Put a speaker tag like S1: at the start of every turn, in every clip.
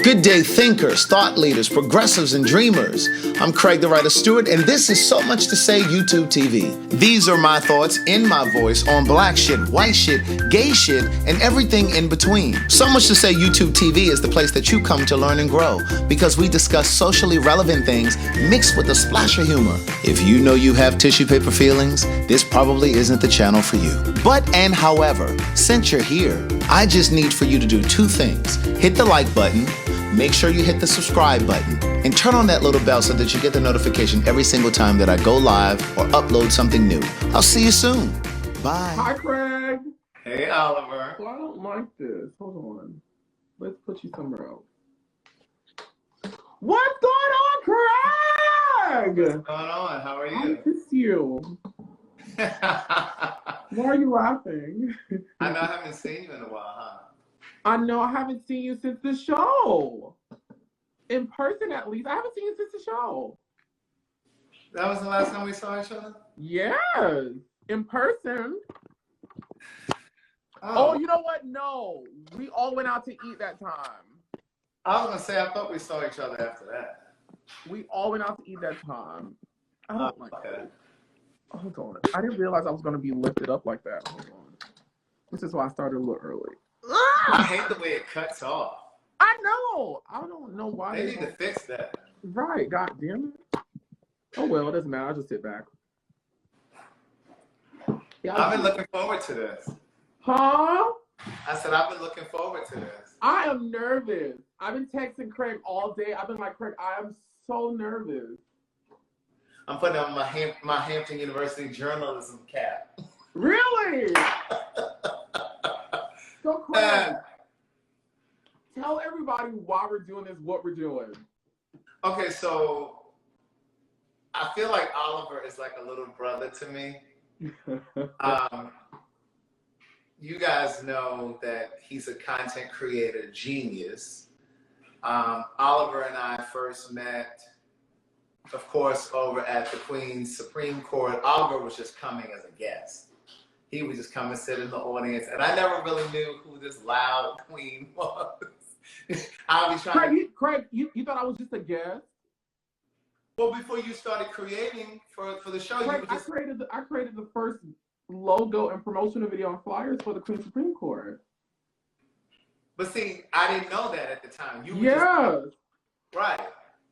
S1: Good day, thinkers, thought leaders, progressives, and dreamers. I'm Craig the Writer Stewart, and this is So Much to Say YouTube TV. These are my thoughts in my voice on black shit, white shit, gay shit, and everything in between. So Much to Say YouTube TV is the place that you come to learn and grow, because we discuss socially relevant things mixed with a splash of humor. If you know you have tissue paper feelings, this probably isn't the channel for you. But and however, since you're here, I just need for you to do two things. Hit the like button, make sure you hit the subscribe button, and turn on that little bell so that you get the notification every single time that I go live or upload something new. I'll see you soon. Bye.
S2: Hi, Craig.
S3: Hey, Oliver.
S2: Well, I don't like this. Hold on. Let's put you somewhere else. What's going on, Craig?
S3: What's going on? How are you?
S2: I miss you. Why are you laughing?
S3: I know I haven't seen you in a while, huh?
S2: I know I haven't seen you since the show. In person, at least. I haven't seen you since the show.
S3: That was the last time we saw each other?
S2: Yes. In person. Oh, you know what? No. We all went out to eat that time.
S3: I was going to say, I thought we saw each other after that.
S2: We all went out to eat that time. I don't like
S3: okay.
S2: that. Hold on. I didn't realize I was going to be lifted up like that. Hold on. This is why I started a little early.
S3: I hate the way it cuts off.
S2: I know. I don't know why.
S3: They need to fix that.
S2: Right. God damn it. Oh, well, it doesn't matter. I'll just sit back. Yeah,
S3: I've been looking forward to this.
S2: Huh?
S3: I said, I've been looking forward to this.
S2: I am nervous. I've been texting Craig all day. I've been like, Craig, I am so nervous.
S3: I'm putting on my Hampton University journalism cap.
S2: Really? So, Craig, tell everybody why we're doing this, what we're doing.
S3: Okay, so I feel like Oliver is like a little brother to me. You guys know that he's a content creator genius. Oliver and I first met, of course, over at the Queen's Supreme Court. Oliver was just coming as a guest. He would just come and sit in the audience, and I never really knew who this loud queen was. I was trying
S2: Craig, you thought I was just a guest?
S3: Well, before you started creating for the show,
S2: Craig,
S3: you were just...
S2: I created the first logo and promotional video and flyers for the Queen's Supreme Court.
S3: But see, I didn't know that at the time. You were
S2: just...
S3: Right.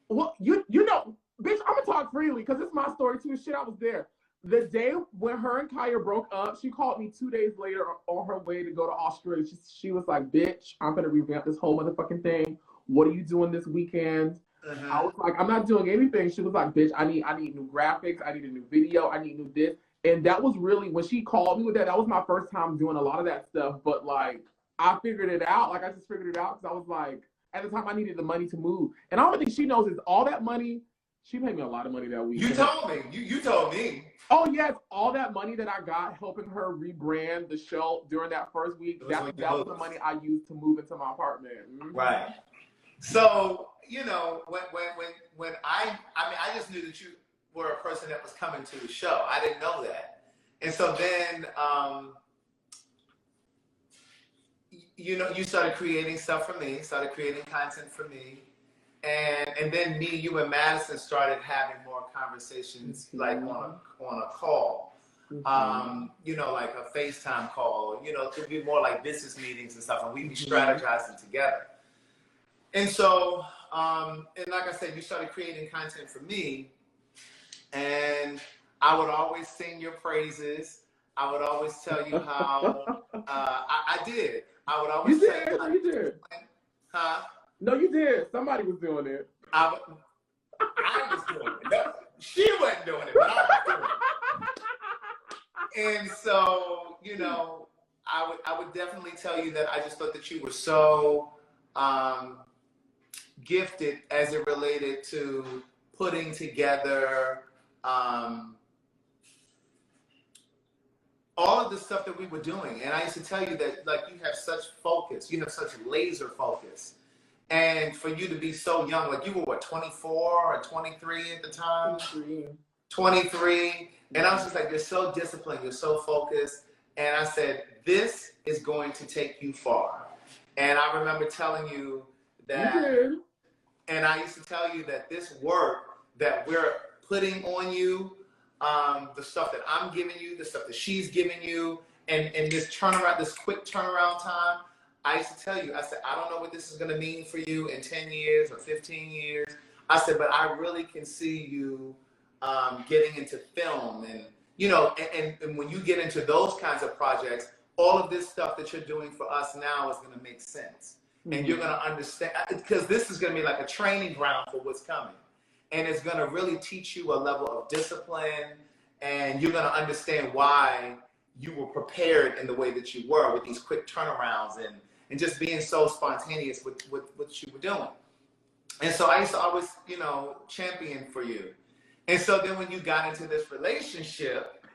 S2: Well, you know, bitch, I'm gonna talk freely because it's my story too. Shit, I was there. The day when her and Kaya broke up, she called me 2 days later on her way to go to Australia. She was like, bitch, I'm gonna revamp this whole motherfucking thing. What are you doing this weekend? I was like, I'm not doing anything. She was like, bitch, I need new graphics. I need a new video. I need new this. And that was really, when she called me with that was my first time doing a lot of that stuff. But like, I figured it out. Like, I just figured it out because I was like, at the time I needed the money to move. And all the thing she knows is all that money, she paid me a lot of money that week.
S3: You told me. You told me.
S2: Oh, yes. All that money that I got helping her rebrand the show during that first week, that was the money I used to move into my apartment. Mm-hmm.
S3: Right. So, you know, when I just knew that you were a person that was coming to the show. I didn't know that. And so then, you know, you started creating stuff for me, started creating content for me. And then me, you and Madison started having more conversations like on a call, you know, like a FaceTime call, you know, to be more like business meetings and stuff, and we'd be strategizing together. And so, and like I said, you started creating content for me, and I would always sing your praises. I would always tell you how I did. I would always
S2: you
S3: tell
S2: did.
S3: you.
S2: You did.
S3: Huh?
S2: No, you did. Somebody was doing it.
S3: I was doing it. No, she wasn't doing it, but I was doing it. And so, you know, I would definitely tell you that I just thought that you were so gifted as it related to putting together all of the stuff that we were doing. And I used to tell you that, like, you have such focus, you have such laser focus. And for you to be so young, like you were what, 24 or 23 at the time? 23. And I was just like, you're so disciplined, you're so focused. And I said, this is going to take you far. And I remember telling you
S2: did.
S3: And I used to tell you that this work that we're putting on you, the stuff that I'm giving you, the stuff that she's giving you, and this turnaround, this quick turnaround time, I used to tell you, I said, I don't know what this is going to mean for you in 10 years or 15 years. I said, but I really can see you getting into film and, you know, and when you get into those kinds of projects, all of this stuff that you're doing for us now is going to make sense. Mm-hmm. And you're going to understand, because this is going to be like a training ground for what's coming. And it's going to really teach you a level of discipline, and you're going to understand why you were prepared in the way that you were with these quick turnarounds and just being so spontaneous with what you were doing. And so I used to always, you know, champion for you. And so then when you got into this relationship,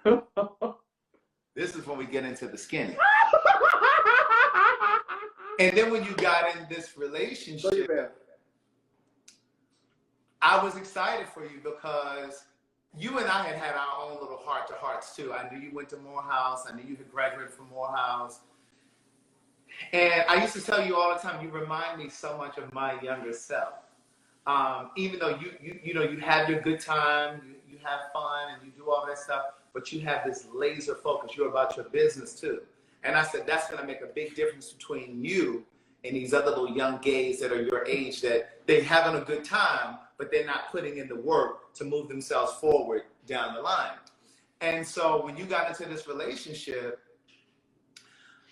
S3: this is when we get into the skinny. And then when you got in this relationship, I was excited for you because you and I had our own little heart-to-hearts too. I knew you went to Morehouse. I knew you had graduated from Morehouse. And I used to tell you all the time, you remind me so much of my younger self. Even though you know, you have your good time, you have fun, and you do all that stuff, but you have this laser focus. You're about your business too. And I said, that's going to make a big difference between you and these other little young gays that are your age, that they're having a good time, but they're not putting in the work to move themselves forward down the line. And so when you got into this relationship,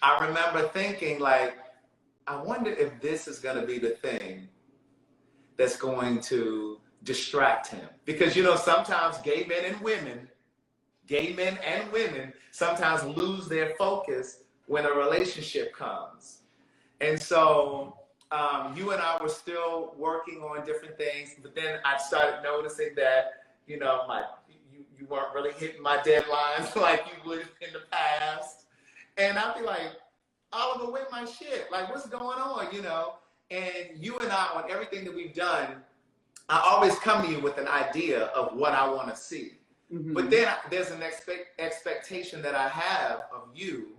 S3: I remember thinking, like, I wonder if this is going to be the thing that's going to distract him. Because, you know, sometimes gay men and women sometimes lose their focus when a relationship comes. And so you and I were still working on different things, but then I started noticing that, you know, you weren't really hitting my deadlines like you would in the past. And I'd be like, Oliver, with my shit, like, what's going on, you know? And you and I, on everything that we've done, I always come to you with an idea of what I want to see. Mm-hmm. But then there's an expectation that I have of you,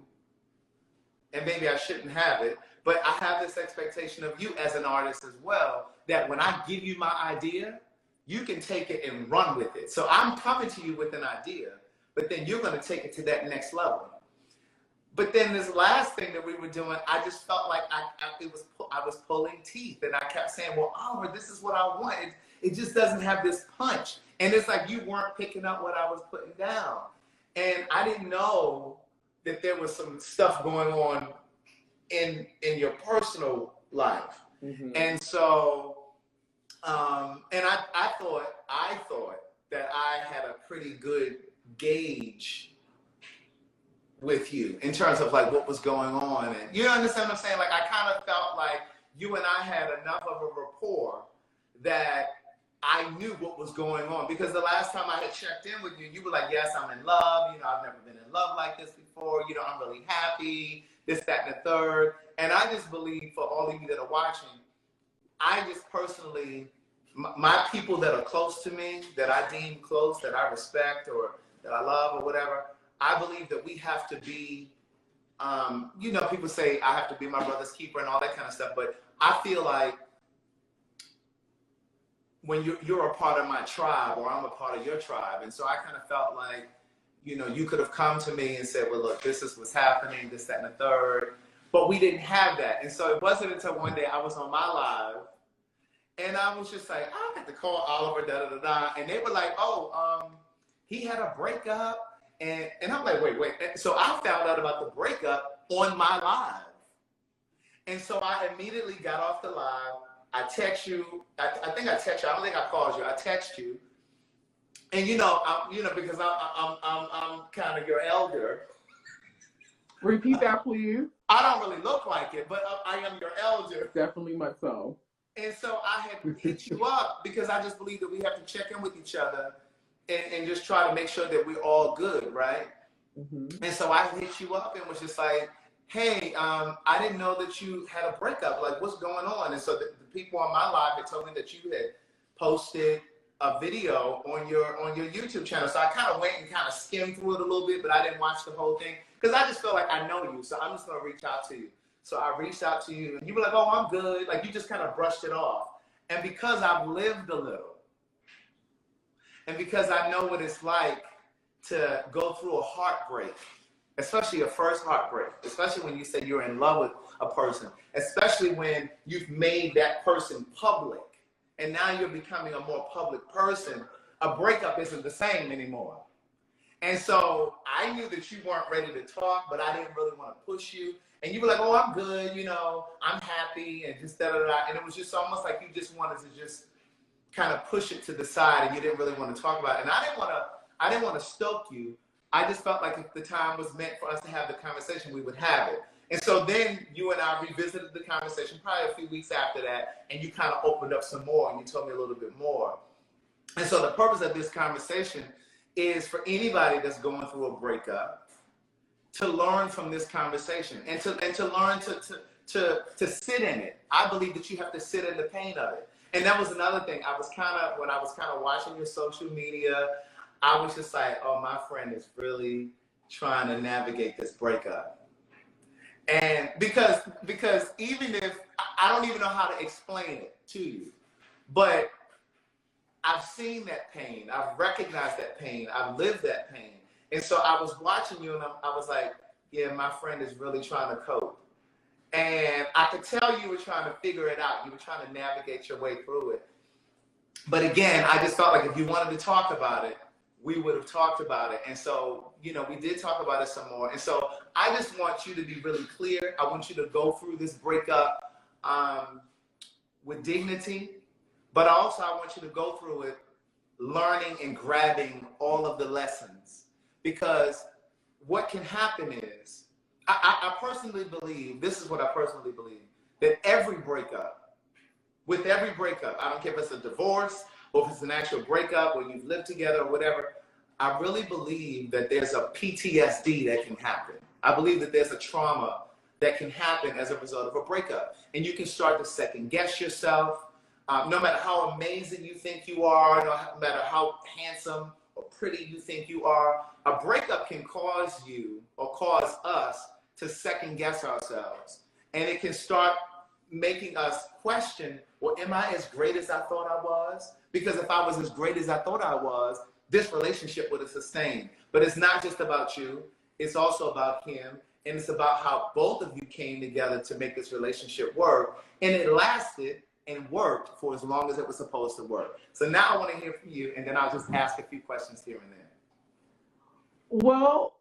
S3: and maybe I shouldn't have it, but I have this expectation of you as an artist as well, that when I give you my idea, you can take it and run with it. So I'm coming to you with an idea, but then you're going to take it to that next level. But then this last thing that we were doing, I just felt like I was pulling teeth, and I kept saying, well, Oliver, this is what I want. It just doesn't have this punch. And it's like you weren't picking up what I was putting down. And I didn't know that there was some stuff going on in your personal life. Mm-hmm. And so, and I thought that I had a pretty good gauge with you in terms of like what was going on. And you understand what I'm saying? Like, I kind of felt like you and I had enough of a rapport that I knew what was going on, because the last time I had checked in with you, you were like, yes, I'm in love. You know, I've never been in love like this before. You know, I'm really happy, this, that, and the third. And I just believe, for all of you that are watching, I just personally, my people that are close to me, that I deem close, that I respect or that I love or whatever, I believe that we have to be, you know, people say I have to be my brother's keeper and all that kind of stuff, but I feel like when you're a part of my tribe, or I'm a part of your tribe. And so I kind of felt like, you know, you could have come to me and said, well, look, this is what's happening, this, that, and the third. But we didn't have that. And so it wasn't until one day I was on my live, and I was just like, I have to call Oliver, da-da-da-da. And they were like, oh, he had a breakup. And I'm like, wait. So I found out about the breakup on my live. And so I immediately got off the live. I text you. I think I text you. I don't think I called you. I text you. And you know, because I'm kind of your elder.
S2: Repeat that, please.
S3: I don't really look like it, but I am your elder.
S2: Definitely myself.
S3: And so I had hit you up because I just believe that we have to check in with each other and just try to make sure that we're all good, right? Mm-hmm. And so I hit you up and was just like, hey, I didn't know that you had a breakup. Like, what's going on? And so the people on my live had told me that you had posted a video on your YouTube channel. So I kind of went and kind of skimmed through it a little bit, but I didn't watch the whole thing because I just feel like I know you. So I'm just going to reach out to you. So I reached out to you, and you were like, "Oh, I'm good." Like you just kind of brushed it off. And because I've lived a little, and because I know what it's like to go through a heartbreak, especially a first heartbreak, especially when you say you're in love with a person, especially when you've made that person public, and now you're becoming a more public person, a breakup isn't the same anymore. And so I knew that you weren't ready to talk, but I didn't really want to push you. And you were like, "Oh, I'm good, you know, I'm happy," and just da da da. And it was just almost like you just wanted to just kind of push it to the side, and you didn't really want to talk about it. And I didn't want to stoke you. I just felt like if the time was meant for us to have the conversation, we would have it. And so then you and I revisited the conversation probably a few weeks after that, and you kind of opened up some more, and you told me a little bit more. And so the purpose of this conversation is for anybody that's going through a breakup to learn from this conversation and to learn to sit in it. I believe that you have to sit in the pain of it. And that was another thing. When I was kind of watching your social media, I was just like, "Oh, my friend is really trying to navigate this breakup." And because even if I don't even know how to explain it to you, but I've seen that pain. I've recognized that pain. I've lived that pain. And so I was watching you, and I was like, "Yeah, my friend is really trying to cope." And I could tell you were trying to figure it out. You were trying to navigate your way through it. But again, I just felt like if you wanted to talk about it, we would have talked about it. And so, you know, we did talk about it some more. And so I just want you to be really clear. I want you to go through this breakup with dignity. But also, I want you to go through it learning and grabbing all of the lessons. Because what can happen is, I personally believe, this is what I personally believe, that with every breakup, I don't care if it's a divorce or if it's an actual breakup or you've lived together or whatever, I really believe that there's a PTSD that can happen. I believe that there's a trauma that can happen as a result of a breakup. And you can start to second guess yourself. No matter how amazing you think you are, no matter how handsome or pretty you think you are, a breakup can cause you or cause us to second guess ourselves. And it can start making us question, well, am I as great as I thought I was? Because if I was as great as I thought I was, this relationship would have sustained. But it's not just about you, it's also about him. And it's about how both of you came together to make this relationship work. And it lasted and worked for as long as it was supposed to work. So now I want to hear from you, and then I'll just ask a few questions here and there.
S2: Well,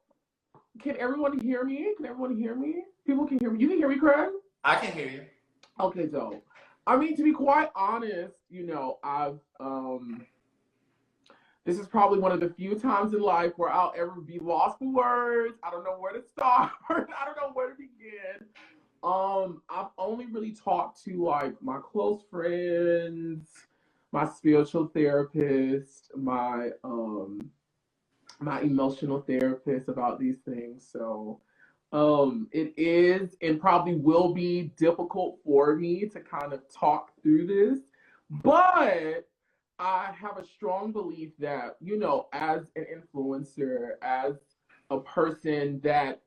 S2: can everyone hear me? Can everyone hear me? People can hear me. You can hear me, Craig?
S3: I can hear you.
S2: Okay, dope. I mean, to be quite honest, you know, this is probably one of the few times in life where I'll ever be lost for words. I don't know where to start. I don't know where to begin. I've only really talked to like my close friends, my spiritual therapist, my emotional therapist about these things. So it is and probably will be difficult for me to kind of talk through this, but I have a strong belief that, you know, as an influencer, as a person that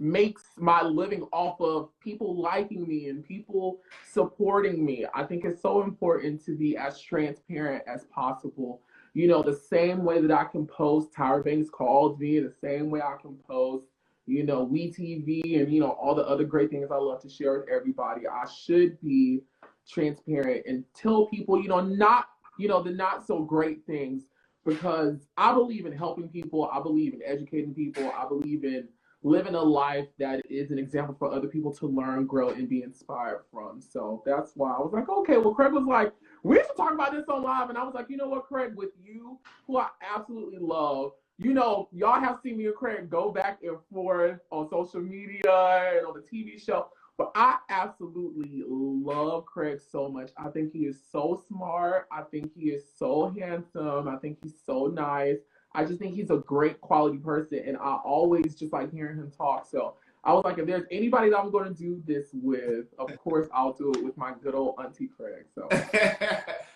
S2: makes my living off of people liking me and people supporting me, I think it's so important to be as transparent as possible. You know, the same way that I can post Tyra Banks called me, the same way I can post, you know, WeTV and, you know, all the other great things I love to share with everybody. I should be transparent and tell people, you know, the not so great things, because I believe in helping people. I believe in educating people. I believe in living a life that is an example for other people to learn, grow, and be inspired from. So that's why I was like, okay, well, Craig was like, we should talk about this on live. And I was like, you know what, Craig, with you, who I absolutely love, you know, y'all have seen me and Craig go back and forth on social media and on the TV show. But I absolutely love Craig so much. I think he is so smart. I think he is so handsome. I think he's so nice. I just think he's a great quality person, and I always just like hearing him talk. So I was like, if there's anybody that I'm going to do this with, of course, I'll do it with my good old Auntie Craig. So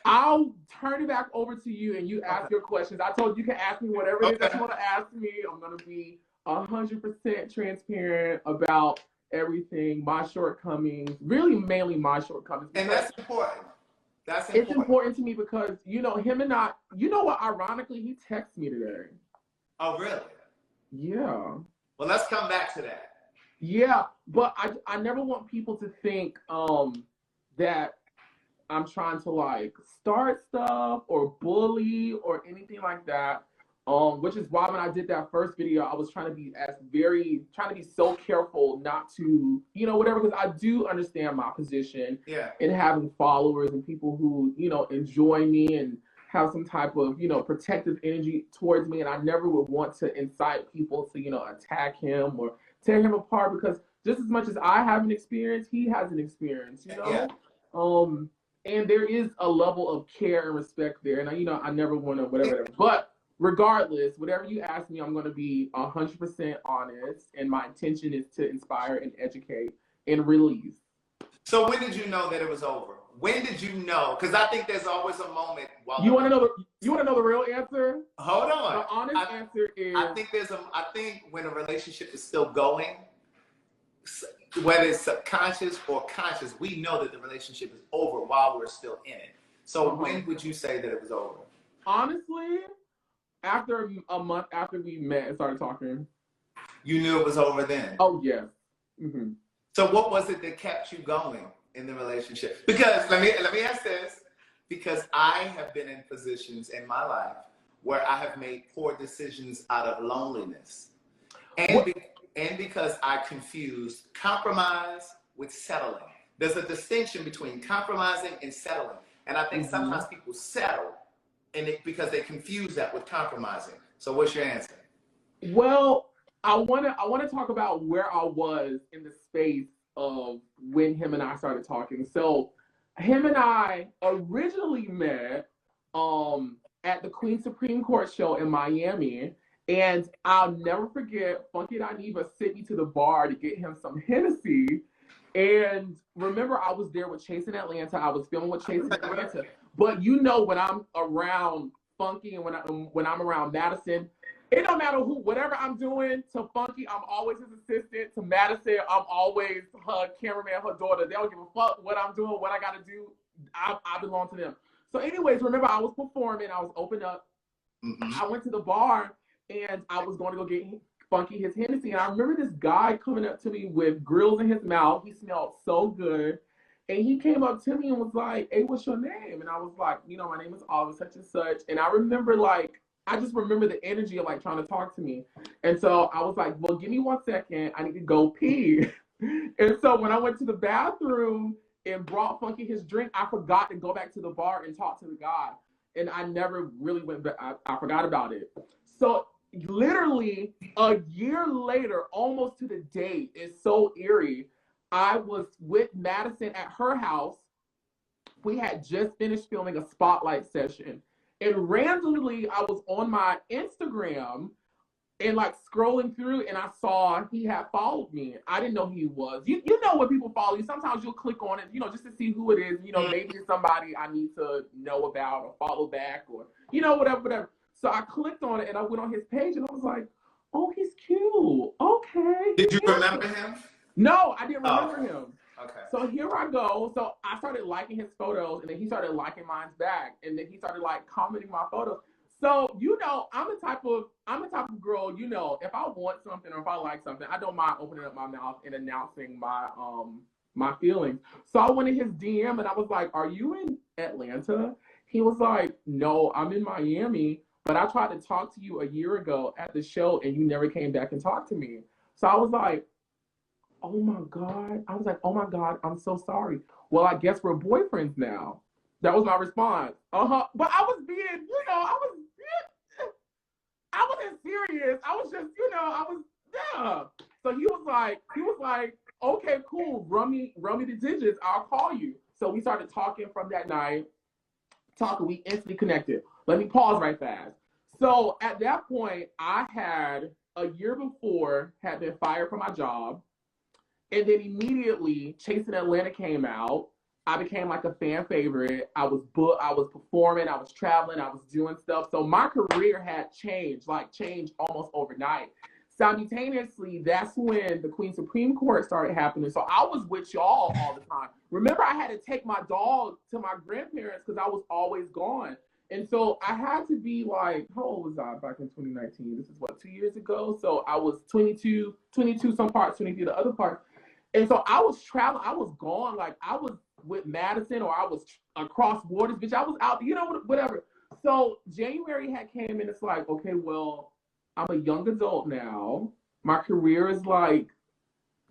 S2: I'll turn it back over to you, and you ask your questions. I told you can ask me whatever it is that you want to ask me. I'm going to be 100% transparent about everything, my shortcomings, really mainly my shortcomings.
S3: And that's important. That's
S2: important. It's important to me because, you know, him and I, you know what, ironically, he texted me today.
S3: Oh, really?
S2: Yeah.
S3: Well, let's come back to that.
S2: Yeah, but I never want people to think that I'm trying to like start stuff or bully or anything like that. Which is why when I did that first video, I was trying to be so careful not to, you know, whatever, because I do understand my position in having followers and people who, you know, enjoy me and have some type of, you know, protective energy towards me. And I never would want to incite people to, you know, attack him or tear him apart, because just as much as I have an experience, he has an experience, you know? Yeah. And there is a level of care and respect there. And, you know, I never want to whatever. But regardless, whatever you ask me, I'm going to be 100% honest. And my intention is to inspire and educate and release.
S3: So when did you know that it was over? When did you know? Because I think there's always a moment.
S2: You want to know the real answer?
S3: Hold on.
S2: The honest answer is,
S3: I think when a relationship is still going, whether it's subconscious or conscious, we know that the relationship is over while we're still in it. So when would you say that it was over?
S2: Honestly, after a month after we met and started talking.
S3: You knew it was over then?
S2: Oh, yes. Mm-hmm.
S3: So what was it that kept you going in the relationship? Because let me ask this, because I have been in positions in my life where I have made poor decisions out of loneliness. And because I confused compromise with settling. There's a distinction between compromising and settling. And I think sometimes people settle because they confuse that with compromising. So what's your answer?
S2: Well, I wanna talk about where I was in the space of when him and I started talking. So him and I originally met at the Queen Supreme Court show in Miami. And I'll never forget, Funky Dineva sent me to the bar to get him some Hennessy. And remember, I was there with Chase in Atlanta. I was filming with Chase in Atlanta. But you know, when I'm around Funky and when I'm around Madison, it don't matter whatever I'm doing to Funky, I'm always his assistant. To Madison, I'm always her cameraman, her daughter. They don't give a fuck what I'm doing, what I got to do. I belong to them. So anyways, remember, I was performing. I was opened up. I went to the bar. And I was going to go get Funky his Hennessy. And I remember this guy coming up to me with grills in his mouth. He smelled so good. And he came up to me and was like, "Hey, what's your name?" And I was like, "You know, my name is Oliver, such and such." And I remember, I just remember the energy of, trying to talk to me. And so I was like, "Well, give me 1 second. I need to go pee." And so when I went to the bathroom and brought Funky his drink, I forgot to go back to the bar and talk to the guy. And I never really went back. I forgot about it. So literally a year later, almost to the date, it's so eerie. I was with Madison at her house. We had just finished filming a spotlight session. And randomly, I was on my Instagram and scrolling through, and I saw he had followed me. I didn't know who he was. You know when people follow you, sometimes you'll click on it, you know, just to see who it is. You know, maybe it's somebody I need to know about or follow back or, you know, whatever. So I clicked on it and I went on his page and I was like, "Oh, he's cute. Okay."
S3: Did you remember him?
S2: No, I didn't remember him.
S3: Okay.
S2: So here I go. So I started liking his photos and then he started liking mine back. And then he started commenting my photos. So, you know, I'm the type of girl, you know, if I want something or if I like something, I don't mind opening up my mouth and announcing my feelings. So I went in his DM and I was like, "Are you in Atlanta?" He was like, "No, I'm in Miami. But I tried to talk to you a year ago at the show and you never came back and talked to me." So I was like, "Oh my God." I was like, "Oh my God, I'm so sorry. Well, I guess we're boyfriends now." That was my response. But I was being, you know, I wasn't serious. I was just, you know, yeah. So he was like, "Okay, cool. Run me the digits. I'll call you." So we started talking from that night. We instantly connected. Let me pause right fast. So at that point, I had a year before had been fired from my job. And then immediately Chase in Atlanta came out. I became a fan favorite. I was performing, I was traveling, I was doing stuff. So my career had changed almost overnight. simultaneously, that's when the Queen Supreme Court started happening. So I was with y'all all the time. Remember, I had to take my dog to my grandparents because I was always gone. And so I had to be like, how old was I back in 2019? This is what, 2 years ago? So I was 22 some parts, 23 the other parts. And so I was traveling, I was gone. Like I was with Madison or I was across borders, bitch. I was out, whatever. So January had came and it's like, okay, well, I'm a young adult now. My career is like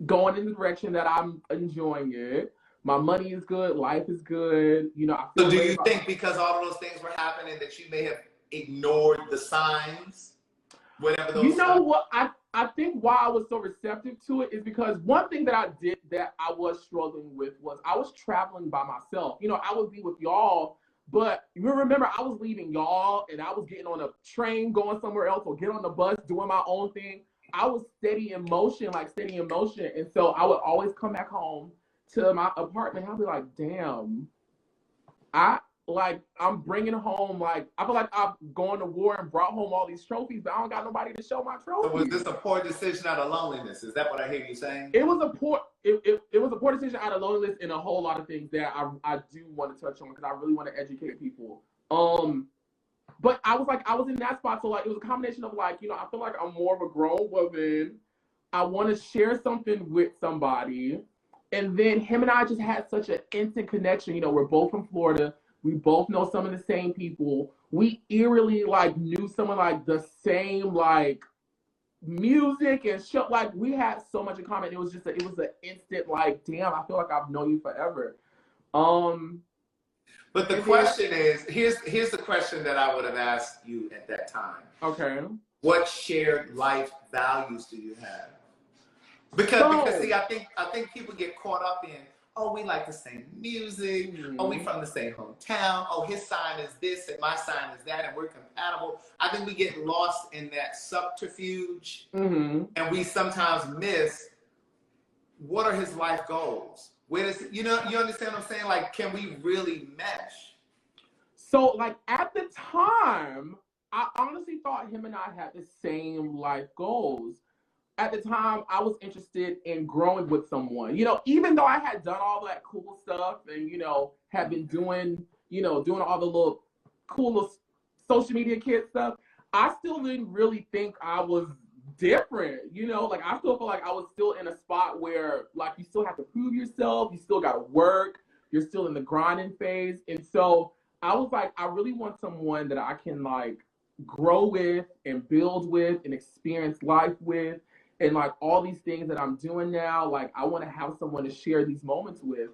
S2: going in the direction that I'm enjoying it. My money is good. Life is good. I feel
S3: So do you think because all of those things were happening that you may have ignored the signs? Whatever those
S2: You know
S3: signs.
S2: what? I think why I was so receptive to it is because one thing that I did that I was struggling with was I was traveling by myself. I would be with y'all, but you remember I was leaving y'all and I was getting on a train going somewhere else or get on the bus doing my own thing. I was steady in motion. And so I would always come back home to my apartment. I'll be like, damn, I'm bringing home, like, I feel like I've gone to war and brought home all these trophies, but I don't got nobody to show my trophies.
S3: So was this a poor decision out of loneliness? Is that what I hear you saying?
S2: It was a poor decision out of loneliness and a whole lot of things that I do want to touch on because I really want to educate people. But I was in that spot, so like it was a combination of like, I feel like I'm more of a grown woman. I want to share something with somebody. And then him and I just had such an instant connection. We're both from Florida. We both know some of the same people. We eerily like knew someone like the same like music and show. Like we had so much in common. It was an instant like, damn, I feel like I've known you forever.
S3: But the question is, here's the question that I would have asked you at that time.
S2: Okay.
S3: What shared life values do you have? Because see, I think people get caught up in, oh, we like the same music. Mm-hmm. Oh, we from the same hometown. Oh, his sign is this and my sign is that, and we're compatible. I think we get lost in that subterfuge, mm-hmm. and we sometimes miss what are his life goals. Where does you understand what I'm saying? Like, can we really mesh?
S2: So, like at the time, I honestly thought him and I had the same life goals. At the time, I was interested in growing with someone. Even though I had done all that cool stuff and, had been doing all the little cool social media kid stuff, I still didn't really think I was different. Like I still feel like I was still in a spot where like you still have to prove yourself, you still got to work, you're still in the grinding phase. And so I was like, I really want someone that I can like grow with and build with and experience life with. And like all these things that I'm doing now, like I want to have someone to share these moments with.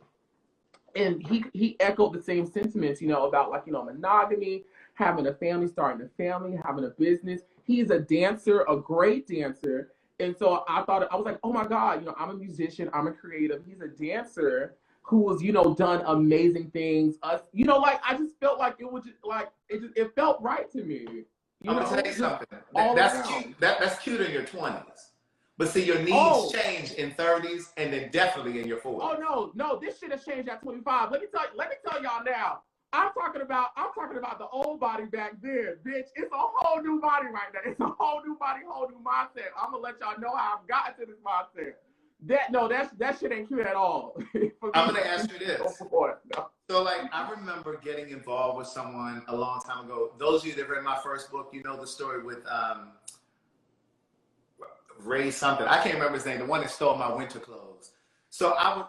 S2: And he echoed the same sentiments, about like, monogamy, having a family, starting a family, having a business. He's a dancer, a great dancer. And so I was like, oh my God, I'm a musician, I'm a creative. He's a dancer who's, done amazing things. Like I just felt like it was just like, it felt right to me.
S3: I'm gonna tell you something. That's cute. That's cute in your 20s. But see, your needs change in 30s and then definitely in your 40s.
S2: Oh no, this shit has changed at 25. Let me tell y'all now. I'm talking about the old body back then, bitch. It's a whole new body right now. It's a whole new body, whole new mindset. I'm gonna let y'all know how I've gotten to this mindset. That shit ain't cute at all.
S3: I'm gonna ask you this. So like I remember getting involved with someone a long time ago. Those of you that read my first book, you know the story with Ray something. I can't remember his name, the one that stole my winter clothes. So I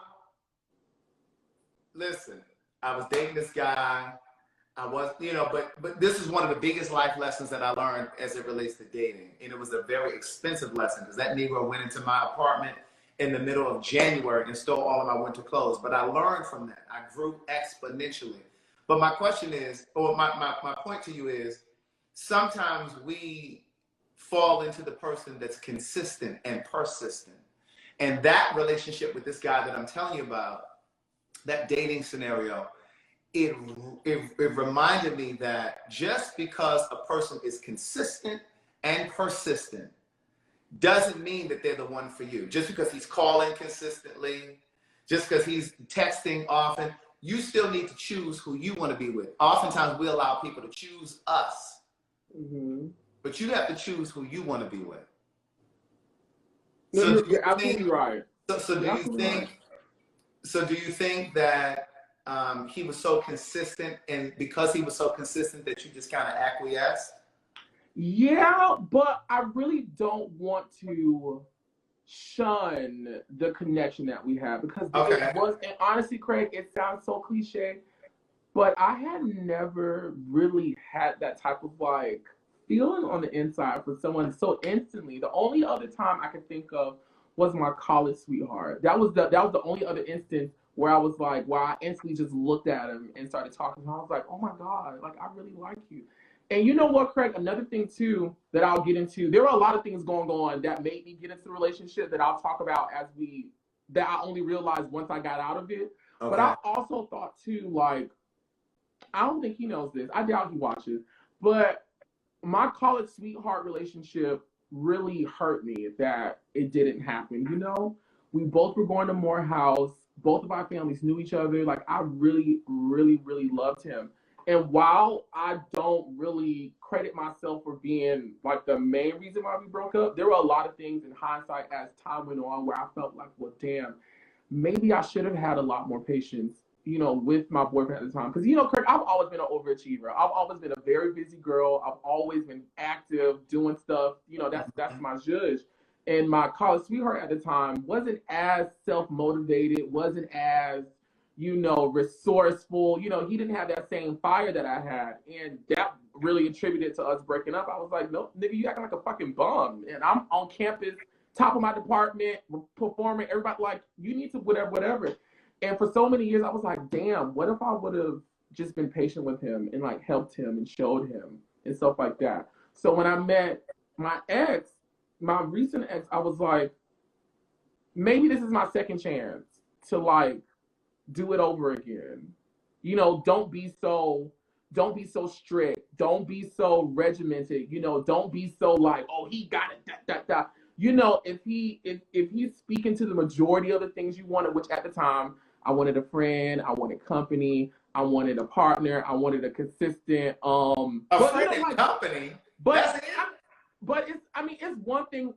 S3: was dating this guy. I was, but this is one of the biggest life lessons that I learned as it relates to dating. And it was a very expensive lesson because that Negro went into my apartment in the middle of January and stole all of my winter clothes. But I learned from that. I grew exponentially. But my question is, or my point to you is, sometimes we fall into the person that's consistent and persistent. And that relationship with this guy that I'm telling you about, that dating scenario, it reminded me that just because a person is consistent and persistent doesn't mean that they're the one for you. Just because he's calling consistently, just because he's texting often, you still need to choose who you want to be with. Oftentimes we allow people to choose us. Mm-hmm. But you have to choose who you want to be with.
S2: No,
S3: So do you
S2: you're absolutely
S3: think?
S2: right.
S3: So do
S2: You're
S3: you
S2: absolutely right.
S3: think? So do you think that he was so consistent, and because he was so consistent that you just kind of acquiesced?
S2: Yeah, but I really don't want to shun the connection that we have because it
S3: Okay.
S2: was, and honestly, Craig, it sounds so cliche, but I had never really had that type of like feeling on the inside for someone so instantly. The only other time I could think of was my college sweetheart. That was the only other instance where I was like, wow, I instantly just looked at him and started talking to him. I was like, oh my God, like I really like you. And you know what, Craig? Another thing too that I'll get into. There were a lot of things going on that made me get into the relationship that I'll talk about that I only realized once I got out of it. But
S3: Okay.
S2: I also thought too, like, I don't think he knows this. I doubt he watches. But my college sweetheart relationship really hurt me that it didn't happen. We both were going to Morehouse. Both of our families knew each other. Like, I really, really, really loved him. And while I don't really credit myself for being like the main reason why we broke up, there were a lot of things in hindsight as time went on where I felt like, well, damn, maybe I should have had a lot more patience, with my boyfriend at the time. Because, Kirk, I've always been an overachiever. I've always been a very busy girl. I've always been active, doing stuff. That's my judge. And my college sweetheart at the time wasn't as self-motivated, wasn't as, resourceful. He didn't have that same fire that I had. And that really attributed to us breaking up. I was like, no, nigga, you acting like a fucking bum. And I'm on campus, top of my department, performing. Everybody like, you need to whatever. And for so many years, I was like, damn, what if I would have just been patient with him and like helped him and showed him and stuff like that. So when I met my recent ex, I was like, maybe this is my second chance to like do it over again. Don't be so strict. Don't be so regimented. Don't be so like, oh, he got it. That. If he's speaking to the majority of the things you wanted, which at the time I wanted a friend, I wanted company, I wanted a partner, I wanted a consistent
S3: A friend and company.
S2: but
S3: That's it.
S2: it's one thing.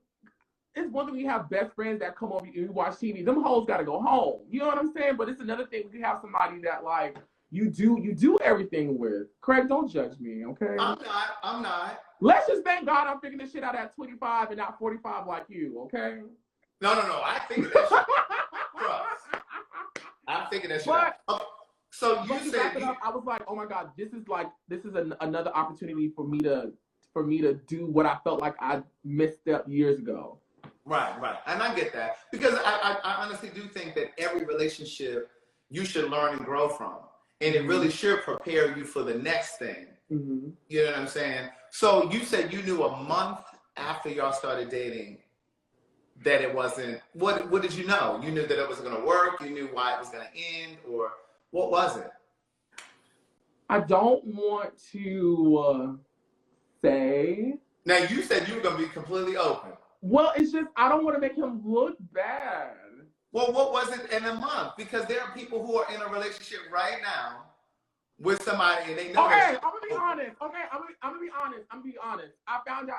S2: It's one thing we have best friends that come over and you watch TV. Them hoes gotta go home. You know what I'm saying? But it's another thing we have somebody that like you do everything with. Craig, don't judge me, okay?
S3: I'm not.
S2: Let's just thank God I'm figuring this shit out at 25 and not 45 like you, okay?
S3: No. I figured that shit. Trust. I'm figuring that shit out. So you said
S2: I was like, oh my God, this is another opportunity for me to do what I felt like I missed up years ago.
S3: Right. And I get that. Because I honestly do think that every relationship you should learn and grow from. And it really should prepare you for the next thing.
S2: Mm-hmm.
S3: You know what I'm saying? So you said you knew a month after y'all started dating that it wasn't, what did you know? You knew that it wasn't going to work? You knew why it was going to end? Or what was it?
S2: I don't want to say.
S3: Now, you said you were going to be completely open.
S2: Well, it's just, I don't want to make him look bad.
S3: Well, what was it in a month? Because there are people who are in a relationship right now with somebody and they know.
S2: Okay, I'm gonna be honest. Okay, I'm gonna be honest. I found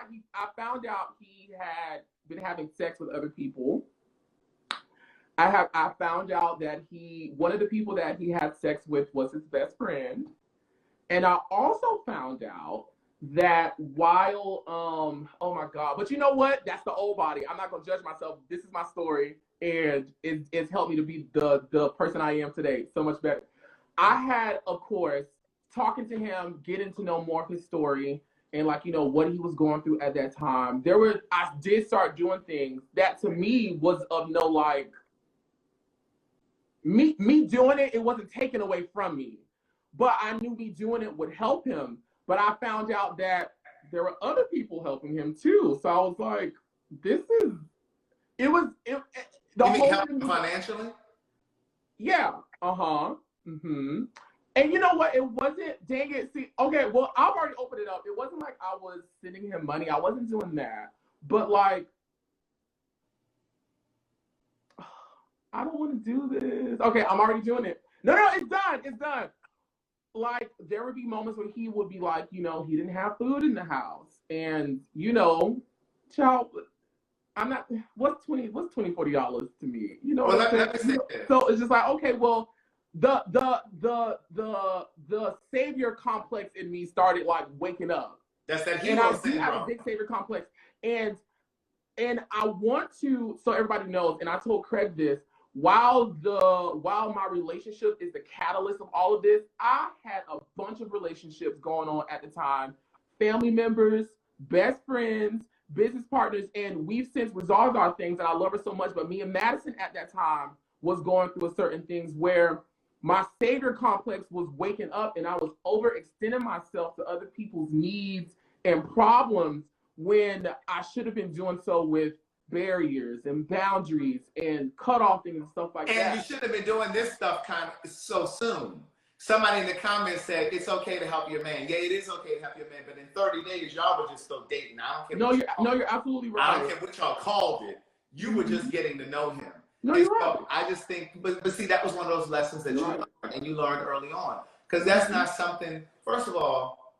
S2: out he had been having sex with other people. I found out that one of the people that he had sex with was his best friend. And I also found out that while oh my God, but you know what? That's the old body. I'm not gonna judge myself. This is my story, and it's helped me to be the person I am today so much better. I had, of course, talking to him, getting to know more of his story and like, what he was going through at that time. I did start doing things that to me was of no like me doing it wasn't taken away from me. But I knew me doing it would help him. But I found out that there were other people helping him too. So I was like, the whole
S3: help financially?
S2: Yeah. Uh-huh. Mm-hmm. And you know what? It wasn't, dang it. See, okay, well, I've already opened it up. It wasn't like I was sending him money. I wasn't doing that. But like, I don't want to do this. Okay, I'm already doing it. No, it's done. It's done. Like, there would be moments where he would be like, he didn't have food in the house. And, child, I'm not. What's $40 to me? You know
S3: Well,
S2: what I'm
S3: let me
S2: saying?
S3: say this.
S2: So it's just like, okay, well, the savior complex in me started like waking up,
S3: That's that
S2: and
S3: hero
S2: I do have a
S3: syndrome.
S2: big savior complex, and I want to, so everybody knows, and I told Craig this. While my relationship is the catalyst of all of this, I had a bunch of relationships going on at the time, family members, best friends, business partners, and we've since resolved our things, and I love her so much. But me and Madison at that time was going through a certain things where my savior complex was waking up, and I was overextending myself to other people's needs and problems when I should have been doing so with barriers and boundaries and cutoffing and stuff like
S3: And
S2: that.
S3: you should have been doing this stuff kind of so soon. Somebody in the comments said it's okay to help your man. Yeah, it is okay to help your man, but in 30 days, y'all were just still dating. I don't care.
S2: You're absolutely right.
S3: I don't care what y'all called it. You were just getting to know him.
S2: No,
S3: and
S2: you're
S3: so
S2: right.
S3: I just think, but see, that was one of those lessons that you learned, and you learned early on. Because that's not something, first of all,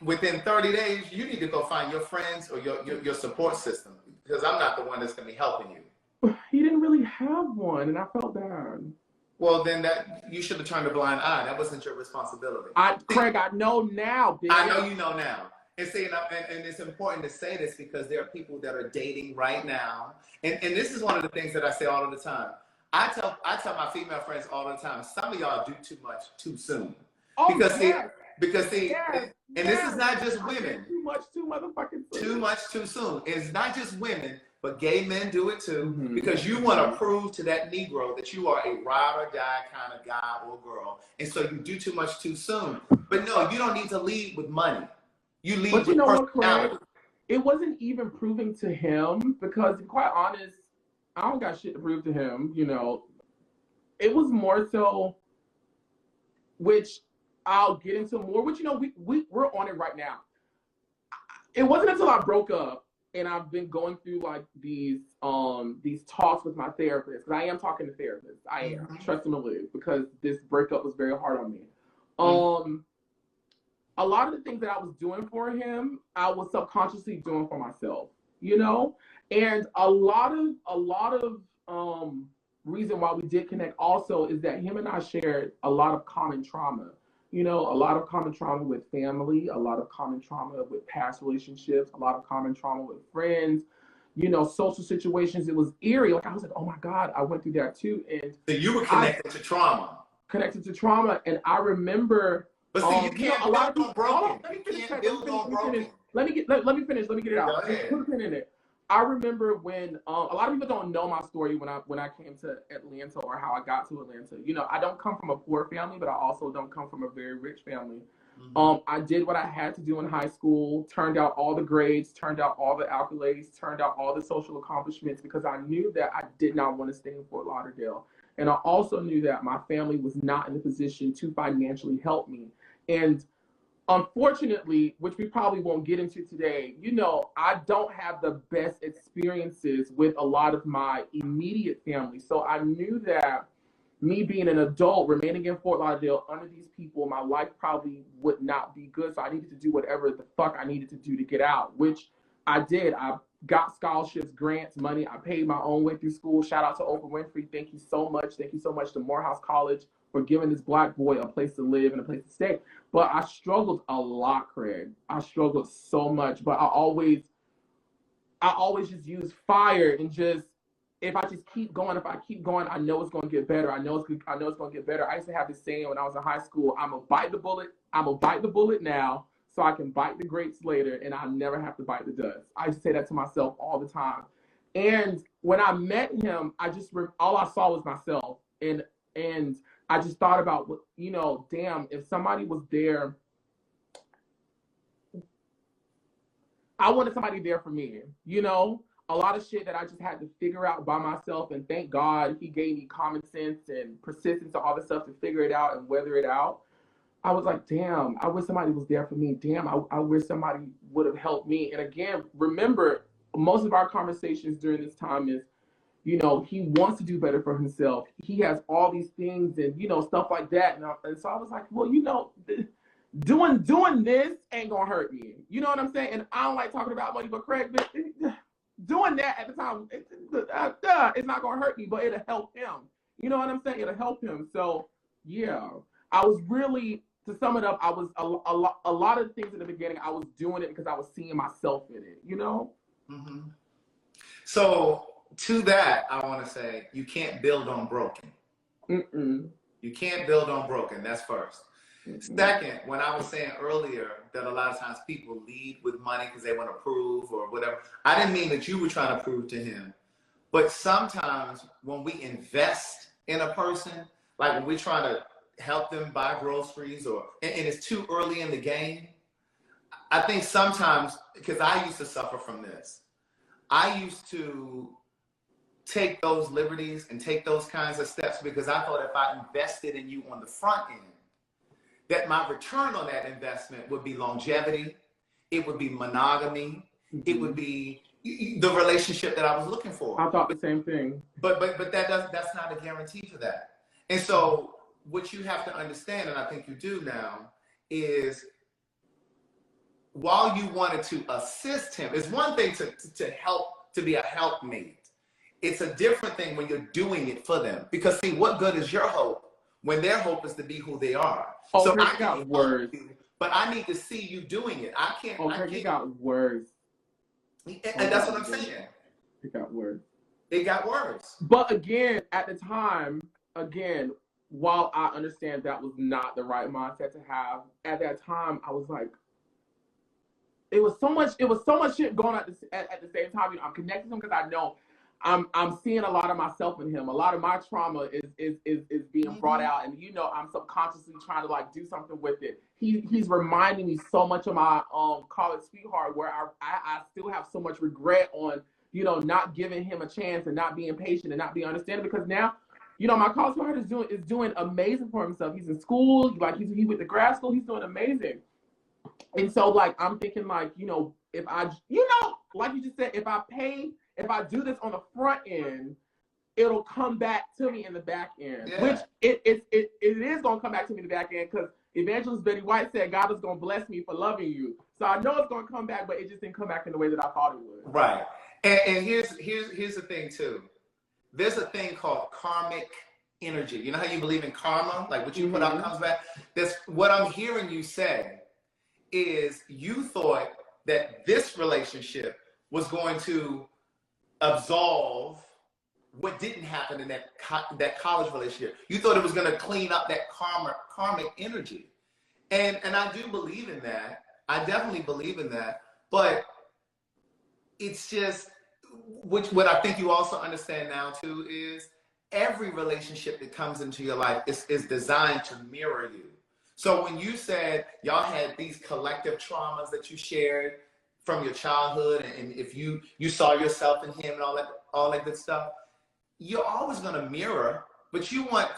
S3: within 30 days, you need to go find your friends or your support system, because I'm not the one that's going to be helping you.
S2: He didn't really have one, and I felt bad.
S3: Well, then that you should have turned a blind eye. That wasn't your responsibility.
S2: Craig, I know now, bitch.
S3: I know you know now. And see, and it's important to say this because there are people that are dating right now. And this is one of the things that I say all of the time. I tell my female friends all the time, some of y'all do too much too soon.
S2: Oh,
S3: because
S2: yes.
S3: And this is not just women.
S2: Too much too motherfucking soon.
S3: Too much too soon. It's not just women, but gay men do it too, because you want to prove to that Negro that you are a ride or die kind of guy or girl. And so you do too much too soon. But no, you don't need to lead with money. You lead with personality.
S2: It wasn't even proving to him, because to be quite honest, I don't got shit to prove to him, you know. It was more so, which I'll get into more, which, you know, we're on it right now. It wasn't until I broke up and I've been going through like these talks with my therapist, because I am talking to therapists. I am, trust and believe, because this breakup was very hard on me. A lot of the things that I was doing for him, I was subconsciously doing for myself, you know? And a lot of reason why we did connect also is that him and I shared a lot of common trauma. You know, a lot of common trauma with family, a lot of common trauma with past relationships, a lot of common trauma with friends, you know, social situations. It was eerie. Like, I was like, oh my God, I went through that too. And
S3: so you were connected to trauma.
S2: Connected to trauma. And I remember,
S3: but see, you can't build on broken.
S2: Let me finish. Let me finish. Let me get it out. Put a pin in it. I remember when a lot of people don't know my story when I came to Atlanta, or how I got to Atlanta. You know, I don't come from a poor family, but I also don't come from a very rich family. I did what I had to do in high school, turned out all the grades, turned out all the accolades, turned out all the social accomplishments, because I knew that I did not want to stay in Fort Lauderdale. And I also knew that my family was not in a position to financially help me. And unfortunately, which we probably won't get into today, you know, I don't have the best experiences with a lot of my immediate family. So I knew that me being an adult, remaining in Fort Lauderdale under these people, my life probably would not be good. So I needed to do whatever the fuck I needed to do to get out, which I did. I got scholarships, grants, money. I paid my own way through school. Shout out to Oprah Winfrey. Thank you so much. Thank you so much to Morehouse College for giving this Black boy a place to live and a place to stay. But I struggled a lot, Craig. I struggled so much. But I always just use fire, and just, if I just keep going, I know it's going to get better. I know it's going to get better. I used to have this saying when I was in high school: I'm gonna bite the bullet now, so I can bite the grapes later, and I'll never have to bite the dust. I used to say that to myself all the time. And when I met him, all I saw was myself, and I just thought about, you know, damn, if somebody was there, I wanted somebody there for me, you know? A lot of shit that I just had to figure out by myself, and thank God he gave me common sense and persistence and all this stuff to figure it out and weather it out. I was like, damn, I wish somebody was there for me. Damn, I wish somebody would have helped me. And again, remember, most of our conversations during this time is, you know, he wants to do better for himself. He has all these things and, you know, stuff like that. And so I was like, well, you know, doing this ain't gonna hurt me. You know what I'm saying? And I don't like talking about money, but Craig, doing that at the time, it's not gonna hurt me, but it'll help him. You know what I'm saying? It'll help him. So yeah, I was really, to sum it up, I was a lot of things in the beginning. I was doing it because I was seeing myself in it. You know.
S3: Mm-hmm. So to that, I want to say you can't build on broken.
S2: Mm-mm.
S3: You can't build on broken. That's first.
S2: Mm-mm.
S3: Second, when I was saying earlier that a lot of times people lead with money because they want to prove or whatever, I didn't mean that you were trying to prove to him. But sometimes when we invest in a person, like when we're trying to help them buy groceries and it's too early in the game, I think sometimes, because I used to suffer from this, I used to take those liberties and take those kinds of steps because I thought if I invested in you on the front end, that my return on that investment would be longevity, it would be monogamy, it would be the relationship that I was looking for.
S2: I thought the same thing.
S3: But that's not a guarantee for that. And so what you have to understand, and I think you do now, is while you wanted to assist him, it's one thing to help, to be a helpmate. It's a different thing when you're doing it for them. Because see, what good is your hope when their hope is to be who they are?
S2: Oh,
S3: so
S2: I got worse.
S3: But I need to see you doing it. I can't.
S2: It got worse.
S3: And that's what I'm saying.
S2: It got worse.
S3: It got worse.
S2: But again, at the time, while I understand that was not the right mindset to have, at that time, I was like, it was so much shit going on at the same time. You know, I'm connecting to him because I know I'm seeing a lot of myself in him. A lot of my trauma is being brought out, and you know, I'm subconsciously trying to like do something with it. He's reminding me so much of my college sweetheart, where I still have so much regret on, you know, not giving him a chance and not being patient and not being understanding, because now, you know, my college sweetheart is doing amazing for himself. He's in school, like he went to grad school, he's doing amazing. And so like I'm thinking like, you know, if I, you know, like you just said, if I do this on the front end, it'll come back to me in the back end. Yeah. Which it is gonna come back to me in the back end, because Evangelist Betty White said God is gonna bless me for loving you. So I know it's gonna come back, but it just didn't come back in the way that I thought it would.
S3: Right. And here's the thing too. There's a thing called karmic energy. You know how you believe in karma? Like what you put out comes back? That's what I'm hearing you say is you thought that this relationship was going to absolve what didn't happen in that college relationship. You thought it was going to clean up that karmic energy. And I do believe in that. I definitely believe in that. But it's just, what I think you also understand now too is every relationship that comes into your life is designed to mirror you. So when you said y'all had these collective traumas that you shared from your childhood, and if you saw yourself in him and all that good stuff, you're always going to mirror, but you want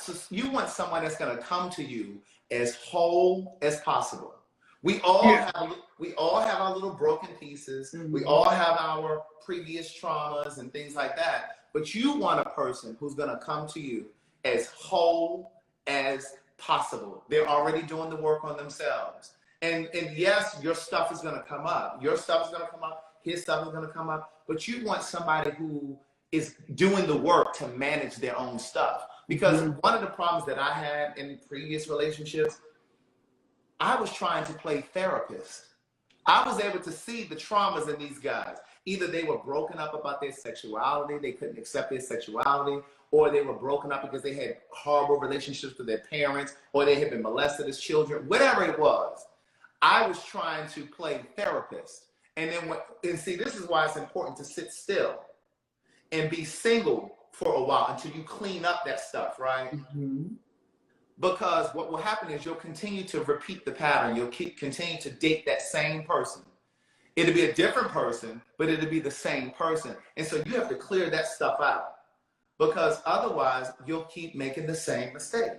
S3: someone that's going to come to you as whole as possible. We all have our little broken pieces. Mm-hmm. We all have our previous traumas and things like that. But you want a person who's going to come to you as whole as possible. They're already doing the work on themselves. And yes, your stuff is going to come up. Your stuff is going to come up. His stuff is going to come up. But you want somebody who is doing the work to manage their own stuff. Because one of the problems that I had in previous relationships, I was trying to play therapist. I was able to see the traumas in these guys. Either they were broken up about their sexuality, they couldn't accept their sexuality, or they were broken up because they had horrible relationships with their parents, or they had been molested as children, whatever it was. I was trying to play therapist. And see, this is why it's important to sit still and be single for a while until you clean up that stuff, right? Mm-hmm. Because what will happen is you'll continue to repeat the pattern. You'll continue to date that same person. It'll be a different person, but it'll be the same person. And so you have to clear that stuff out, because otherwise you'll keep making the same mistake.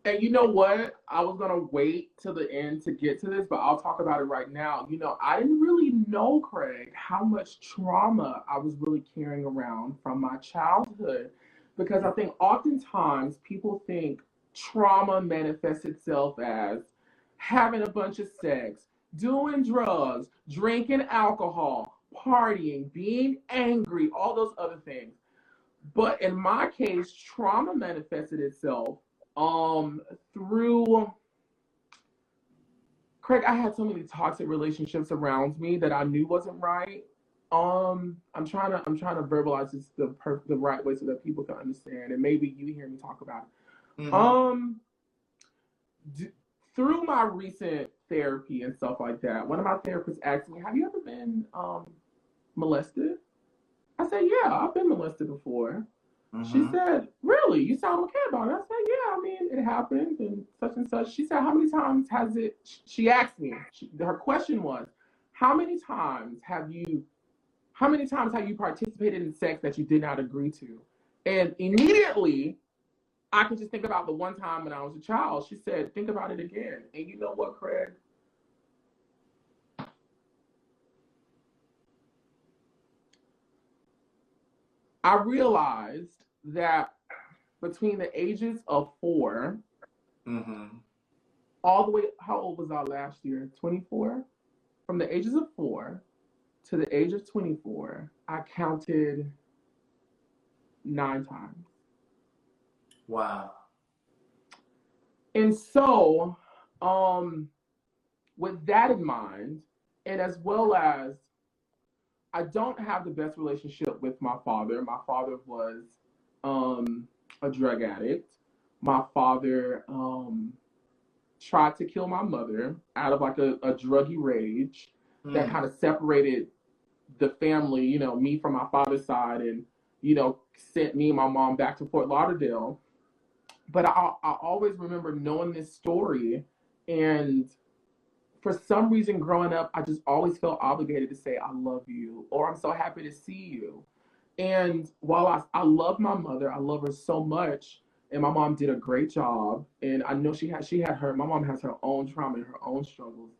S2: And you know what? I was going to wait till the end to get to this, but I'll talk about it right now. You know, I didn't really know, Craig, how much trauma I was really carrying around from my childhood, because I think oftentimes people think trauma manifests itself as having a bunch of sex, doing drugs, drinking alcohol, partying, being angry, all those other things. But in my case, trauma manifested itself through Craig. I had so many toxic relationships around me that I knew wasn't right. I'm trying to verbalize this the right way so that people can understand, and maybe you hear me talk about it. Mm-hmm. Through my recent therapy and stuff like that, one of my therapists asked me, "Have you ever been molested?" I said, "Yeah, I've been molested before." Mm-hmm. She said, "Really? You sound okay about it." I said, "Yeah, I mean, it happened and such and such." She said, "How many times has it?" She asked me. Her question was, "How many times have you participated in sex that you did not agree to?" And immediately, I could just think about the one time when I was a child. She said, "Think about it again." And you know what, Craig? I realized that between the ages of 4, mm-hmm. all the way, how old was I last year? 24? From the ages of 4 to the age of 24, I counted 9 times.
S3: Wow.
S2: And so, with that in mind, and as well as I don't have the best relationship with my father. My father was a drug addict. My father tried to kill my mother out of like a druggy rage that kind of separated the family, you know, me from my father's side, and, you know, sent me and my mom back to Fort Lauderdale. But I always remember knowing this story, and for some reason growing up, I just always felt obligated to say, "I love you," or "I'm so happy to see you." And while I love my mother, I love her so much, and my mom did a great job. And I know my mom has her own trauma and her own struggles.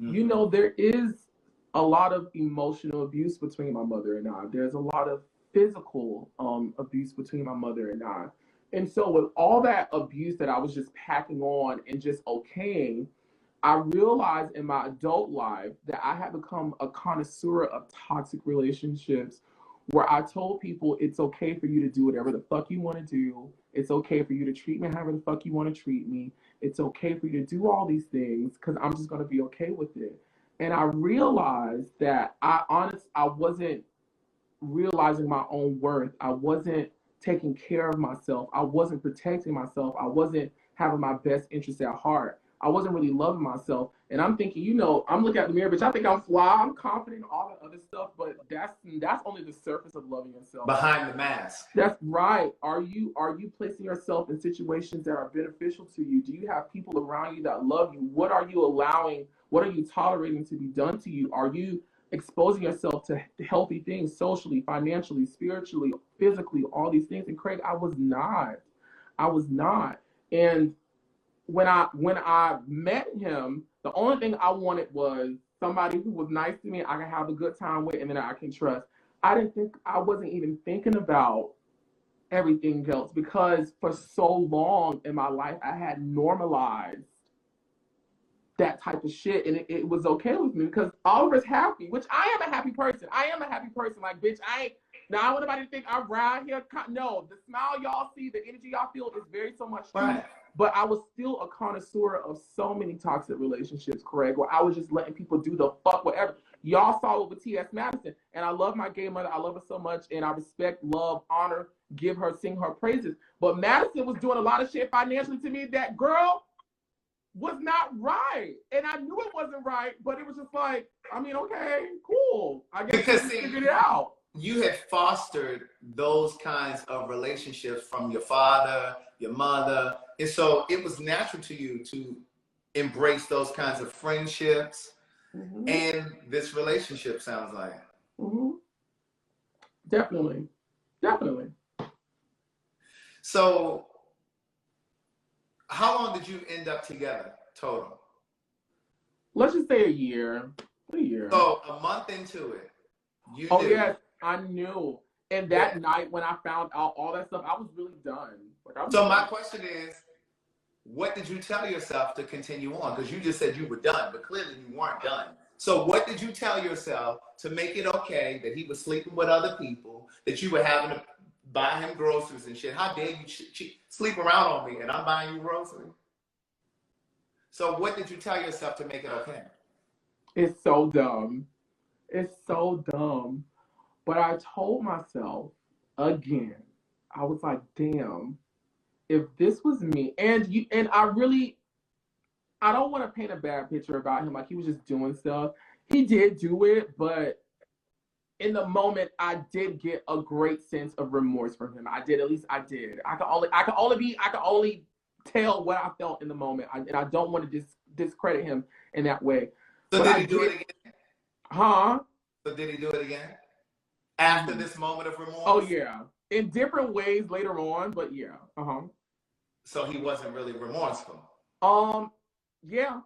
S2: Mm-hmm. You know, there is a lot of emotional abuse between my mother and I. There's a lot of physical abuse between my mother and I. And so with all that abuse that I was just packing on and just okaying, I realized in my adult life that I had become a connoisseur of toxic relationships, where I told people it's okay for you to do whatever the fuck you want to do. It's okay for you to treat me however the fuck you want to treat me. It's okay for you to do all these things because I'm just going to be okay with it. And I realized that I wasn't realizing my own worth. I wasn't taking care of myself. I wasn't protecting myself. I wasn't having my best interests at heart. I wasn't really loving myself. And I'm thinking, you know, I'm looking at the mirror, bitch, I think I'm fly, I'm confident, all that other stuff, but that's only the surface of loving yourself.
S3: Behind the mask.
S2: That's right. Are you placing yourself in situations that are beneficial to you? Do you have people around you that love you? What are you allowing? What are you tolerating to be done to you? Are you exposing yourself to healthy things socially, financially, spiritually, physically, all these things? And Craig, I was not. And when I met him, the only thing I wanted was somebody who was nice to me, I can have a good time with, and then I can trust. I wasn't even thinking about everything else, because for so long in my life, I had normalized that type of shit, and it was okay with me because Oliver's happy, which I am a happy person. Like, bitch, now I want everybody to think I'm right here. No, the smile y'all see, the energy y'all feel is very so much true. Right. But I was still a connoisseur of so many toxic relationships, Craig, where I was just letting people do the fuck whatever. Y'all saw it with T.S. Madison, and I love my gay mother. I love her so much, and I respect, love, honor, sing her praises. But Madison was doing a lot of shit financially to me that, girl, was not right. And I knew it wasn't right, but it was just like, I mean, okay, cool. I guess we figured it out.
S3: You had fostered those kinds of relationships from your father, your mother. And so it was natural to you to embrace those kinds of friendships. Mm-hmm. And this relationship sounds like.
S2: Mm-hmm. Definitely.
S3: So how long did you end up together total?
S2: Let's just say a year.
S3: So a month into it, you knew.
S2: Yes, I knew. And that night when I found out all that stuff, I was really done.
S3: My question is, what did you tell yourself to continue on? Because you just said you were done, but clearly you weren't done. So what did you tell yourself to make it okay that he was sleeping with other people, that you were having to buy him groceries and shit? How dare you sleep around on me and I'm buying you groceries? So what did you tell yourself to make it okay?
S2: It's so dumb. It's so dumb. But I told myself again, I was like, damn, if this was me, and I don't want to paint a bad picture about him, like he was just doing stuff. He did do it, but in the moment, I did get a great sense of remorse from him. I did, at least I did. I could only tell what I felt in the moment, and I don't want to discredit him in that way.
S3: So
S2: but
S3: did he do it again?
S2: Huh?
S3: So did he do it again? After this moment of remorse?
S2: Oh yeah. In different ways later on, but yeah.
S3: So he wasn't really remorseful.
S2: Yeah.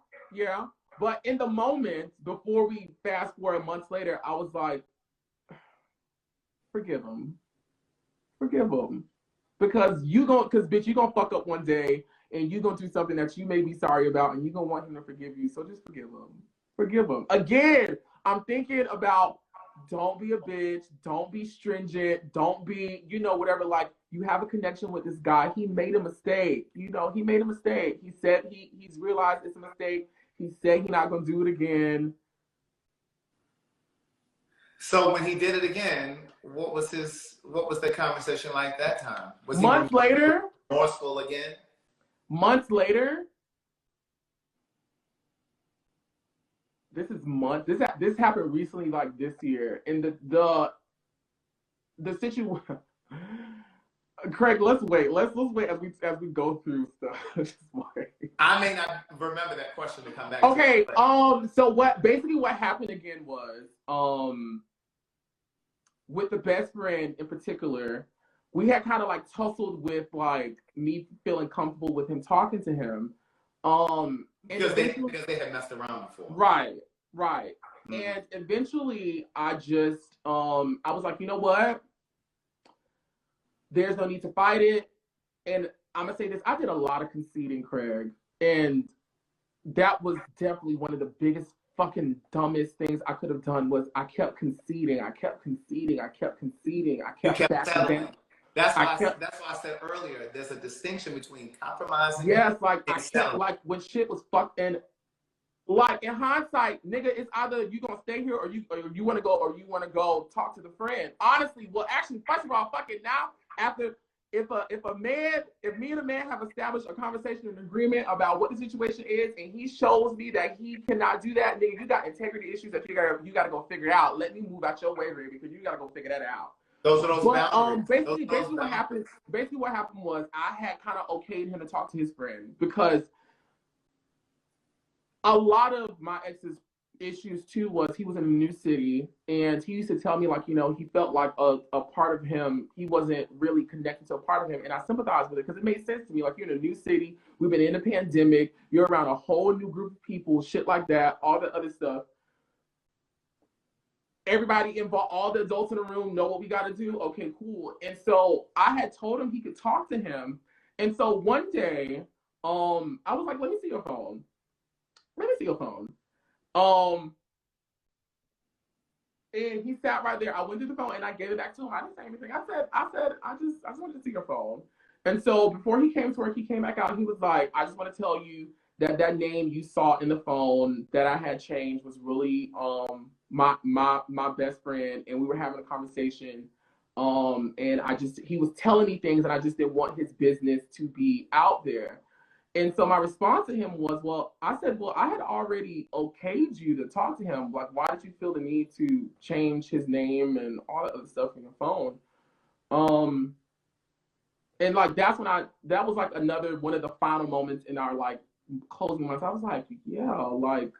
S2: But in the moment, before we fast forward months later, I was like, forgive him. Because bitch, you gonna fuck up one day and you gonna do something that you may be sorry about and you gonna want him to forgive you. So just forgive him. Again, I'm thinking about, don't be a bitch, don't be stringent, don't be, whatever. Like, you have a connection with this guy. He made a mistake. He made a mistake. He said he's realized it's a mistake. He said he's not gonna do it again.
S3: So when he did it again, what was the conversation like that time? Was
S2: months
S3: he
S2: later?
S3: remorseful again?
S2: Months later? This happened recently, like this year. And the situation. Craig, let's wait. Let's wait as we go through stuff. Just wait.
S3: I may not remember that question to come back.
S2: Okay. So what happened again was with the best friend in particular, we had kind of like tussled with like me feeling comfortable with him talking to him.
S3: Because they had messed around before.
S2: Right. Mm-hmm. And eventually I just I was like, you know what? There's no need to fight it. And I'm gonna say this, I did a lot of conceding, Craig. And that was definitely one of the biggest fucking dumbest things I could have done. Was I kept conceding. I kept backing down.
S3: That's why I said earlier, there's a distinction between compromising.
S2: Yes, like I kept, like when shit was fucked, and like in hindsight, nigga, it's either you gonna stay here or you wanna go talk to the friend. Honestly, well, actually, first of all, fuck it now. After if me and a man have established a conversation and agreement about what the situation is, and he shows me that he cannot do that, nigga, you got integrity issues that you gotta go figure out. Let me move out your way, baby, because you gotta go figure that out.
S3: Those are those boundaries.
S2: Basically what happened was I had kind of okayed him to talk to his friend, because a lot of my ex's issues too was he was in a new city, and he used to tell me, like, he felt like a part of him, he wasn't really connected to a part of him, and I sympathized with it because it made sense to me. Like, you're in a new city, we've been in a pandemic, you're around a whole new group of people, shit like that, all the other stuff. Everybody involved, all the adults in the room know what we got to do. Okay, cool. And so I had told him he could talk to him, and so one day, I was like, let me see your phone. And he sat right there. I went to the phone and I gave it back to him. I didn't say anything. I said, I just wanted to see your phone. And so before he came to work, he came back out. He was like, I just want to tell you that name you saw in the phone that I had changed was really my best friend, and we were having a conversation. And he was telling me things, and I just didn't want his business to be out there. And so my response to him was, I had already okayed you to talk to him. Like, why did you feel the need to change his name and all that other stuff in your phone? And like, that was like another one of the final moments in our like closing months. I was like, yeah, like,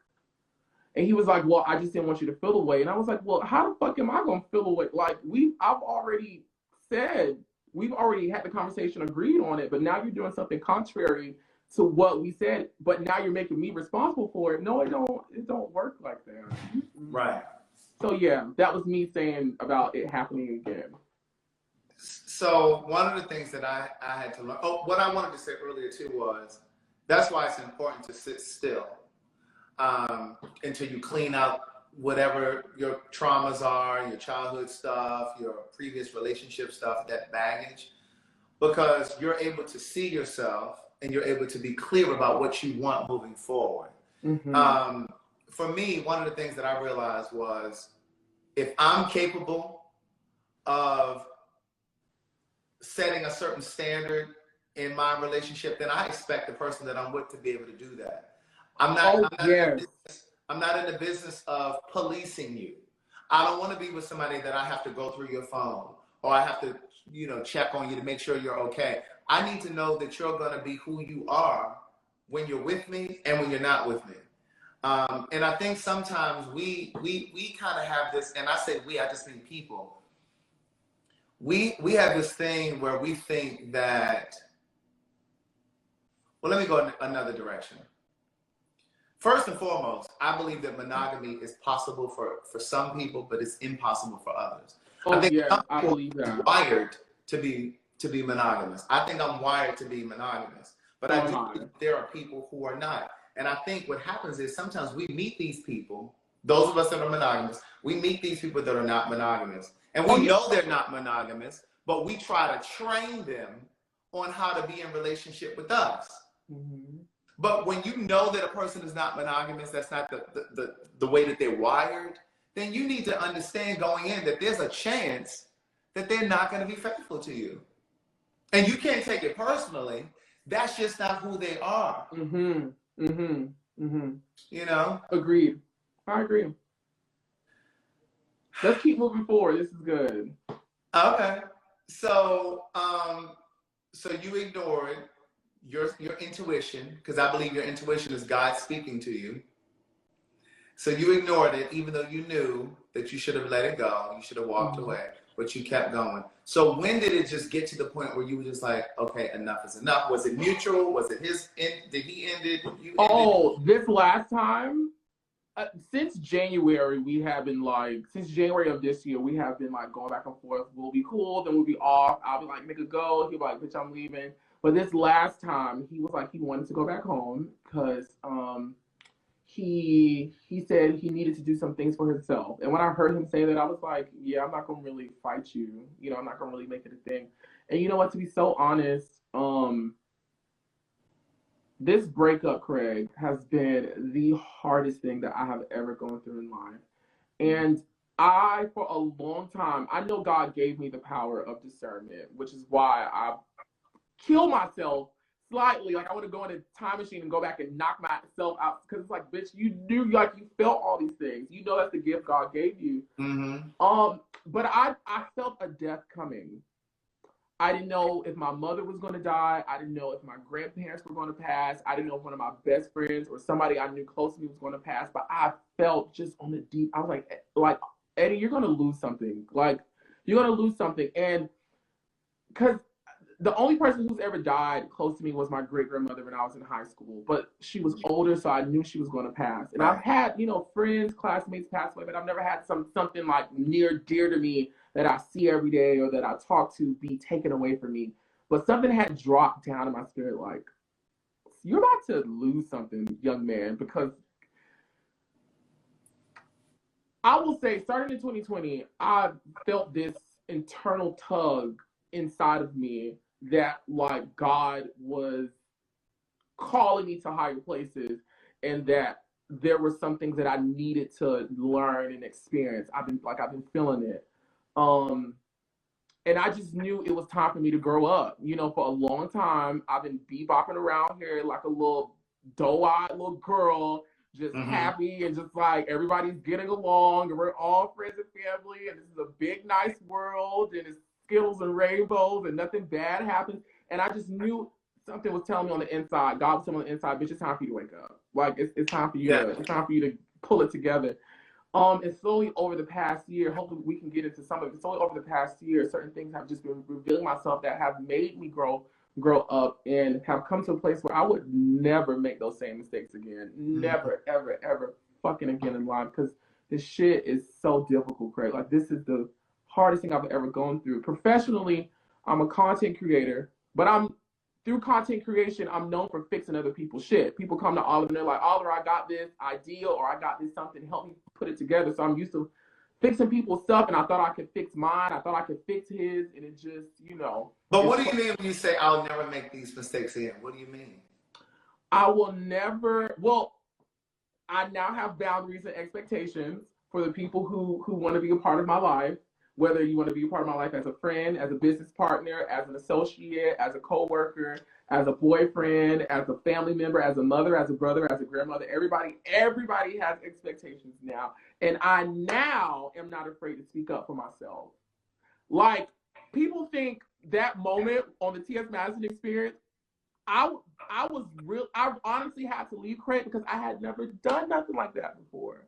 S2: and he was like, well, I just didn't want you to feel away. And I was like, well, how the fuck am I gonna feel away? Like, we've already had the conversation, agreed on it, but now you're doing something contrary to what we said, but now you're making me responsible for it. No, it don't work like that.
S3: Right.
S2: So yeah, that was me saying about it happening again.
S3: So one of the things that I had to learn, what I wanted to say earlier too was, that's why it's important to sit still. until you clean out whatever your traumas are, your childhood stuff, your previous relationship stuff, that baggage, because you're able to see yourself and you're able to be clear about what you want moving forward. For me, one of the things that I realized was, if I'm capable of setting a certain standard in my relationship, then I expect the person that I'm with to be able to do that. I'm not in the business of policing you. I don't want to be with somebody that I have to go through your phone, or I have to, check on you to make sure you're okay. I need to know that you're going to be who you are when you're with me and when you're not with me. And I think sometimes we kind of have this, and I say we, I just mean people. We have this thing where we think that, well, let me go in another direction. First and foremost, I believe that monogamy is possible for some people, but it's impossible for others. I think
S2: I believe that.
S3: Wired to be monogamous. I think I'm wired to be monogamous, but I do think there are people who are not. And I think what happens is sometimes we meet these people, those of us that are monogamous, we meet these people that are not monogamous. And we know they're not monogamous, but we try to train them on how to be in relationship with us. But when you know that a person is not monogamous, that's not the way that they're wired, then you need to understand going in that there's a chance that they're not going to be faithful to you. And you can't take it personally. That's just not who they are.
S2: Agreed. I agree. Let's keep moving forward. This is good.
S3: Okay. So you ignored your intuition, because I believe your intuition is God speaking to you. So you ignored it, even though you knew that you should have let it go. You should have walked away, but you kept going. So when did it just get to the point where you were just like, okay, enough is enough? Was it mutual? Was it his end? Did he end it? You ended?
S2: This last time, since January, since January of this year, we have been like going back and forth. We'll be cool, then we'll be off. I'll be like, nigga, go. He'll be like, bitch, I'm leaving. But this last time, he was like, he wanted to go back home because he said he needed to do some things for himself. And when I heard him say that, I was like, yeah, I'm not going to really fight you. I'm not going to really make it a thing. And you know what, to be so honest, this breakup, Craig, has been the hardest thing that I have ever gone through in life. And I, for a long time, I know God gave me the power of discernment, which is why I kill myself slightly. Like, I want to go in a time machine and go back and knock myself out, because it's like, bitch, you knew, like, you felt all these things. You know that's the gift God gave you. But I felt a death coming. I didn't know if my mother was going to die. I didn't know if my grandparents were going to pass. I didn't know if one of my best friends or somebody I knew close to me was going to pass. But I felt just on the deep, I was like, Eddie, you're going to lose something. Like, you're going to lose something. And because the only person who's ever died close to me was my great-grandmother when I was in high school. But she was older, so I knew she was going to pass. And I've had, friends, classmates pass away, but I've never had something like near dear to me that I see every day or that I talk to be taken away from me. But something had dropped down in my spirit, like, you're about to lose something, young man, because I will say, starting in 2020, I felt this internal tug inside of me that, like, God was calling me to higher places, and that there were some things that I needed to learn and experience. I've been feeling it. And I just knew it was time for me to grow up. For a long time, I've been bebopping around here like a little doe-eyed little girl, just happy and just like everybody's getting along and we're all friends and family and this is a big, nice world and it's Skittles and rainbows and nothing bad happens. And I just knew something was telling me on the inside. God was telling me on the inside, bitch, it's time for you to wake up. Like, it's time for you it's time for you to pull it together. And slowly over the past year, hopefully we can get into some of it. Slowly over the past year, certain things have just been revealing myself that have made me grow up and have come to a place where I would never make those same mistakes again. Never, ever, ever fucking again in life. Because this shit is so difficult, Craig. Like, this is the hardest thing I've ever gone through. Professionally, I'm a content creator, but I'm through content creation, I'm known for fixing other people's shit. People come to Oliver and they're like, Oliver, I got this idea or I got this something, help me put it together. So I'm used to fixing people's stuff, and I thought I could fix mine. I thought I could fix his, and it just, you know.
S3: But what do you mean when you say, I'll never make these mistakes again? What do you mean?
S2: I will never, well, I now have boundaries and expectations for the people who want to be a part of my life, whether you want to be a part of my life as a friend, as a business partner, as an associate, as a coworker, as a boyfriend, as a family member, as a mother, as a brother, as a grandmother. Everybody has expectations now. And I now am not afraid to speak up for myself. Like, people think that moment on the T.S. Madison experience, I honestly had to leave Craig because I had never done nothing like that before.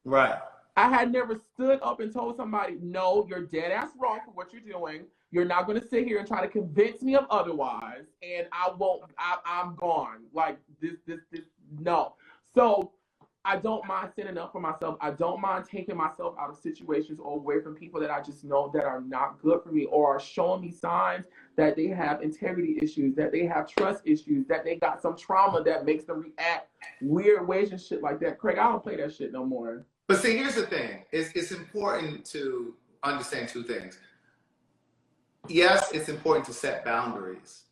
S3: Right.
S2: I had never stood up and told somebody, no, you're dead ass wrong for what you're doing. You're not going to sit here and try to convince me of otherwise. And I'm gone. Like this, no. So I don't mind standing up for myself. I don't mind taking myself out of situations or away from people that I just know that are not good for me or are showing me signs that they have integrity issues, that they have trust issues, that they got some trauma that makes them react weird ways and shit like that. Craig, I don't play that shit no more.
S3: But see, here's the thing. It's important to understand two things. Yes, it's important to set boundaries,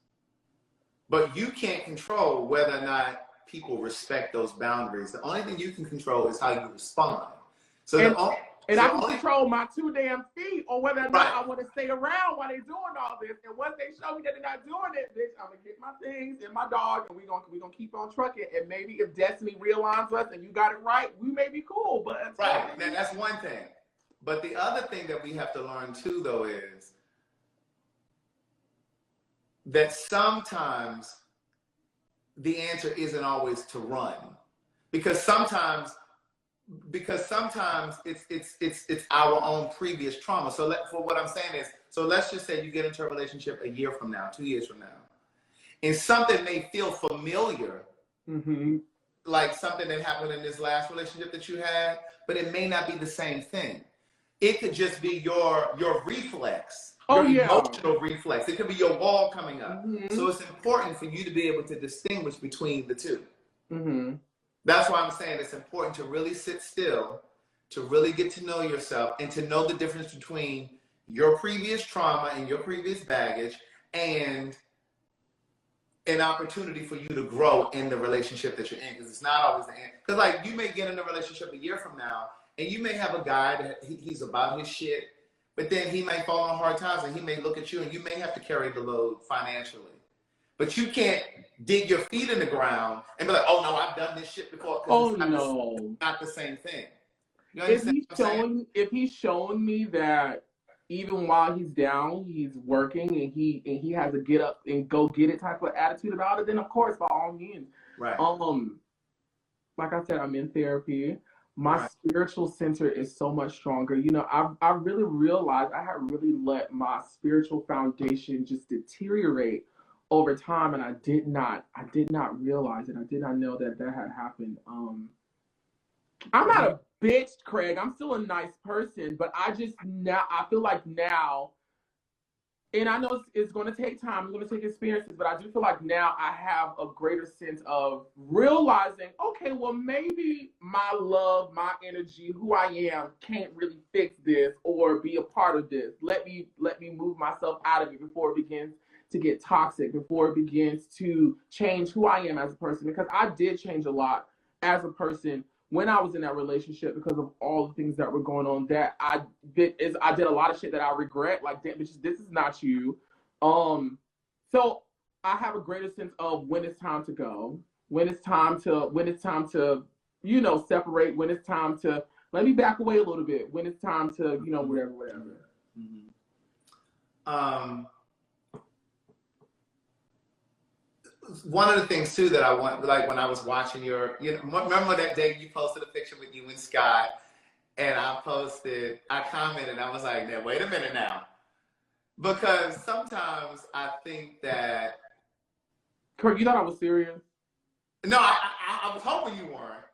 S3: but you can't control whether or not people respect those boundaries. The only thing you can control is how you respond.
S2: I can control my 2 damn feet or whether or not I want to stay around while they're doing all this. And once they show me that they're not doing it, bitch, I'm gonna get my things and my dog, and we're gonna keep on trucking. And maybe if destiny realigns us and you got it right, we may be cool. But
S3: right, now that's one thing. But the other thing that we have to learn too, though, is that sometimes the answer isn't always to run, because sometimes it's our own previous trauma. So for what I'm saying is, so let's just say you get into a relationship a year from now, 2 years from now, and something may feel familiar, like something that happened in this last relationship that you had, but it may not be the same thing. It could just be your reflex. Emotional reflex. It could be your wall coming up. So it's important for you to be able to distinguish between the two. That's why I'm saying it's important to really sit still, to really get to know yourself, and to know the difference between your previous trauma and your previous baggage and an opportunity for you to grow in the relationship that you're in. Because it's not always the end. Because like you may get in a relationship a year from now, and you may have a guy that he's about his shit, but then he may fall on hard times and he may look at you and you may have to carry the load financially. But you can't dig your feet in the ground and be like, oh no, I've done this shit before.
S2: Oh
S3: it's not the same thing. You know
S2: if he's showing me that even while he's down, he's working and he has a get up and go get it type of attitude about it, then of course by all means.
S3: Right.
S2: Like I said, I'm in therapy. My spiritual center is so much stronger. You know, I really realized I had really let my spiritual foundation just deteriorate over time, and I did not realize it. I did not know that had happened. I'm not a bitch, Craig. I'm still a nice person, but I feel like now, and I know it's going to take time, it's going to take experiences, but I do feel like now I have a greater sense of realizing, okay, well, maybe my love, my energy, who I am, can't really fix this or be a part of this. Let me move myself out of it before it begins to get toxic, before it begins to change who I am as a person, because I did change a lot as a person when I was in that relationship because of all the things that were going on that I did a lot of shit that I regret. Like, damn, bitch, this is not you. So I have a greater sense of when it's time to go, when it's time to, you know, separate, when it's time to let me back away a little bit, when it's time to, you know, whatever.
S3: One of the things too that I want, like when I was watching your, you know, remember that day you posted a picture with you and Scott, and I commented, I was like, now wait a minute now, because sometimes I think that.
S2: Kurt, you thought I was serious?
S3: No, I was hoping you weren't,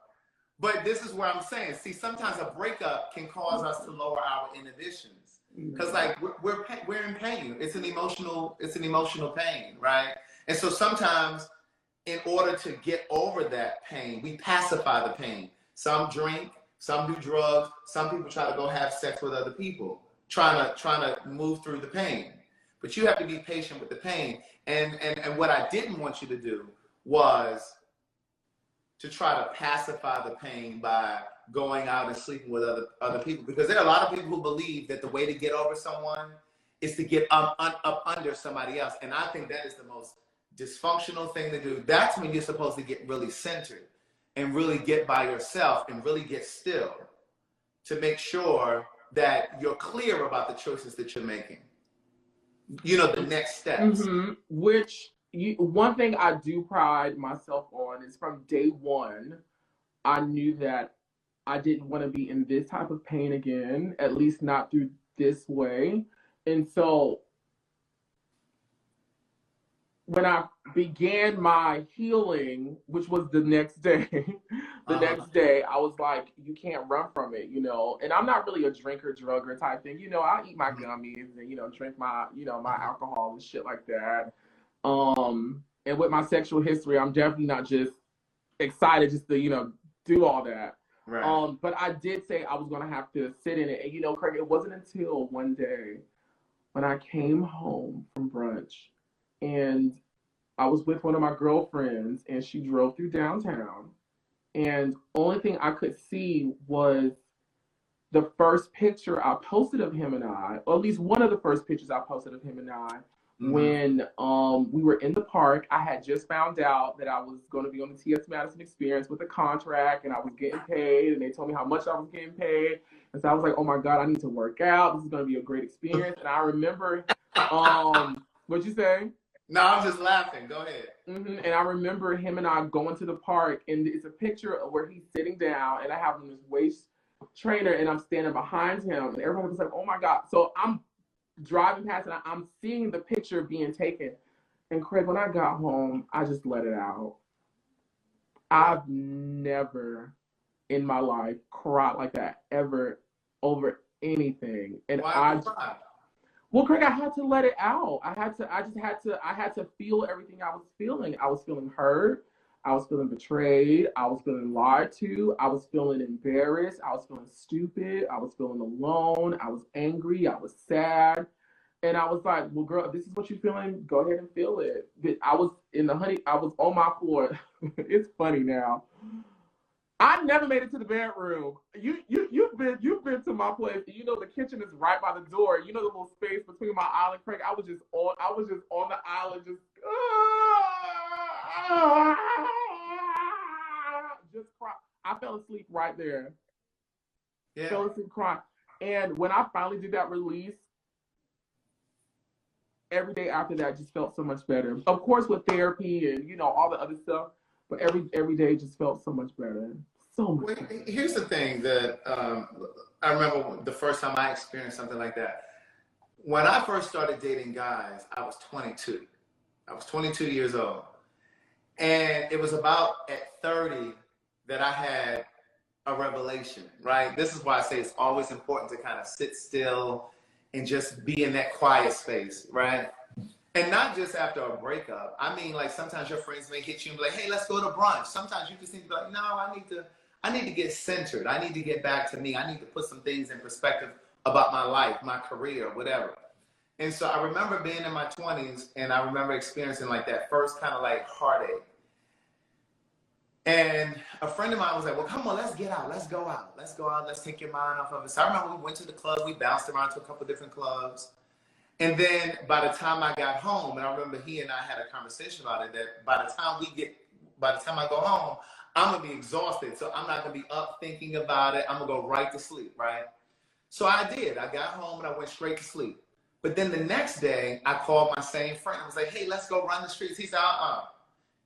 S3: but this is where I'm saying, see, sometimes a breakup can cause us to lower our inhibitions, because like we're in pain. It's an emotional pain, right? And so sometimes in order to get over that pain, we pacify the pain. Some drink, some do drugs, some people try to go have sex with other people, trying to move through the pain. But you have to be patient with the pain. And what I didn't want you to do was to try to pacify the pain by going out and sleeping with other people. Because there are a lot of people who believe that the way to get over someone is to get up under somebody else. And I think that is the most dysfunctional thing to do. That's when you're supposed to get really centered and really get by yourself and really get still to make sure that you're clear about the choices that you're making. You know, the next steps.
S2: Mm-hmm. One thing I do pride myself on is from day one, I knew that I didn't want to be in this type of pain again, at least not through this way. And so when I began my healing, which was the next day, next day, I was like, you can't run from it, you know? And I'm not really a drinker, drugger type thing. You know, I eat my gummies and, you know, drink my, you know, my alcohol and shit like that. And with my sexual history, I'm definitely not just excited just to, you know, do all that.
S3: Right.
S2: But I did say I was going to have to sit in it. And, you know, Craig, it wasn't until one day when I came home from brunch and I was with one of my girlfriends and she drove through downtown. And only thing I could see was the first picture I posted of him and I, or at least one of the first pictures I posted of him and I, when we were in the park. I had just found out that I was going to be on the T.S. Madison experience with a contract and I was getting paid and they told me how much I was getting paid. And so I was like, oh my God, I need to work out. This is going to be a great experience. And I remember, what'd you say?
S3: No, I'm just laughing. Go ahead.
S2: And I remember him and I going to the park and it's a picture of where he's sitting down and I have him this waist trainer and I'm standing behind him and everyone was like, oh my God. So I'm driving past and I'm seeing the picture being taken. And Craig, when I got home, I just let it out. I've never in my life cried like that ever over anything. And well, Craig, I had to let it out. I had to feel everything I was feeling. I was feeling hurt. I was feeling betrayed. I was feeling lied to. I was feeling embarrassed. I was feeling stupid. I was feeling alone. I was angry. I was sad. And I was like, well, girl, if this is what you're feeling, go ahead and feel it. But I was I was on my floor. It's funny now. I never made it to the bedroom. You've been to my place. You know the kitchen is right by the door. You know the little space between my island, Craig. I was just on the island, just cry. I fell asleep right there.
S3: Yeah.
S2: Fell asleep crying. And when I finally did that release, every day after that just felt so much better. Of course, with therapy and you know all the other stuff. But every day just felt so much better. So much better.
S3: Here's the thing that I remember the first time I experienced something like that. When I first started dating guys, I was 22. I was 22 years old. And it was about at 30 that I had a revelation, right? This is why I say it's always important to kind of sit still and just be in that quiet space, right? And not just after a breakup. I mean, like sometimes your friends may hit you and be like, hey, let's go to brunch. Sometimes you just need to be like, no, I need to get centered. I need to get back to me. I need to put some things in perspective about my life, my career, whatever. And so I remember being in my 20s and I remember experiencing like that first kind of like heartache. And a friend of mine was like, well, come on, let's get out. Let's go out. Let's go out. Let's take your mind off of it. So I remember we went to the club. We bounced around to a couple different clubs. And then by the time I got home, and I remember he and I had a conversation about it, that by the time I go home, I'm gonna be exhausted. So I'm not gonna be up thinking about it. I'm gonna go right to sleep, right? So I did. I got home and I went straight to sleep. But then the next day, I called my same friend. I was like, hey, let's go run the streets. He said,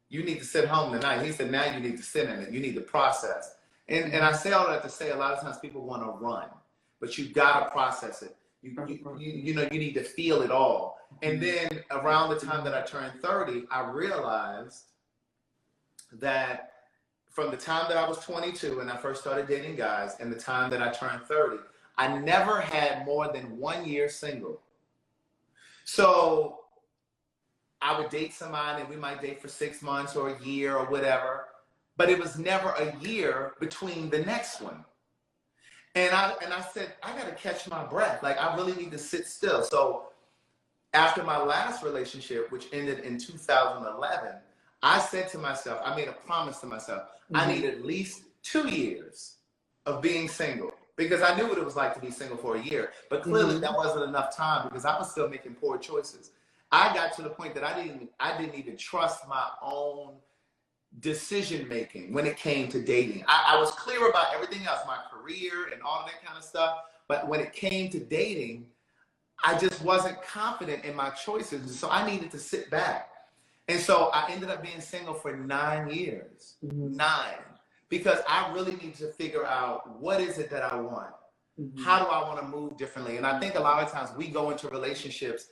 S3: you need to sit home tonight. He said, now you need to sit in it. You need to process. And I say all that to say a lot of times people want to run, but you gotta process it. You know, you need to feel it all. And then around the time that I turned 30, I realized that from the time that I was 22 and I first started dating guys and the time that I turned 30, I never had more than 1 year single. So I would date somebody and we might date for 6 months or a year or whatever, but it was never a year between the next one. And I said, I gotta catch my breath. Like, I really need to sit still. So after my last relationship, which ended in 2011, I said to myself, I made a promise to myself, I need at least 2 years of being single, because I knew what it was like to be single for a year. But clearly that wasn't enough time, because I was still making poor choices. I got to the point that I didn't even trust my own decision making when it came to dating. I was clear about everything else, my career and all of that kind of stuff. But when it came to dating, I just wasn't confident in my choices. So I needed to sit back. And so I ended up being single for 9 years. 9. Because I really need to figure out, what is it that I want? How do I want to move differently? And I think a lot of times we go into relationships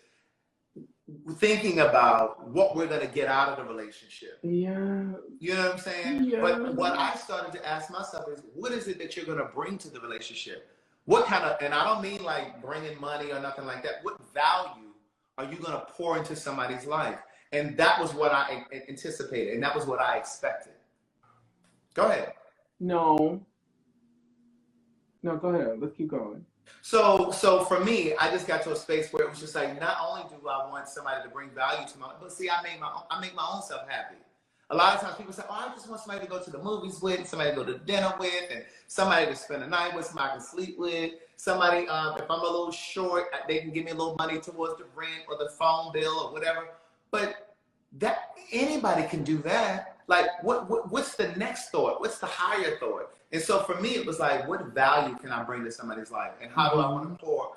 S3: thinking about what we're going to get out of the relationship.
S2: Yeah.
S3: You know what I'm saying?
S2: Yeah.
S3: But what I started to ask myself is, what is it that you're going to bring to the relationship? What kind of, and I don't mean like bringing money or nothing like that. What value are you going to pour into somebody's life? And that was what I anticipated. And that was what I expected. Go ahead.
S2: No, go ahead. Let's keep going.
S3: So for me, I just got to a space where it was just like, not only do I want somebody to bring value to my, but see, I make my own self happy. A lot of times people say, oh, I just want somebody to go to the movies with, somebody to go to dinner with, and somebody to spend the night with, somebody I can sleep with, somebody, if I'm a little short, they can give me a little money towards the rent or the phone bill or whatever. But that, anybody can do that. Like, what's the next thought? What's the higher thought? And so for me, it was like, what value can I bring to somebody's life? And how do I want to pour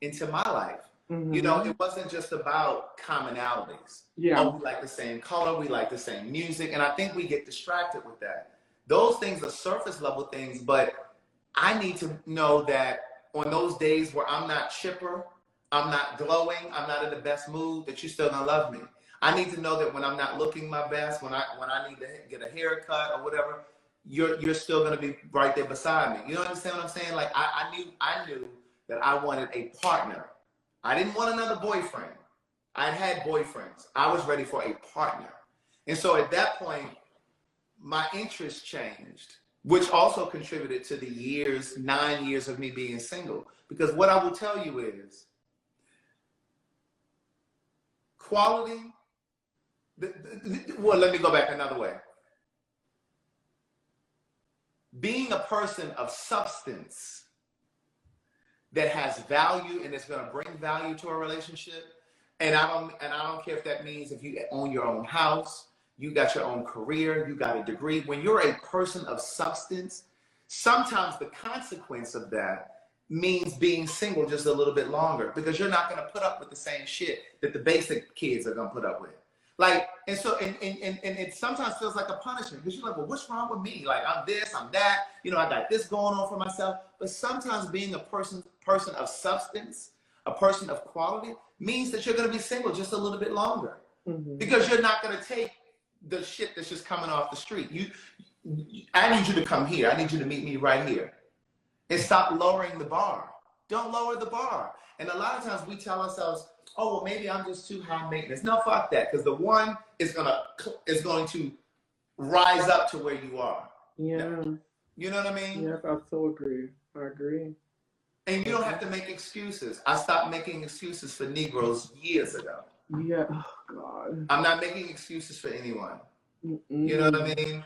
S3: into my life? You know, it wasn't just about commonalities.
S2: Yeah.
S3: Oh, we like the same color, we like the same music. And I think we get distracted with that. Those things are surface level things, but I need to know that on those days where I'm not chipper, I'm not glowing, I'm not in the best mood, that you're still gonna love me. I need to know that when I'm not looking my best, when I need to get a haircut or whatever, you're still gonna be right there beside me. You understand what I'm saying? Like, I knew that I wanted a partner. I didn't want another boyfriend. I'd had boyfriends. I was ready for a partner. And so at that point, my interest changed, which also contributed to the 9 years of me being single. Because what I will tell you is, quality, well, let me go back another way. Being a person of substance that has value and is going to bring value to a relationship, and I don't care if that means if you own your own house, you got your own career, you got a degree. When you're a person of substance, sometimes the consequence of that means being single just a little bit longer, because you're not going to put up with the same shit that the basic kids are going to put up with. Like, and so, and it sometimes feels like a punishment, because you're like, well, what's wrong with me? Like, I'm this, I'm that, you know, I got this going on for myself. But sometimes being a person of substance, a person of quality, means that you're going to be single just a little bit longer, because you're not going to take the shit that's just coming off the street. I need you to come here. I need you to meet me right here. And stop lowering the bar. Don't lower the bar. And a lot of times we tell ourselves, oh, well, maybe I'm just too high maintenance. No, fuck that. Because the one is going to rise up to where you are.
S2: Yeah.
S3: You know what I mean?
S2: Yes, I so agree. I agree.
S3: And you don't have to make excuses. I stopped making excuses for Negroes years ago.
S2: Yeah. Oh, God.
S3: I'm not making excuses for anyone. You know what I mean?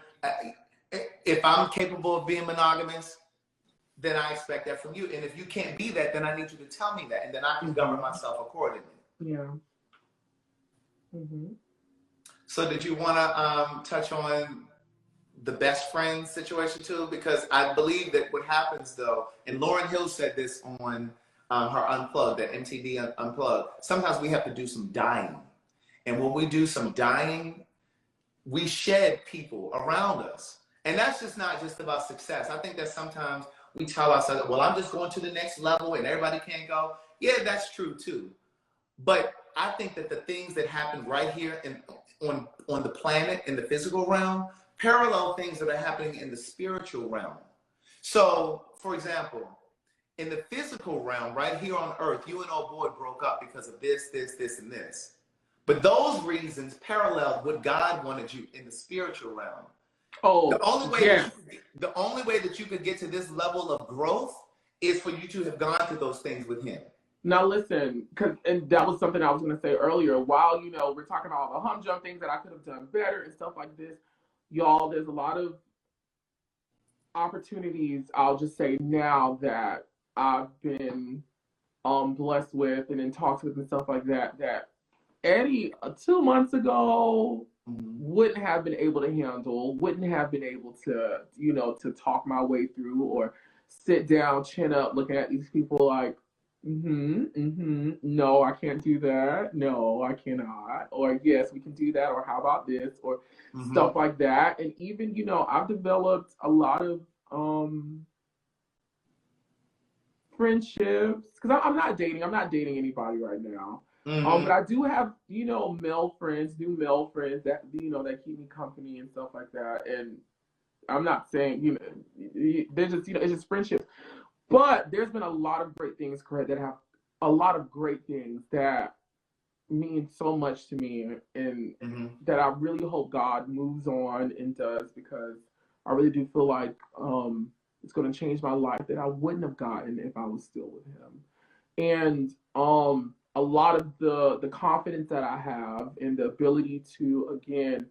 S3: If I'm capable of being monogamous, then I expect that from you. And if you can't be that, then I need you to tell me that, and then I can govern myself accordingly.
S2: Yeah.
S3: So did you want to touch on the best friend situation too? Because I believe that what happens though, and Lauryn Hill said this on her Unplugged, that MTV Unplugged, sometimes we have to do some dying. And when we do some dying, we shed people around us. And that's just not just about success. I think that sometimes we tell ourselves, well, I'm just going to the next level and everybody can't go. Yeah, that's true too. But I think that the things that happen right here on the planet, in the physical realm, parallel things that are happening in the spiritual realm. So, for example, in the physical realm, right here on earth, you and old boy broke up because of this, and this. But those reasons paralleled what God wanted you in the spiritual realm.
S2: Oh,
S3: the only way that you could get to this level of growth is for you to have gone through those things with him.
S2: Now listen, and that was something I was going to say earlier. While, you know, we're talking about all the humdrum things that I could have done better and stuff like this, y'all, there's a lot of opportunities, I'll just say now, that I've been blessed with and in talks with and stuff like that, that Eddie 2 months ago wouldn't have been able to handle, wouldn't have been able to, you know, to talk my way through, or sit down, chin up, looking at these people like, no, I can't do that. No, I cannot. Or yes, we can do that. Or how about this? Or stuff like that. And even, you know, I've developed a lot of friendships, because I'm not dating anybody right now. But I do have, you know, new male friends that, you know, that keep me company and stuff like that. And I'm not saying, you know, they're just, you know, it's just friendships. But there's been a lot of great things, Craig, that have a lot of great things that mean so much to me, and that I really hope God moves on and does, because I really do feel like it's going to change my life that I wouldn't have gotten if I was still with him. And a lot of the confidence that I have and the ability to, again,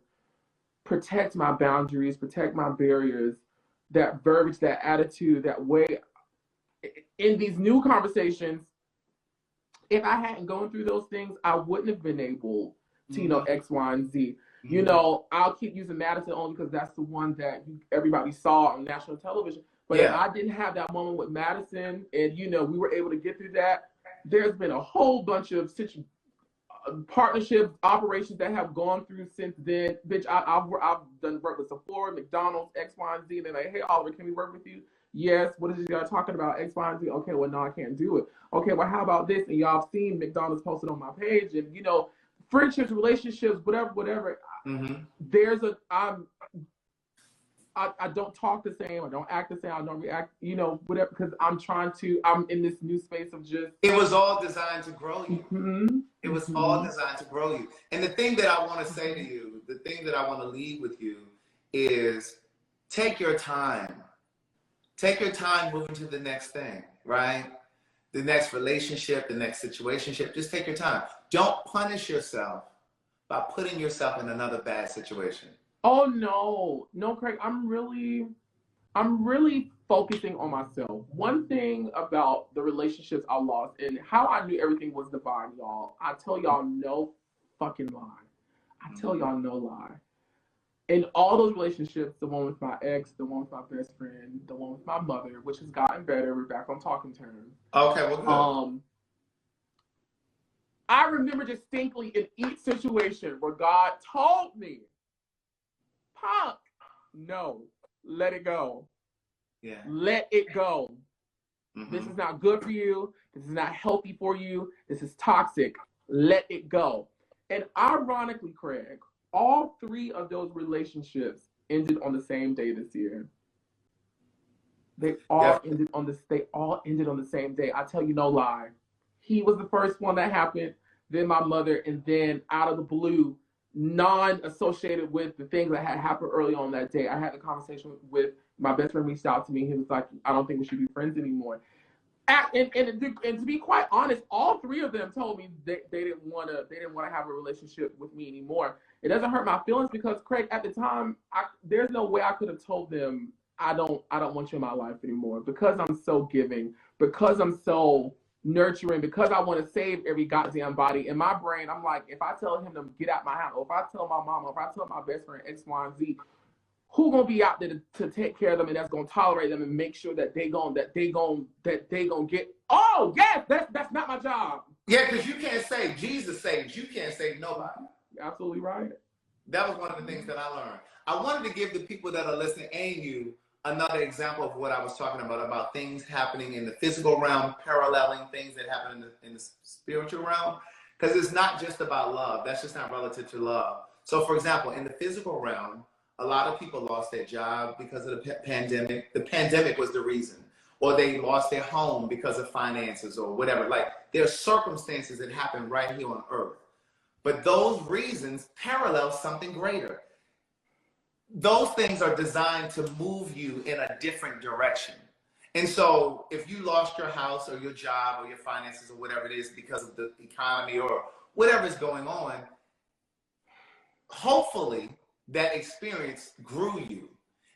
S2: protect my boundaries, protect my barriers, that verbiage, that attitude, that way, in these new conversations, if I hadn't gone through those things, I wouldn't have been able to, you know, X, Y, and Z. You know, I'll keep using Madison only because that's the one that everybody saw on national television. But if I didn't have that moment with Madison, and, you know, we were able to get through that, there's been a whole bunch of partnerships, operations that have gone through since then. Bitch, I've done work with Sephora, McDonald's, X, Y, and Z, and they're like, hey, Oliver, can we work with you? Yes. What is this guy talking about? X, Y, and Z. Okay, well, no, I can't do it. Okay, well, how about this? And y'all have seen McDonald's posted on my page, and, you know, friendships, relationships, whatever. There's I don't talk the same. I don't act the same. I don't react, you know, whatever, because I'm in this new space of just.
S3: It was all designed to grow you. It was all designed to grow you. And the thing that I want to say to you, the thing that I want to leave with you is take your time. Take your time moving to the next thing, right? The next relationship, the next situationship. Just take your time. Don't punish yourself by putting yourself in another bad situation.
S2: Oh no, Craig. I'm really focusing on myself. One thing about the relationships I lost and how I knew everything was divine, y'all. I tell y'all no fucking lie. I tell y'all no lie. In all those relationships, the one with my ex, the one with my best friend, the one with my mother, which has gotten better. We're back on talking terms.
S3: Okay, well, good.
S2: I remember distinctly in each situation where God told me, Punk, no, let it go.
S3: Yeah.
S2: Let it go. This is not good for you. This is not healthy for you. This is toxic. Let it go. And ironically, Craig, all 3 of those relationships ended on the same day this year. They all ended on the same day. I tell you no lie. He was the first one that happened, then my mother, and then out of the blue, non-associated with the things that had happened early on that day, I had a conversation with my best friend. Reached out to me. He was like, I don't think we should be friends anymore. And to be quite honest, all 3 of them told me they didn't want to have a relationship with me anymore. It doesn't hurt my feelings because, Craig, at the time, there's no way I could have told them I don't want you in my life anymore, because I'm so giving, because I'm so nurturing, because I want to save every goddamn body. In my brain, I'm like, if I tell him to get out my house, or if I tell my mama, or if I tell my best friend X, Y, and Z, who gonna be out there to take care of them and that's gonna tolerate them and make sure that they gonna get? Oh yes, that's not my job.
S3: Yeah, because you can't say Jesus saves. You can't save nobody.
S2: Absolutely right.
S3: That was one of the things that I learned. I wanted to give the people that are listening and you another example of what I was talking about things happening in the physical realm, paralleling things that happen in the spiritual realm. Because it's not just about love. That's just not relative to love. So, for example, in the physical realm, a lot of people lost their job because of the pandemic. The pandemic was the reason. Or they lost their home because of finances or whatever. Like, there are circumstances that happen right here on earth. But those reasons parallel something greater. Those things are designed to move you in a different direction. And so if you lost your house or your job or your finances or whatever it is because of the economy or whatever is going on, hopefully that experience grew you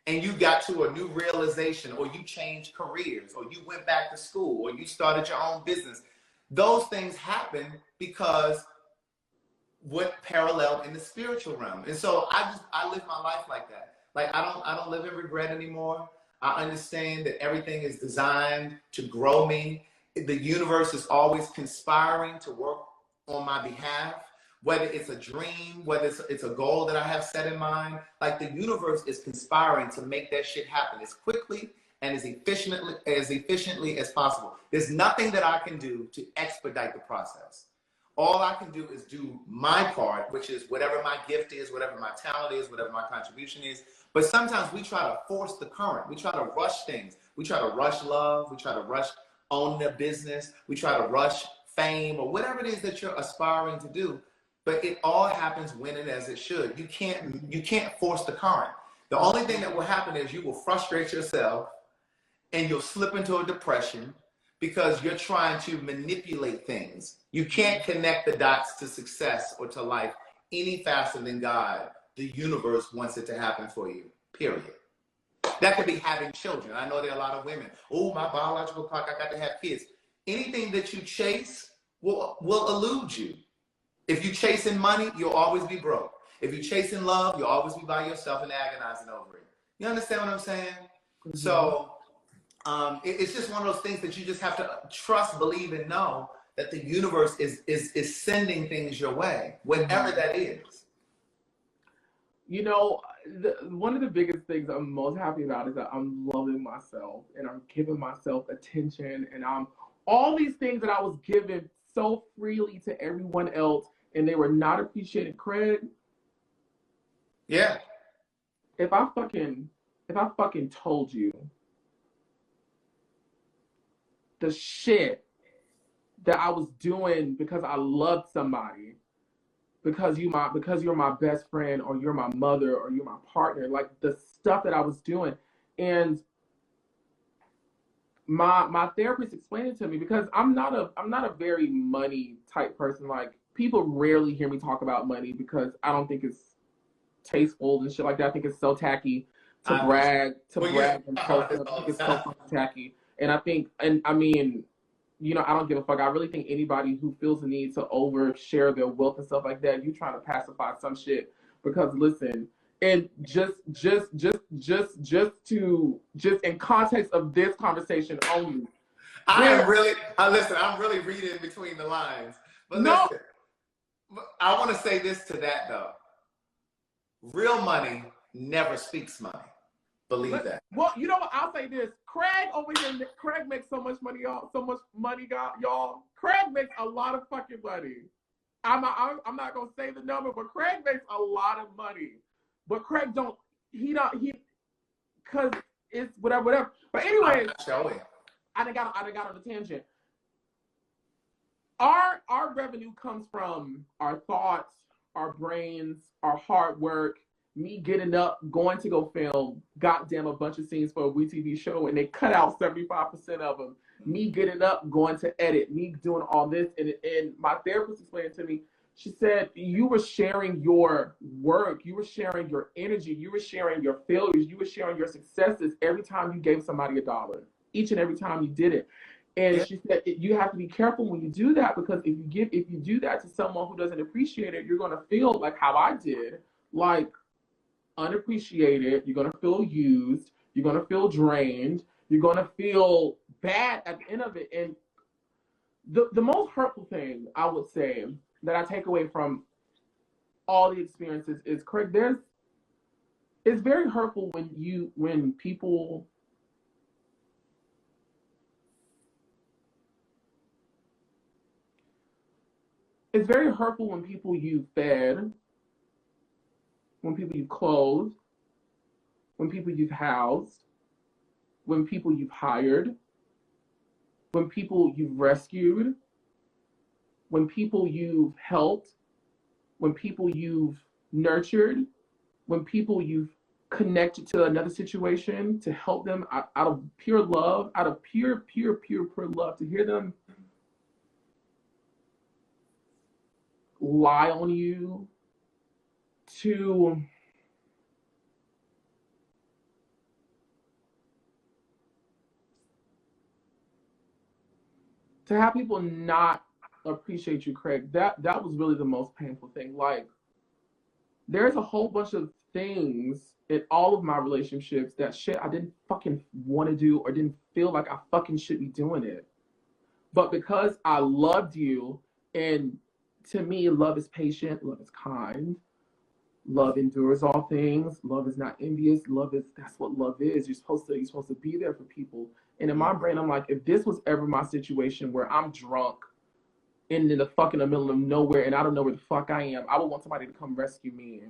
S3: and you got to a new realization, or you changed careers, or you went back to school, or you started your own business. Those things happen because what paralleled in the spiritual realm. And so I live my life like that. Like I don't live in regret anymore. I understand that everything is designed to grow me. The universe is always conspiring to work on my behalf, whether it's a dream, whether it's a goal that I have set in mind. Like the universe is conspiring to make that shit happen as quickly and as efficiently as possible. There's nothing that I can do to expedite the process. All I can do is do my part, which is whatever my gift is, whatever my talent is, whatever my contribution is. But sometimes we try to force the current. We try to rush things. We try to rush love. We try to rush owning a business. We try to rush fame or whatever it is that you're aspiring to do. But it all happens when and as it should. You can't force the current. The only thing that will happen is you will frustrate yourself and you'll slip into a depression because you're trying to manipulate things. You can't connect the dots to success or to life any faster than God, the universe, wants it to happen for you, period. That could be having children. I know there are a lot of women. Oh, my biological clock, I got to have kids. Anything that you chase will elude you. If you're chasing money, you'll always be broke. If you're chasing love, you'll always be by yourself and agonizing over it. You understand what I'm saying? Mm-hmm. So it's just one of those things that you just have to trust, believe, and know that the universe is sending things your way, whatever that is.
S2: You know, one of the biggest things I'm most happy about is that I'm loving myself and I'm giving myself attention, and I'm all these things that I was given so freely to everyone else and they were not appreciated. Craig.
S3: Yeah.
S2: If I fucking told you the shit that I was doing because I loved somebody, because you're my best friend, or you're my mother, or you're my partner, like the stuff that I was doing. And my therapist explained it to me, because I'm not a very money type person. Like, people rarely hear me talk about money because I don't think it's tasteful and shit like that. I think it's so tacky to brag and post up. I think it's so fucking tacky. And I mean, you know, I don't give a fuck. I really think anybody who feels the need to overshare their wealth and stuff like that, you trying to pacify some shit. Because listen, and just in context of this conversation only.
S3: I'm really reading between the lines. But
S2: no.
S3: Listen, I want to say this to that though. Real money never speaks money. Believe that.
S2: Well, you know what? I'll say this. Craig over here, Craig makes so much money, y'all. Y'all. Craig makes a lot of fucking money. I'm not gonna say the number, but Craig makes a lot of money. But Craig because it's whatever. But anyway, I done got on a tangent. Our revenue comes from our thoughts, our brains, our hard work. Me getting up, going to go film, goddamn, a bunch of scenes for a WeTV show, and they cut out 75% of them. Me getting up, going to edit, me doing all this, and my therapist explained to me. She said, you were sharing your work, you were sharing your energy, you were sharing your failures, you were sharing your successes every time you gave somebody $1, each and every time you did it. And she said, you have to be careful when you do that, because if you do that to someone who doesn't appreciate it, you're going to feel like how I did, like unappreciated. You're going to feel used. You're going to feel drained. You're going to feel bad at the end of it. And the most hurtful thing I would say that I take away from all the experiences is, Craig, it's very hurtful when people it's very hurtful when people you fed, when people you've clothed, when people you've housed, when people you've hired, when people you've rescued, when people you've helped, when people you've nurtured, when people you've connected to another situation to help them out of pure love, out of pure love, to hear them lie on you, to have people not appreciate you, Craig, that was really the most painful thing. Like, there's a whole bunch of things in all of my relationships that shit I didn't fucking want to do or didn't feel like I fucking should be doing it. But because I loved you, and to me, love is patient, love is kind, love endures all things, love is not envious, that's what love is. You're supposed to be there for people. And in my brain, I'm like, if this was ever my situation where I'm drunk and in the fucking middle of nowhere and I don't know where the fuck I am, I would want somebody to come rescue me.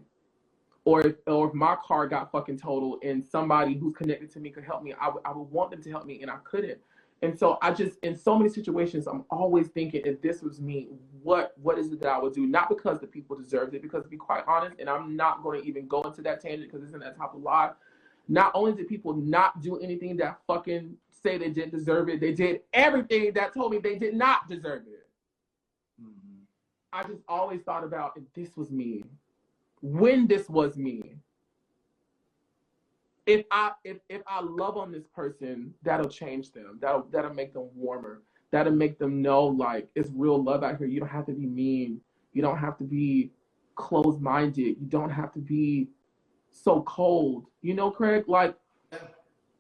S2: Or if my car got fucking totaled and somebody who's connected to me could help me, I would want them to help me, and I couldn't. And so I just, in so many situations, I'm always thinking, if this was me, what is it that I would do? Not because the people deserved it, because to be quite honest, and I'm not going to even go into that tangent because it's in that type of lie, not only did people not do anything that fucking say they didn't deserve it, they did everything that told me they did not deserve it. Mm-hmm. I just always thought about, if this was me, when this was me, if I love on this person, that'll change them. That'll make them warmer. That'll make them know, like, it's real love out here. You don't have to be mean. You don't have to be closed-minded. You don't have to be so cold. You know, Craig, like,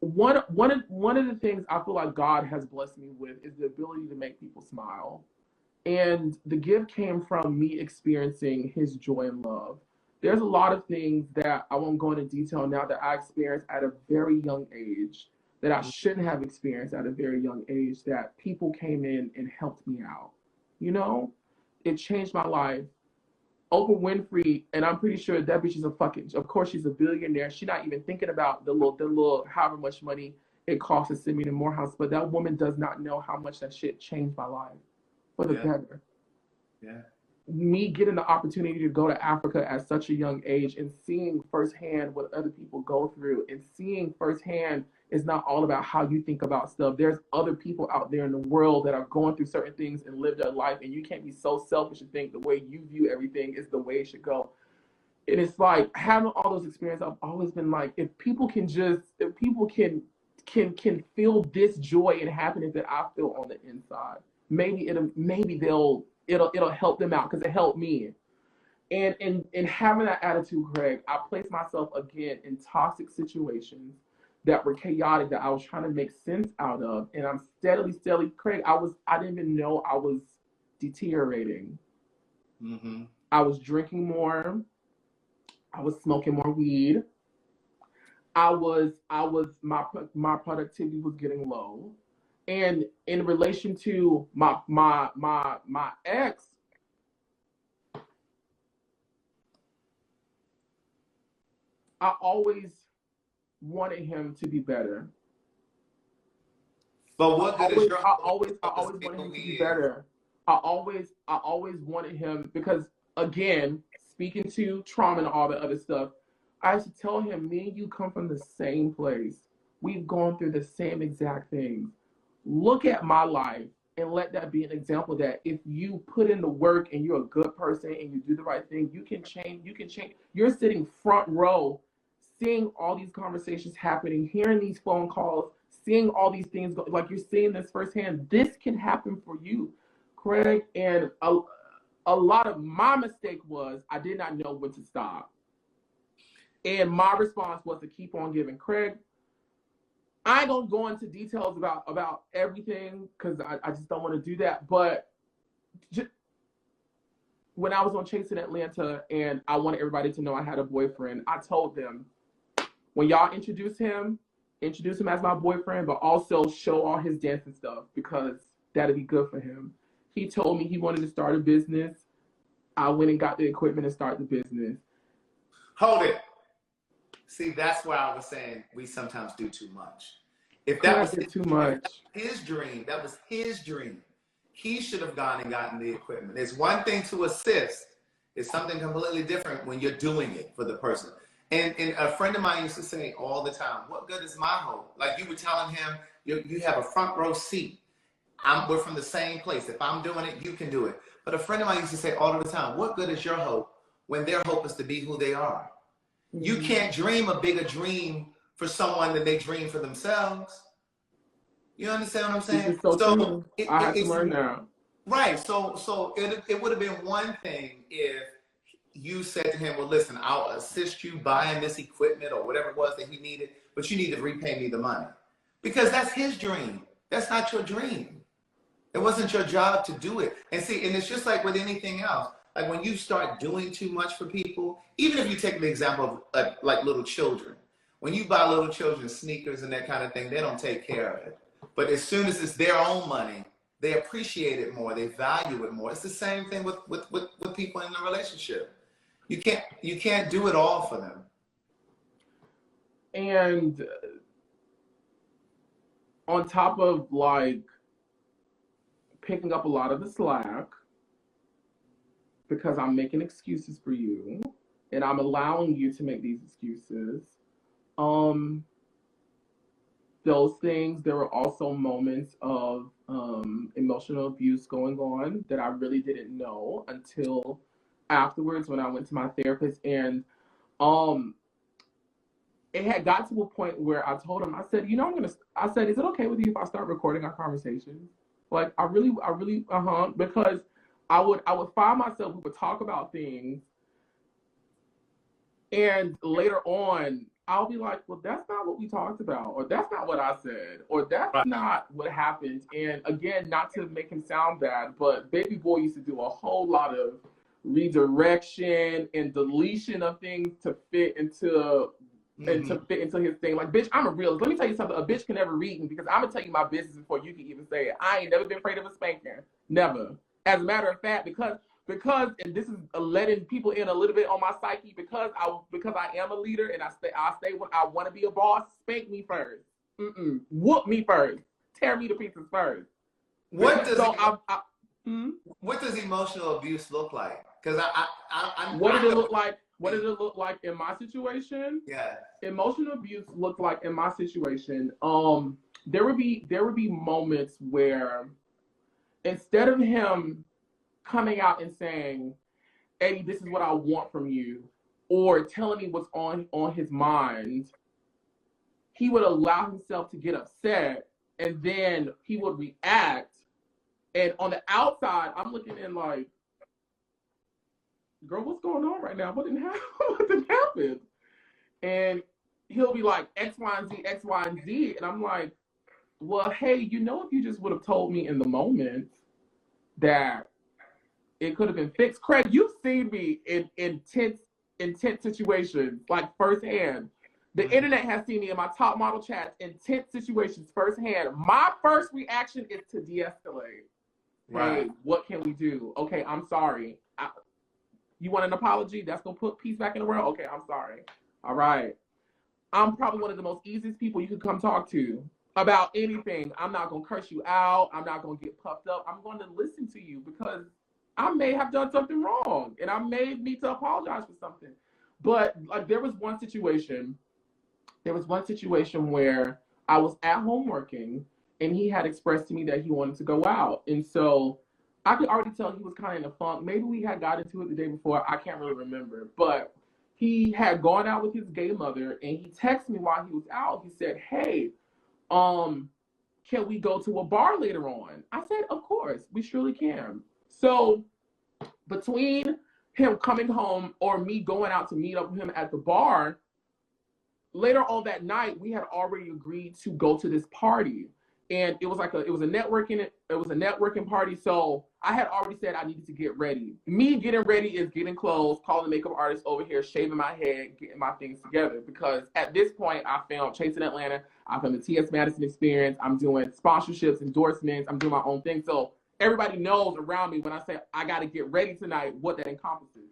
S2: one of the things I feel like God has blessed me with is the ability to make people smile. And the gift came from me experiencing his joy and love. There's a lot of things that I won't go into detail now that I experienced at a very young age that I shouldn't have experienced at a very young age, that people came in and helped me out. You know, it changed my life. Oprah Winfrey, and I'm pretty sure that bitch is of course she's a billionaire. She's not even thinking about the little however much money it costs to send me to Morehouse, but that woman does not know how much that shit changed my life for the better. Yeah. Me getting the opportunity to go to Africa at such a young age and seeing firsthand what other people go through, and seeing firsthand it's not all about how you think about stuff. There's other people out there in the world that are going through certain things and live their life, and you can't be so selfish and think the way you view everything is the way it should go. And it's like, having all those experiences, I've always been like, if people can feel this joy and happiness that I feel on the inside, maybe it'll help them out, because it helped me. And in having that attitude, Greg, I placed myself again in toxic situations that were chaotic, that I was trying to make sense out of. And I'm steadily, Craig, I didn't even know I was deteriorating. Mm-hmm. I was drinking more. I was smoking more weed. My productivity was getting low. And in relation to my ex, I always wanted him to be better.
S3: But what good is
S2: I always wanted him to be better. I always wanted him, because, again, speaking to trauma and all the other stuff, I used to tell him, me and you come from the same place. We've gone through the same exact things. Look at my life and let that be an example that if you put in the work and you're a good person and you do the right thing, you can change. You're sitting front row, seeing all these conversations happening, hearing these phone calls, seeing all these things go, like, you're seeing this firsthand. This can happen for you, Craig. And a lot of my mistake was I did not know when to stop. And my response was to keep on giving. Craig, I ain't gonna go into details about everything, because I just don't want to do that. But when I was on Chase in Atlanta and I wanted everybody to know I had a boyfriend, I told them, when y'all introduce him as my boyfriend, but also show all his dancing stuff, because that'd be good for him. He told me he wanted to start a business. I went and got the equipment and started the business.
S3: Hold it. See, that's why I was saying we sometimes do too much. If that was
S2: too much,
S3: his dream, that was his dream. He should have gone and gotten the equipment. It's one thing to assist. It's something completely different when you're doing it for the person. And a friend of mine used to say all the time, what good is my hope? Like you were telling him, you have a front row seat. We're from the same place. If I'm doing it, you can do it. But a friend of mine used to say all the time, what good is your hope when their hope is to be who they are? Mm-hmm. You can't dream a bigger dream for someone than they dream for themselves. You understand what I'm saying?
S2: This is so true. I have to learn that.
S3: Right. So it would have been one thing if you said to him, well, listen, I'll assist you buying this equipment or whatever it was that he needed, but you need to repay me the money. Because that's his dream. That's not your dream. It wasn't your job to do it. And see, and it's just like with anything else. Like when you start doing too much for people, even if you take the example of like little children, when you buy little children sneakers and that kind of thing, they don't take care of it. But as soon as it's their own money, they appreciate it more, they value it more. It's the same thing with people in a relationship. You can't do it all for them.
S2: And on top of like picking up a lot of the slack, because I'm making excuses for you and I'm allowing you to make these excuses. Those things, there were also moments of emotional abuse going on that I really didn't know until afterwards when I went to my therapist. And it had got to a point where I told him, I said, I said, is it okay with you if I start recording our conversations? Like, I really, because I would find myself, we would talk about things, and later on, I'll be like, well, that's not what we talked about, or that's not what I said, or that's not what happened. And again, not to make him sound bad, but baby boy used to do a whole lot of redirection and deletion of things to fit into and to fit into his thing. Like, bitch, I'm a realist. Let me tell you something. A bitch can never read me because I'm gonna tell you my business before you can even say it. I ain't never been afraid of a spanking. Never. As a matter of fact, because and this is letting people in a little bit on my psyche, because I am a leader and I stay when I want to be a boss. Spank me first. Whoop me first. Tear me to pieces first.
S3: What does emotional abuse look like? Because
S2: what did it look like? What did it look like in my situation?
S3: Yeah.
S2: Emotional abuse looked like in my situation. There would be moments where instead of him coming out and saying, Eddie, this is what I want from you, or telling me what's on his mind, he would allow himself to get upset, and then he would react. And on the outside, I'm looking in like, girl, what's going on right now? What didn't happen? And he'll be like, X, Y, and Z, X, Y, and Z. And I'm like, well, hey, if you just would have told me in the moment that it could have been fixed. Craig, you've seen me in intense situations, like firsthand. The internet has seen me in my top model chats, intense situations firsthand. My first reaction is to de-escalate. Right. Hey, what can we do? Okay, I'm sorry. You want an apology? That's going to put peace back in the world? Okay, I'm sorry. All right. I'm probably one of the most easiest people you could come talk to about anything. I'm not going to curse you out. I'm not going to get puffed up. I'm going to listen to you because I may have done something wrong and I may need to apologize for something. But like there was one situation where I was at home working and he had expressed to me that he wanted to go out. And so I could already tell he was kind of in a funk. Maybe we had got into it the day before. I can't really remember. But he had gone out with his gay mother and he texted me while he was out. He said, hey, can we go to a bar later on? I said, of course, we surely can. So between him coming home or me going out to meet up with him at the bar, later on that night, we had already agreed to go to this party. And it was a networking party. So I had already said I needed to get ready. Me getting ready is getting clothes, calling the makeup artist over here, shaving my head, getting my things together. Because at this point, I filmed Chasing Atlanta. I filmed the T.S. Madison Experience. I'm doing sponsorships, endorsements. I'm doing my own thing. So everybody knows around me when I say I got to get ready tonight, what that encompasses.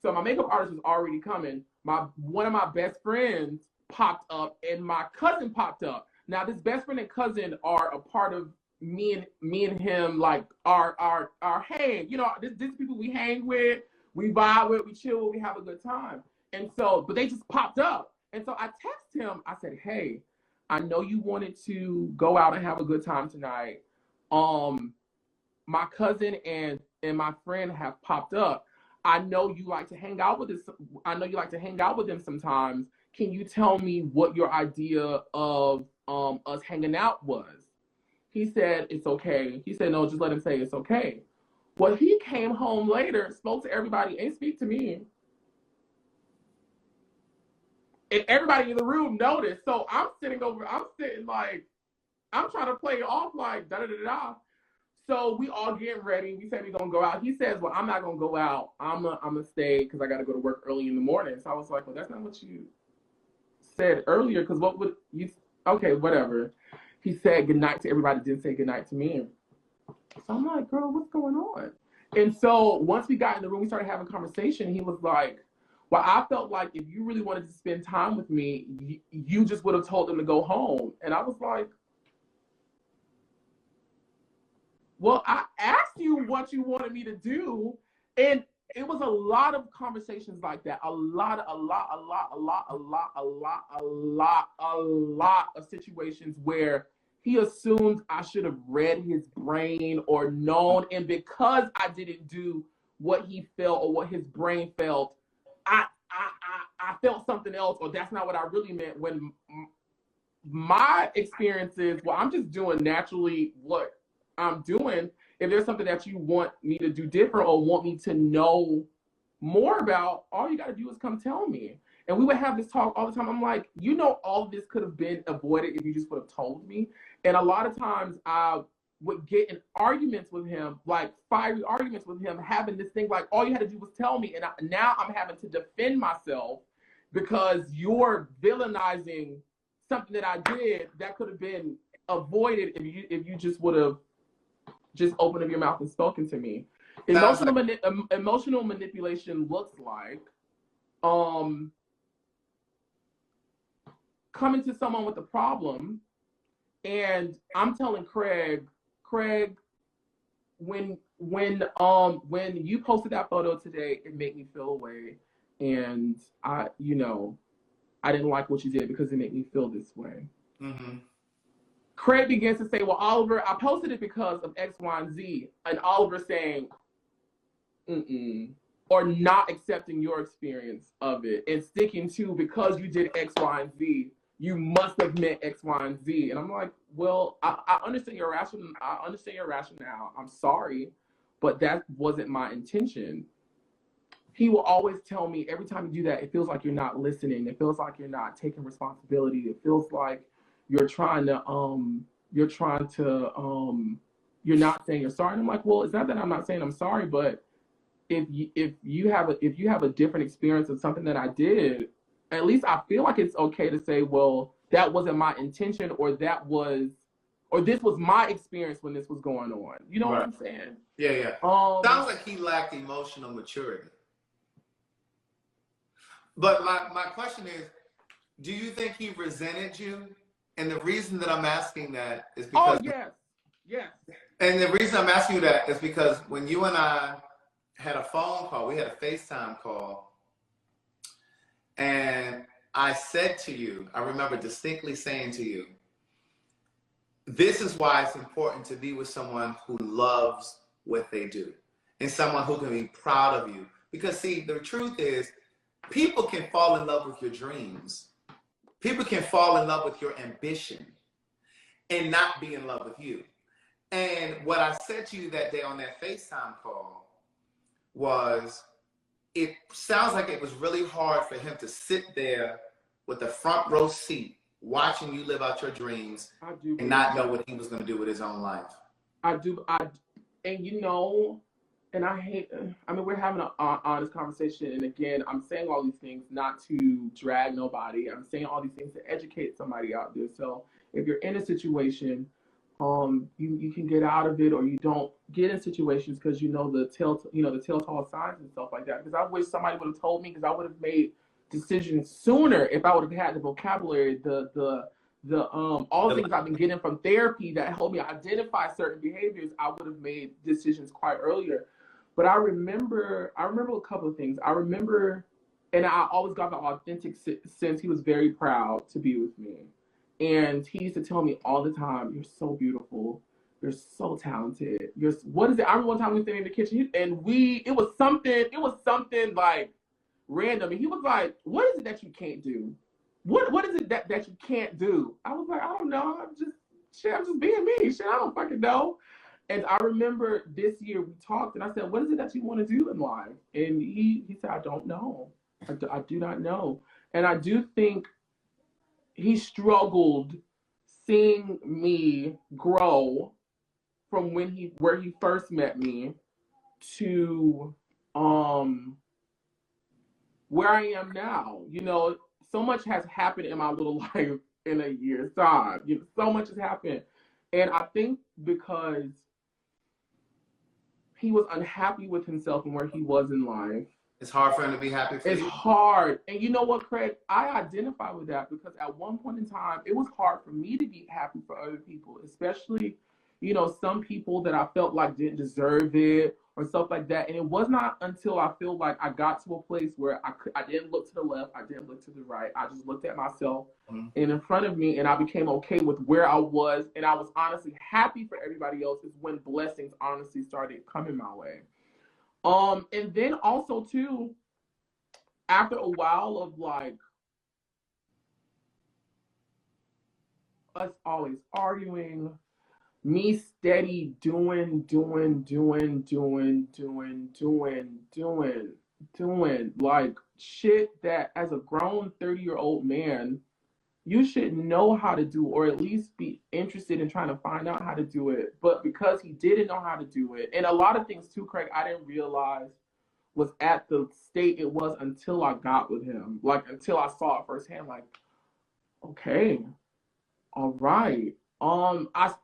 S2: So my makeup artist was already coming. One of my best friends popped up and my cousin popped up. Now this best friend and cousin are a part of me and him, like our hang. This people we hang with. we vibe with, we chill, we have a good time. And so, but they just popped up. And so I texted him. I said, hey, I know you wanted to go out and have a good time tonight. My cousin and my friend have popped up. I know you like to hang out with this. I know you like to hang out with them sometimes. Can you tell me what your idea of us hanging out was? He said, it's okay. He said, no, just let him say it's okay. Well, he came home later, spoke to everybody, ain't speak to me. And everybody in the room noticed. So I'm sitting like, I'm trying to play it off like da-da-da-da. So we all getting ready. We said we're going to go out. He says, well, I'm not going to go out. I'm gonna stay because I got to go to work early in the morning. So I was like, well, that's not what you said earlier, because what would you, okay, whatever. He said goodnight to everybody, didn't say goodnight to me. So I'm like, girl, what's going on? And so once we got in the room, we started having a conversation. He was like, well, I felt like if you really wanted to spend time with me, you just would have told them to go home. And I was like, well, I asked you what you wanted me to do. And it was a lot of conversations like that. A lot of situations where he assumed I should have read his brain or known. And because I didn't do what he felt or what his brain felt, I felt something else, or that's not what I really meant. When my experience is, well, I'm just doing naturally what I'm doing. If there's something that you want me to do different or want me to know more about, all you got to do is come tell me. And we would have this talk all the time. I'm like, you know, all of this could have been avoided if you just would have told me. And a lot of times I would get in arguments with him, like fiery arguments with him, having this thing like, all you had to do was tell me. And now I'm having to defend myself because you're villainizing something that I did that could have been avoided if you just would have just opened up your mouth and spoken to me. Emotional manipulation looks like coming to someone with a problem, and I'm telling Craig, when you posted that photo today, it made me feel away, and I didn't like what you did because it made me feel this way. Mm-hmm. Craig begins to say, well, Oliver, I posted it because of X, Y, and Z. And Oliver saying, or not accepting your experience of it and sticking to, because you did X, Y, and Z, you must have meant X, Y, and Z. And I'm like, well, I understand your rationale. I'm sorry, but that wasn't my intention. He will always tell me, every time you do that, it feels like you're not listening. It feels like you're not taking responsibility. It feels like you're not saying you're sorry. And I'm like, well, it's not that I'm not saying I'm sorry, but if you have a different experience of something that I did, at least I feel like it's okay to say, well, that wasn't my intention, or this was my experience when this was going on. You know, right, what I'm saying?
S3: Yeah. Sounds like he lacked emotional maturity. But my question is, do you think he resented you? And the reason that I'm asking that is because...
S2: Oh, yes.
S3: And the reason I'm asking you that is because when you and I had a phone call, we had a FaceTime call, and I said to you, I remember distinctly saying to you, this is why it's important to be with someone who loves what they do and someone who can be proud of you. Because see, the truth is, people can fall in love with your dreams. People can fall in love with your ambition and not be in love with you. And what I said to you that day on that FaceTime call was, it sounds like it was really hard for him to sit there with the front row seat watching you live out your dreams and not know what he was going to do with his own life.
S2: And I hate, we're having an honest conversation. And again, I'm saying all these things not to drag nobody. I'm saying all these things to educate somebody out there. So if you're in a situation, you can get out of it, or you don't get in situations because the telltale signs and stuff like that. Because I wish somebody would have told me, because I would have made decisions sooner if I would have had the vocabulary, all the things I've been getting from therapy that helped me identify certain behaviors. I would have made decisions quite earlier. But I remember a couple of things. I remember, and I always got the authentic sense he was very proud to be with me. And he used to tell me all the time, "You're so beautiful. You're so talented. What is it?" I remember one time we were sitting in the kitchen and it was something like random. And he was like, "What is it that you can't do? What is it that you can't do?" I was like, "I don't know. I'm just being me. Shit, I don't fucking know." And I remember this year we talked and I said, "What is it that you want to do in life?" And he said, "I don't know. I do not know." And I do think he struggled seeing me grow from where he first met me to where I am now. You know, so much has happened in my little life in a year's time. You know, so much has happened. And I think because he was unhappy with himself and where he was in life.
S3: It's hard for him to be happy for you.
S2: It's hard. And you know what, Craig? I identify with that because at one point in time, it was hard for me to be happy for other people, especially, you know, some people that I felt like didn't deserve it or stuff like that. And it was not until I feel like I got to a place where I didn't look to the left, I didn't look to the right. I just looked at myself and in front of me, and I became okay with where I was. And I was honestly happy for everybody else is when blessings honestly started coming my way. And then also too, after a while of like us always arguing, me steady doing like shit that as a grown 30-year-old man, you should know how to do, or at least be interested in trying to find out how to do it. But because he didn't know how to do it, and a lot of things too, Craig, I didn't realize was at the state it was until I got with him. Like until I saw it firsthand, like, okay, all right. I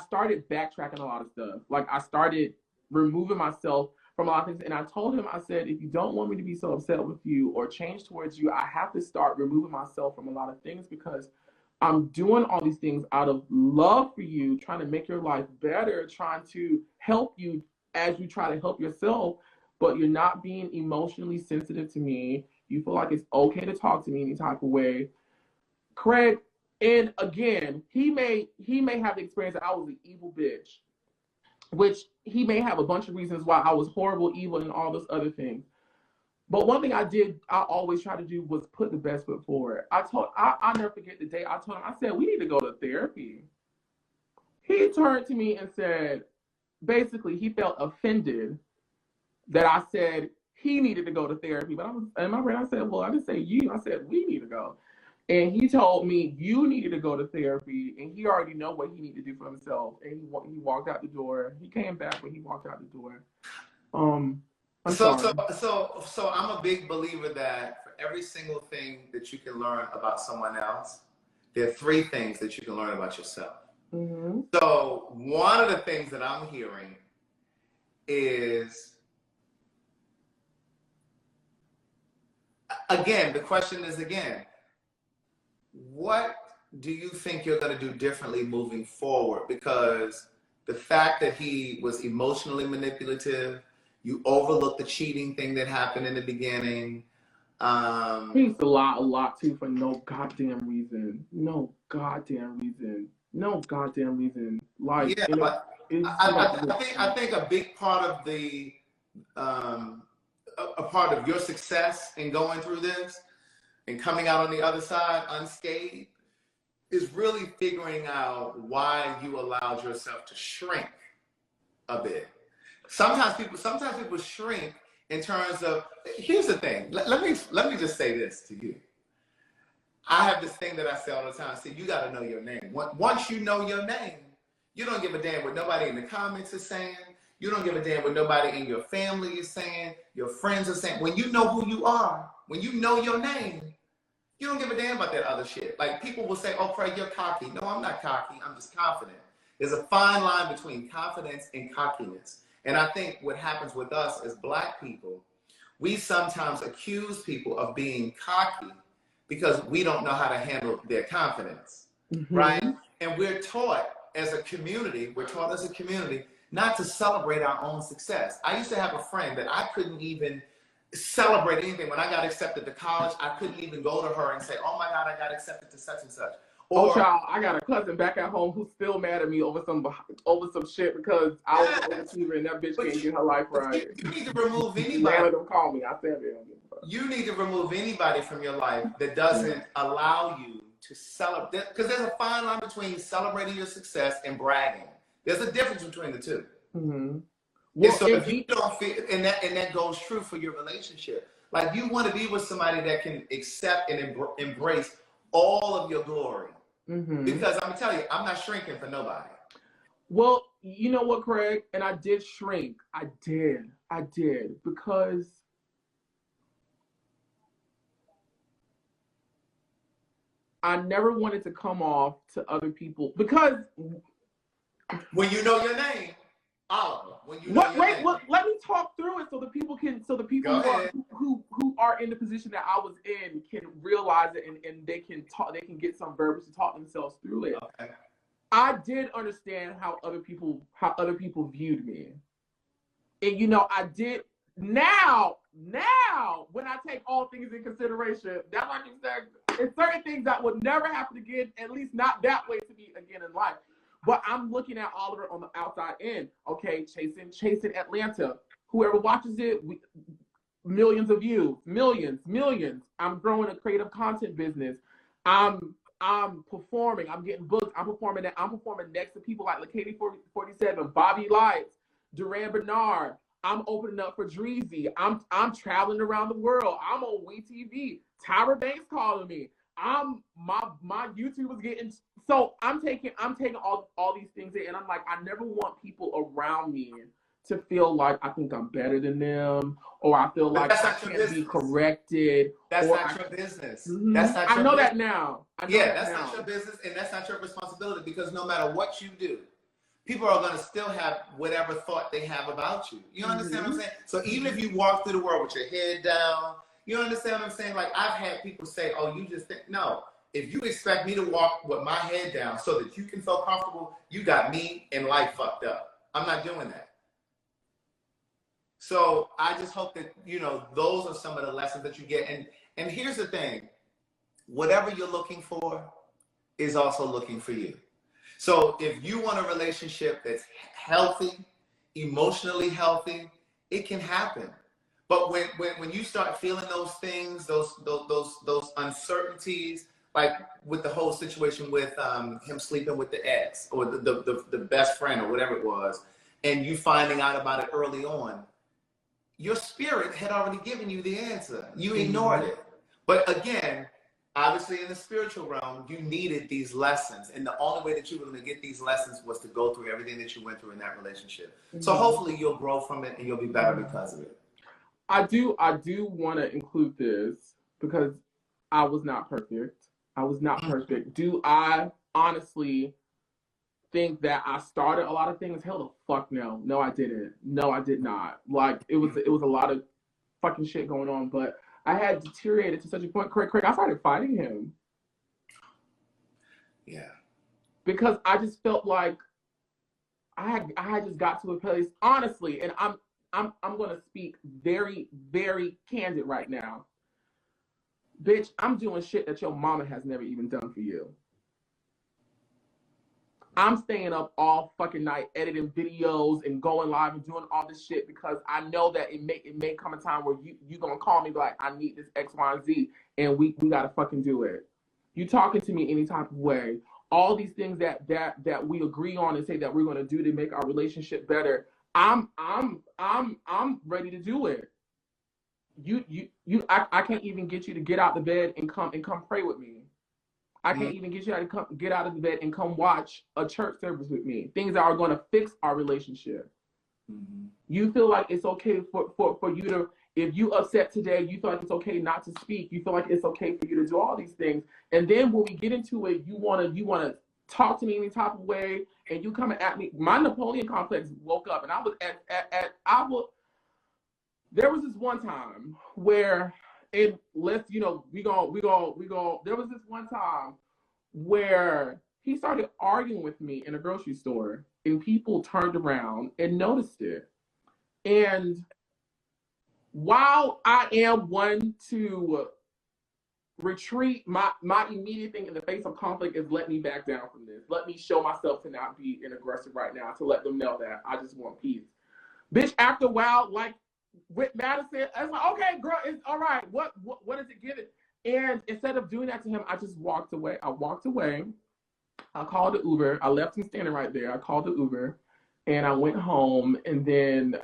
S2: started backtracking a lot of stuff. Like I started removing myself from a lot of things. And I told him, I said, if you don't want me to be so upset with you or change towards you, I have to start removing myself from a lot of things because I'm doing all these things out of love for you, trying to make your life better, trying to help you as you try to help yourself, but you're not being emotionally sensitive to me. You feel like it's okay to talk to me any type of way. Craig, and again, he may have the experience that I was an evil bitch, which he may have a bunch of reasons why I was horrible, evil, and all those other things. But one thing I always try to do was put the best foot forward. I'll never forget the day I told him, I said, we need to go to therapy. He turned to me and said, basically, he felt offended that I said he needed to go to therapy. But I was, in my brain, I said, well, I didn't say you. I said, we need to go. And he told me, you needed to go to therapy, and he already know what he needed to do for himself. And he walked out the door. He came back when he walked out the door.
S3: So I'm a big believer that for every single thing that you can learn about someone else, there are 3 things that you can learn about yourself. Mm-hmm. So one of the things that I'm hearing is, again, the question is again, what do you think you're going to do differently moving forward? Because the fact that he was emotionally manipulative, you overlooked the cheating thing that happened in the beginning.
S2: He used to lie a lot too for no goddamn reason. No goddamn reason. Like,
S3: yeah, but I think a big part of the a part of your success in going through this and coming out on the other side unscathed is really figuring out why you allowed yourself to shrink a bit. Sometimes people shrink in terms of, here's the thing. Let me just say this to you. I have this thing that I say all the time. See, you got to know your name. Once you know your name, you don't give a damn what nobody in the comments is saying. You don't give a damn what nobody in your family is saying, your friends are saying. When you know who you are, when you know your name, you don't give a damn about that other shit. Like, people will say, oh, Craig, you're cocky. No, I'm not cocky. I'm just confident. There's a fine line between confidence and cockiness. And I think what happens with us as Black people, we sometimes accuse people of being cocky because we don't know how to handle their confidence, right? And we're taught as a community, not to celebrate our own success. I used to have a friend that I couldn't even celebrate anything. When I got accepted to college, I couldn't even go to her and say, oh my God, I got accepted to such and such.
S2: Oh, child, I got a cousin back at home who's still mad at me over some shit because I was an overachiever and that bitch can't get her life right.
S3: You need to remove anybody.
S2: None of them call me. I said it.
S3: You need to remove anybody from your life that doesn't allow you to celebrate. Because there's a fine line between celebrating your success and bragging. There's a difference between the two.
S2: Mm-hmm.
S3: Well, and so if you don't feel, and that goes true for your relationship. Like you want to be with somebody that can accept and embrace all of your glory. Mm-hmm. Because I'm gonna tell you, I'm not shrinking for nobody.
S2: Well, you know what, Craig? And I did shrink. I did because I never wanted to come off to other people because
S3: when you know your name, when you know your name.
S2: Let me talk through it so the people who are in the position that I was in can realize it and they can get some verbiage to talk themselves through it. Okay. I did understand how other people viewed me. And you know, I did now when I take all things in consideration, that's like you said, it's certain things that would never happen again, at least not that way to me again in life. But I'm looking at all of it on the outside end. Okay, chasing Atlanta. Whoever watches it, millions of views, millions. I'm growing a creative content business. I'm performing. I'm getting booked. I'm performing next to people like Lacady 47, Bobby Lights, Duran Bernard. I'm opening up for Dreezy. I'm traveling around the world. I'm on WeTV. Tyra Banks calling me. My YouTube was getting, so I'm taking all these things in, and I'm like, I never want people around me to feel like I think I'm better than them, or I feel like I can't be corrected.
S3: That's not your business.
S2: Mm-hmm.
S3: That's not your
S2: I know
S3: business.
S2: That now.
S3: That's not your business, and that's not your responsibility, because no matter what you do, people are going to still have whatever thought they have about you. You understand what I'm saying? So even if you walk through the world with your head down, you understand what I'm saying? Like, I've had people say, oh, you just think, no. If you expect me to walk with my head down so that you can feel comfortable, you got me and life fucked up. I'm not doing that. So I just hope that, you know, those are some of the lessons that you get. And here's the thing. Whatever you're looking for is also looking for you. So if you want a relationship that's healthy, emotionally healthy, it can happen. But when you start feeling those things, those uncertainties, like with the whole situation with him sleeping with the ex or the best friend or whatever it was, and you finding out about it early on, your spirit had already given you the answer. You ignored it. But again, obviously in the spiritual realm, you needed these lessons. And the only way that you were going to get these lessons was to go through everything that you went through in that relationship. So hopefully you'll grow from it and you'll be better because of it.
S2: I do want to include this because I was not perfect. Do I honestly think that I started a lot of things? Hell the fuck no. No, I didn't. No, I did not. Like, it was a lot of fucking shit going on, but I had deteriorated to such a point. Craig, I started fighting him.
S3: Yeah.
S2: Because I just felt like I had just got to a place, honestly, and I'm going to speak very, very candid right now. Bitch, I'm doing shit that your mama has never even done for you. I'm staying up all fucking night editing videos and going live and doing all this shit because I know that it may come a time where you gonna call me like, I need this X, Y, and Z, and we gotta fucking do it. You talking to me any type of way. All these things that we agree on and say that we're gonna do to make our relationship better. I'm ready to do it. I can't even get you to get out the bed and come pray with me. I can't even get you to get out of the bed and come watch a church service with me. Things that are going to fix our relationship. Mm-hmm. You feel like it's okay for you to, if you upset today, you feel like it's okay not to speak. You feel like it's okay for you to do all these things. And then when we get into it, you want to talk to me any type of way, and you coming at me. My Napoleon complex woke up, and I was there was this one time where, and let's, you know, we go. There was this one time where he started arguing with me in a grocery store, and people turned around and noticed it. And while I am one to retreat, my immediate thing in the face of conflict is let me back down from this. Let me show myself to not be an aggressor right now, to let them know that I just want peace. Bitch, after a while, like with Madison, I was like, okay, girl, it's all right. What is it giving? And instead of doing that to him, I just walked away. I walked away. I called the Uber. I left him standing right there. I called the Uber and I went home. And then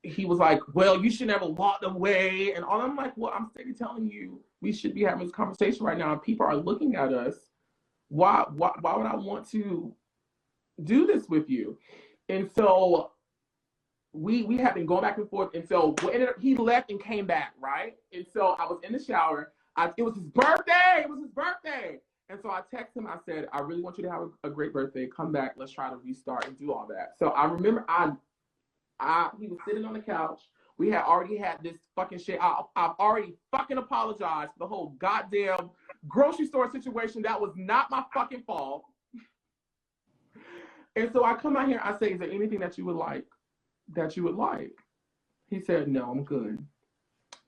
S2: he was like, well, you should never walked away. And all I'm like, well, I'm steady telling you we should be having this conversation right now. People are looking at us. Why would I want to do this with you? And so we had been going back and forth. And so he left and came back, right? And so I was in the shower. It was his birthday. It was his birthday. And so I texted him. I said, I really want you to have a great birthday. Come back. Let's try to restart and do all that. So I remember he was sitting on the couch. We had already had this fucking shit. I've already fucking apologized for the whole goddamn grocery store situation. That was not my fucking fault. And so I come out here. I say, is there anything that you would like? He said, no, I'm good.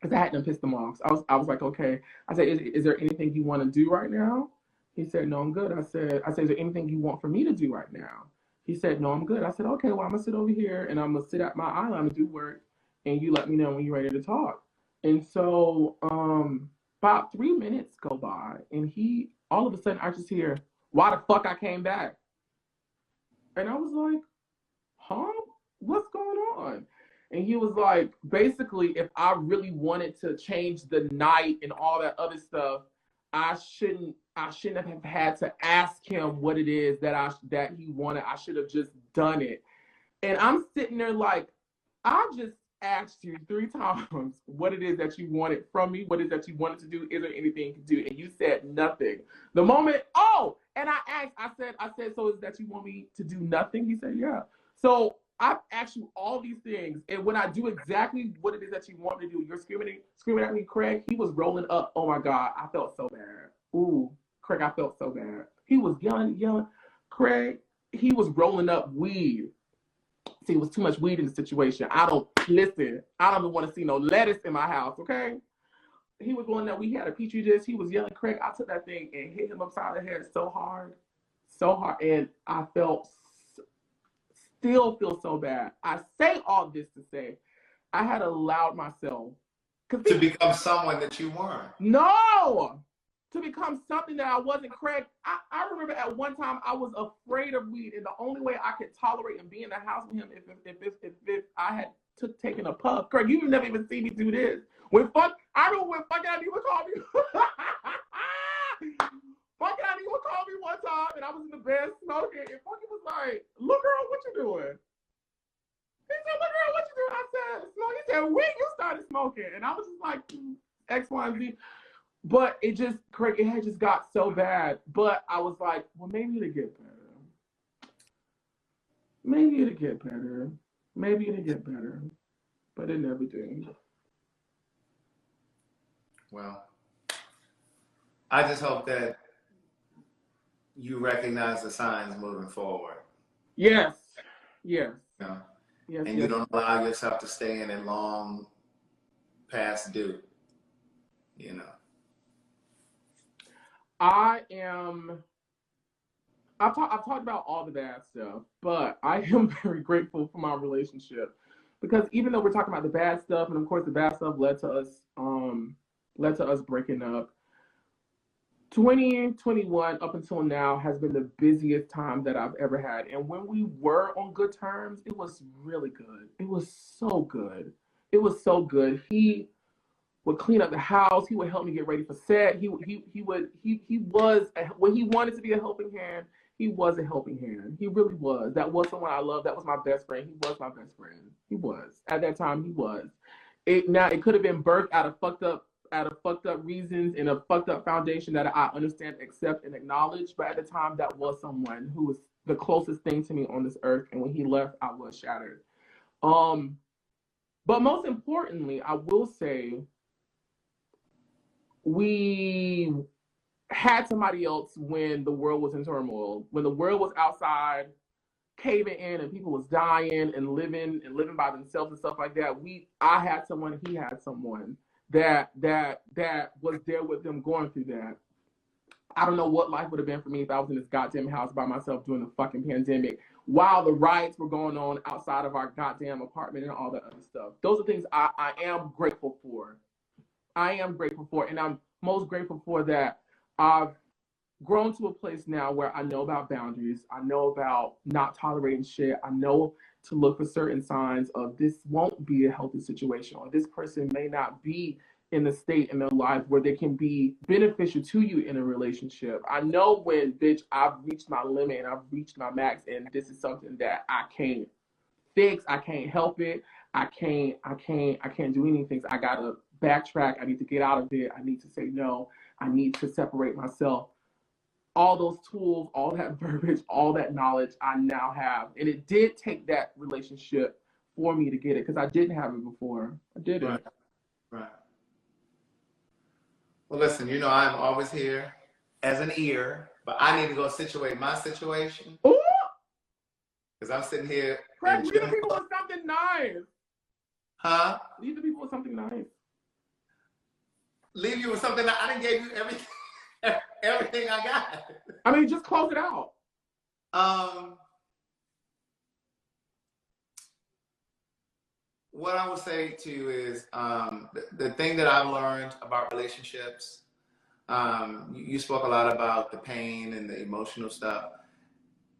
S2: Because I hadn't pissed him off. So I was like, okay. I said, is there anything you want to do right now? He said, no, I'm good. I said, is there anything you want for me to do right now? He said, no, I'm good. I said, okay, well, I'm going to sit over here and I'm going to sit at my island and do work. And you let me know when you're ready to talk. And so about 3 minutes go by. And all of a sudden, I just hear, why the fuck I came back? And I was like, huh? What's going on? And he was like, basically, if I really wanted to change the night and all that other stuff, I shouldn't have had to ask him what it is that he wanted. I should have just done it. And I'm sitting there like, I just asked you 3 times what it is that you wanted from me, what it is that you wanted to do, is there anything you can do? And you said nothing. The moment, and I asked, I said, so is that you want me to do nothing? He said, yeah. So I've asked you all these things, and when I do exactly what it is that you want me to do, you're screaming at me, Craig. He was rolling up. Oh my God, I felt so bad. Ooh, Craig, I felt so bad. He was yelling. Craig, he was rolling up weed. See, it was too much weed in the situation. I don't even want to see no lettuce in my house, okay? He was going that we had a petri dish. He was yelling, Craig. I took that thing and hit him upside the head so hard. And I still feel so bad. I say all this to say I had allowed myself
S3: to become someone that you weren't.
S2: No, to become something that I wasn't. Craig, I remember at one time I was afraid of weed, and the only way I could tolerate and be in the house with him if I had taken a puff. Craig, you've never even seen me do this. I remember when fucking Andy would call me. Fucking Andy would call me one time, and I was in the bed smoking, and fucking was like, "Look, girl, what you doing?" He said, "Look, girl, what you doing?" I said, "Smoke." He said, "When you started smoking?" And I was just like, X, Y, and Z. But it had just got so bad. But I was like, well, maybe it'll get better. Maybe it'll get better. But it never did.
S3: Well, I just hope that you recognize the signs moving forward.
S2: Yes.
S3: You know?
S2: Yes.
S3: And you don't allow yourself to stay in it long past due. You know.
S2: I've talked about all the bad stuff, but I am very grateful for my relationship, because even though we're talking about the bad stuff, and of course the bad stuff led to us breaking up, 2021 up until now has been the busiest time that I've ever had. And when we were on good terms, it was really good. It was so good. He would clean up the house. He would help me get ready for set. When he wanted to be a helping hand, he was a helping hand. He really was. That was someone I loved. That was my best friend. He was my best friend. He was. At that time, he was. It could have been birthed out of fucked up reasons and a fucked up foundation that I understand, accept, and acknowledge. But at the time, that was someone who was the closest thing to me on this earth. And when he left, I was shattered. But most importantly, I will say, we had somebody else when the world was in turmoil, when the world was outside caving in and people was dying and living by themselves and stuff like that. I had someone, he had someone that was there with them going through that. I don't know what life would have been for me if I was in this goddamn house by myself during the fucking pandemic while the riots were going on outside of our goddamn apartment and all that other stuff. Those are things I am grateful for. I am grateful for, and I'm most grateful for that I've grown to a place now where I know about boundaries. I know about not tolerating shit. I know to look for certain signs of this won't be a healthy situation, or this person may not be in the state in their life where they can be beneficial to you in a relationship. I know when, bitch, I've reached my limit and I've reached my max, and this is something that I can't fix. I can't help it. I can't do anything. I gotta backtrack. I need to get out of it. I need to say no. I need to separate myself. All those tools, all that verbiage, all that knowledge I now have. And it did take that relationship for me to get it, because I didn't have it before. I didn't.
S3: Right. Well, listen, you know I'm always here as an ear, but I need to go situate my situation.
S2: Ooh!
S3: Because I'm sitting here.
S2: Craig, leave the people with something nice.
S3: Huh?
S2: Leave the people with something nice.
S3: Leave you with something that I didn't give you everything. Everything I got.
S2: I mean, just close it out.
S3: What I would say to you is the thing that I've learned about relationships. You spoke a lot about the pain and the emotional stuff.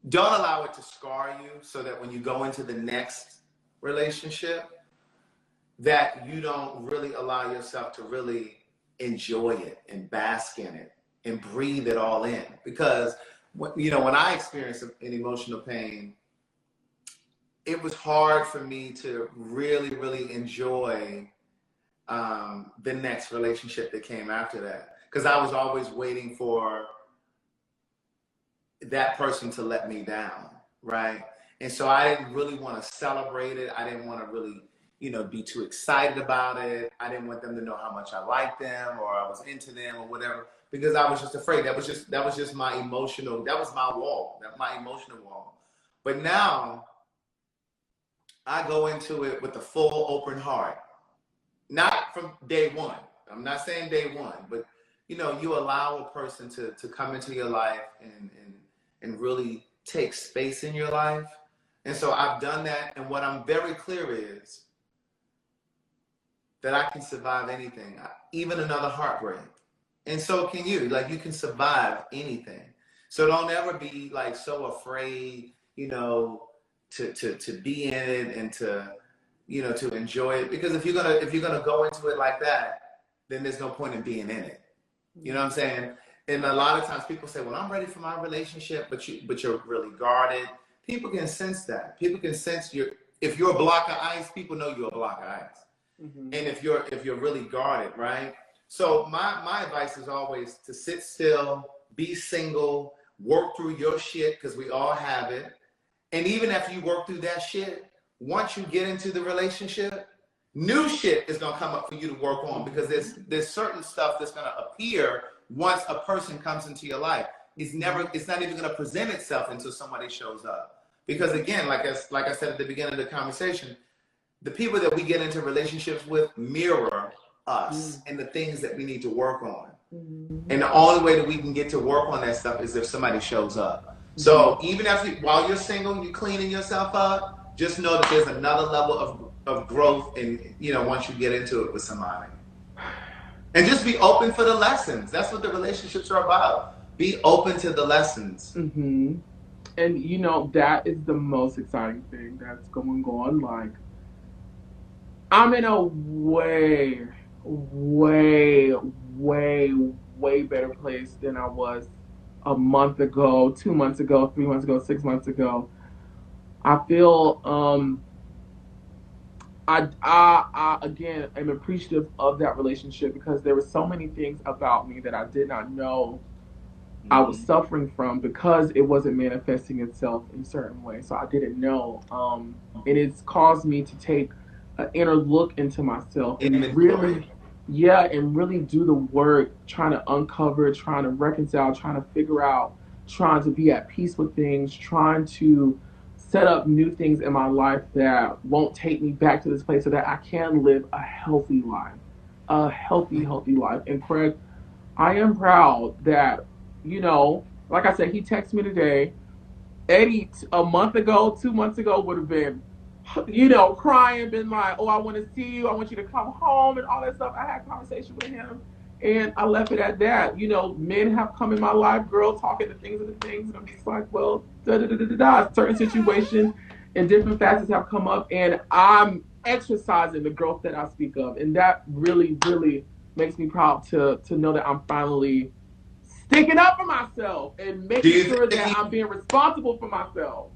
S3: Don't allow it to scar you, so that when you go into the next relationship, that you don't really allow yourself to really enjoy it and bask in it and breathe it all in. Because when I experienced an emotional pain, it was hard for me to really, really enjoy the next relationship that came after that. Because I was always waiting for that person to let me down, right? And so I didn't really want to celebrate it. I didn't want to really, be too excited about it. I didn't want them to know how much I liked them or I was into them or whatever, because I was just afraid. That was just my emotional, that was my wall, my emotional wall. But now I go into it with a full open heart. Not from day one. I'm not saying day one, but you allow a person to come into your life and really take space in your life. And so I've done that, and what I'm very clear is that I can survive anything, even another heartbreak. And so can you. Like, you can survive anything. So don't ever be like so afraid, to be in it and to enjoy it. Because if you're gonna go into it like that, then there's no point in being in it. You know what I'm saying? And a lot of times people say, well, I'm ready for my relationship, but you're really guarded. People can sense that. People can sense if you're a block of ice, people know you're a block of ice. Mm-hmm. And if you're really guarded, right? So my advice is always to sit still, be single, work through your shit, because we all have it. And even after you work through that shit, once you get into the relationship, new shit is gonna come up for you to work on, because there's certain stuff that's gonna appear once a person comes into your life. It's not even gonna present itself until somebody shows up. Because again, like I said at the beginning of the conversation, the people that we get into relationships with mirror us and the things that we need to work on. And the only way that we can get to work on that stuff is if somebody shows up. So even while you're single, you're cleaning yourself up, just know that there's another level of growth in, once you get into it with somebody. And just be open for the lessons. That's what the relationships are about. Be open to the lessons.
S2: Mm-hmm. And that is the most exciting thing that's going on. Like, I'm in a way, way, way, way better place than I was a month ago, 2 months ago, 3 months ago, 6 months ago. I feel, I again am appreciative of that relationship, because there were so many things about me that I did not know I was suffering from, because it wasn't manifesting itself in certain ways. So I didn't know. And it's caused me to take an inner look into myself and really Yeah, and really do the work, trying to uncover, trying to reconcile, trying to figure out, trying to be at peace with things, trying to set up new things in my life that won't take me back to this place so that I can live a healthy life, a healthy life. And Craig, I am proud that, like I said, he texted me today. Eddie a month ago, 2 months ago would have been, crying, been like, "Oh, I want to see you. I want you to come home," and all that stuff. I had a conversation with him, and I left it at that. Men have come in my life, girls talking to things and the things, and I'm just like, well, da da da da da. Certain situations and different facets have come up, and I'm exercising the growth that I speak of, and that really, really makes me proud to know that I'm finally sticking up for myself and
S3: Do
S2: making
S3: you
S2: sure
S3: think
S2: that I'm being responsible for myself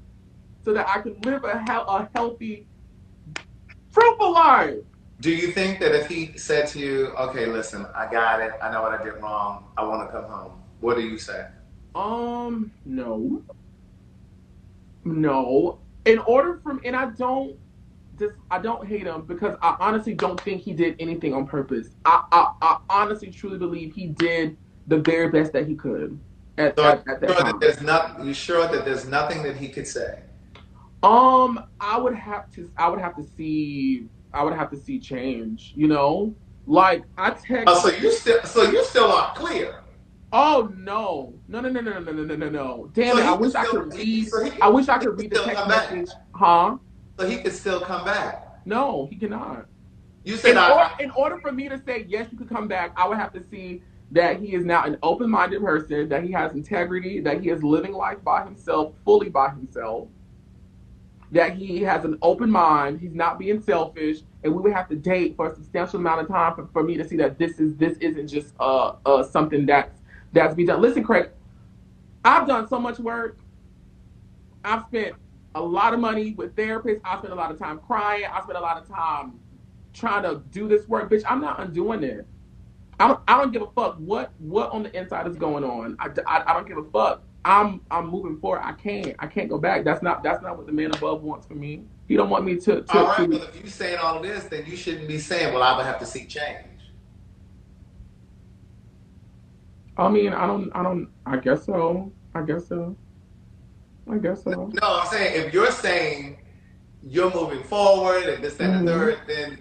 S2: so that I can live a healthy, fruitful life.
S3: do you think that if he said to you, "Okay, listen, I got it. I know what I did wrong. I want to come home," what do you say?
S2: No, no. In order from, and I don't hate him because I honestly don't think he did anything on purpose. I honestly truly believe he did the very best that he could at,
S3: So
S2: at, at that
S3: sure that
S2: time.
S3: there's not. You sure that there's nothing that he could say?
S2: I would have to see change, Like I
S3: Oh,
S2: text.
S3: so you still aren't clear.
S2: Oh no. No, no, no, no, no, no, no, no, no. Damn
S3: So
S2: it. I
S3: he could
S2: wish I
S3: still
S2: could read.
S3: so
S2: I wish I
S3: he
S2: could
S3: could
S2: read the
S3: still
S2: text
S3: come back.
S2: message. Huh?
S3: So he could still come back.
S2: No, he cannot.
S3: You said
S2: In order for me to say yes, you could come back, I would have to see that he is now an open-minded person, that he has integrity, that he is living life by himself, fully by himself, that he has an open mind, he's not being selfish, and we would have to date for a substantial amount of time for me to see that this isn't just something that's be done. Listen, Craig, I've done so much work. I've spent a lot of money with therapists. I spent a lot of time crying. I spent a lot of time trying to do this work. Bitch, I'm not undoing it. I don't give a fuck what on the inside is going on. I don't give a fuck. I'm moving forward. I can't go back. That's not what the man above wants for me. He don't want me to
S3: all
S2: to
S3: right.
S2: to.
S3: Well, if you saying all of this, then you shouldn't be saying, "Well, I would have to seek change."
S2: I mean, I don't. I guess so. I guess so. I guess so.
S3: No, I'm saying if you're saying you're moving forward and this, that, and the
S2: Hmm.
S3: third, then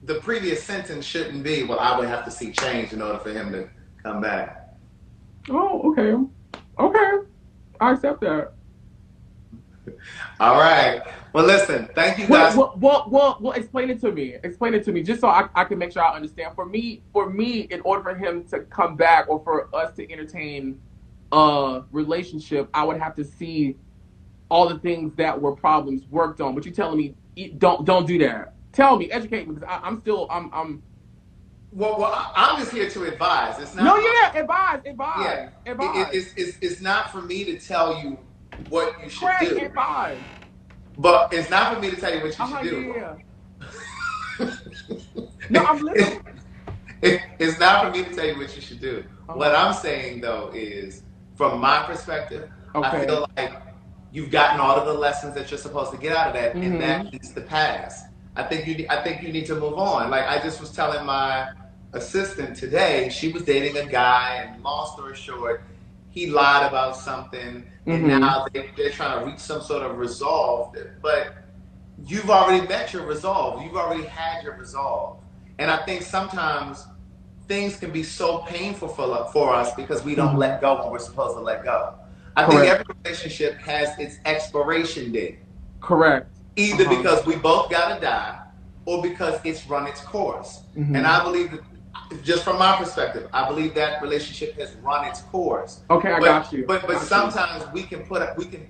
S3: the previous sentence shouldn't be, "Well, I would have to seek change in order for him to come back."
S2: Oh, okay. Okay. I accept that.
S3: All right. Well, listen. Thank you
S2: Well,
S3: guys.
S2: well, well, well, well, explain it to me. Explain it to me, just so I can make sure I understand. For me, in order for him to come back or for us to entertain a relationship, I would have to see all the things that were problems worked on. But you telling me don't do that. Tell me, educate me, because I'm still I'm.
S3: Well, I'm just here to advise. It's
S2: No,
S3: not my.
S2: yeah, advise,
S3: Yeah.
S2: advise, advise.
S3: It's not for me to tell you what you should
S2: Craig,
S3: do,
S2: advise.
S3: but it's not for me to tell you what you
S2: Uh huh.
S3: should do.
S2: Yeah. No, I'm listening.
S3: It's not for me to tell you what you should do.
S2: Uh
S3: What
S2: huh.
S3: I'm saying though is, from my perspective, I
S2: Okay.
S3: feel like you've gotten all of the lessons that you're supposed to get out of that, and
S2: Mhm.
S3: that needs to pass. I think you need to move on. Like I just was telling my assistant today, she was dating a guy, and long story short, he lied about something, and
S2: Mhm.
S3: now they're trying to reach some sort of resolve. But you've already met your resolve. You've already had your resolve. And I think sometimes things can be so painful for us because we don't
S2: Mhm.
S3: let go when we're supposed to let go. I think
S2: Correct.
S3: every relationship has its expiration date,
S2: Correct. Uh
S3: either
S2: huh.
S3: because we both got to die or because it's run its course. And
S2: Mhm.
S3: I believe that, just from my perspective, I believe that relationship has run its course.
S2: Okay, I
S3: But
S2: got you.
S3: but
S2: I
S3: but
S2: got you.
S3: sometimes we can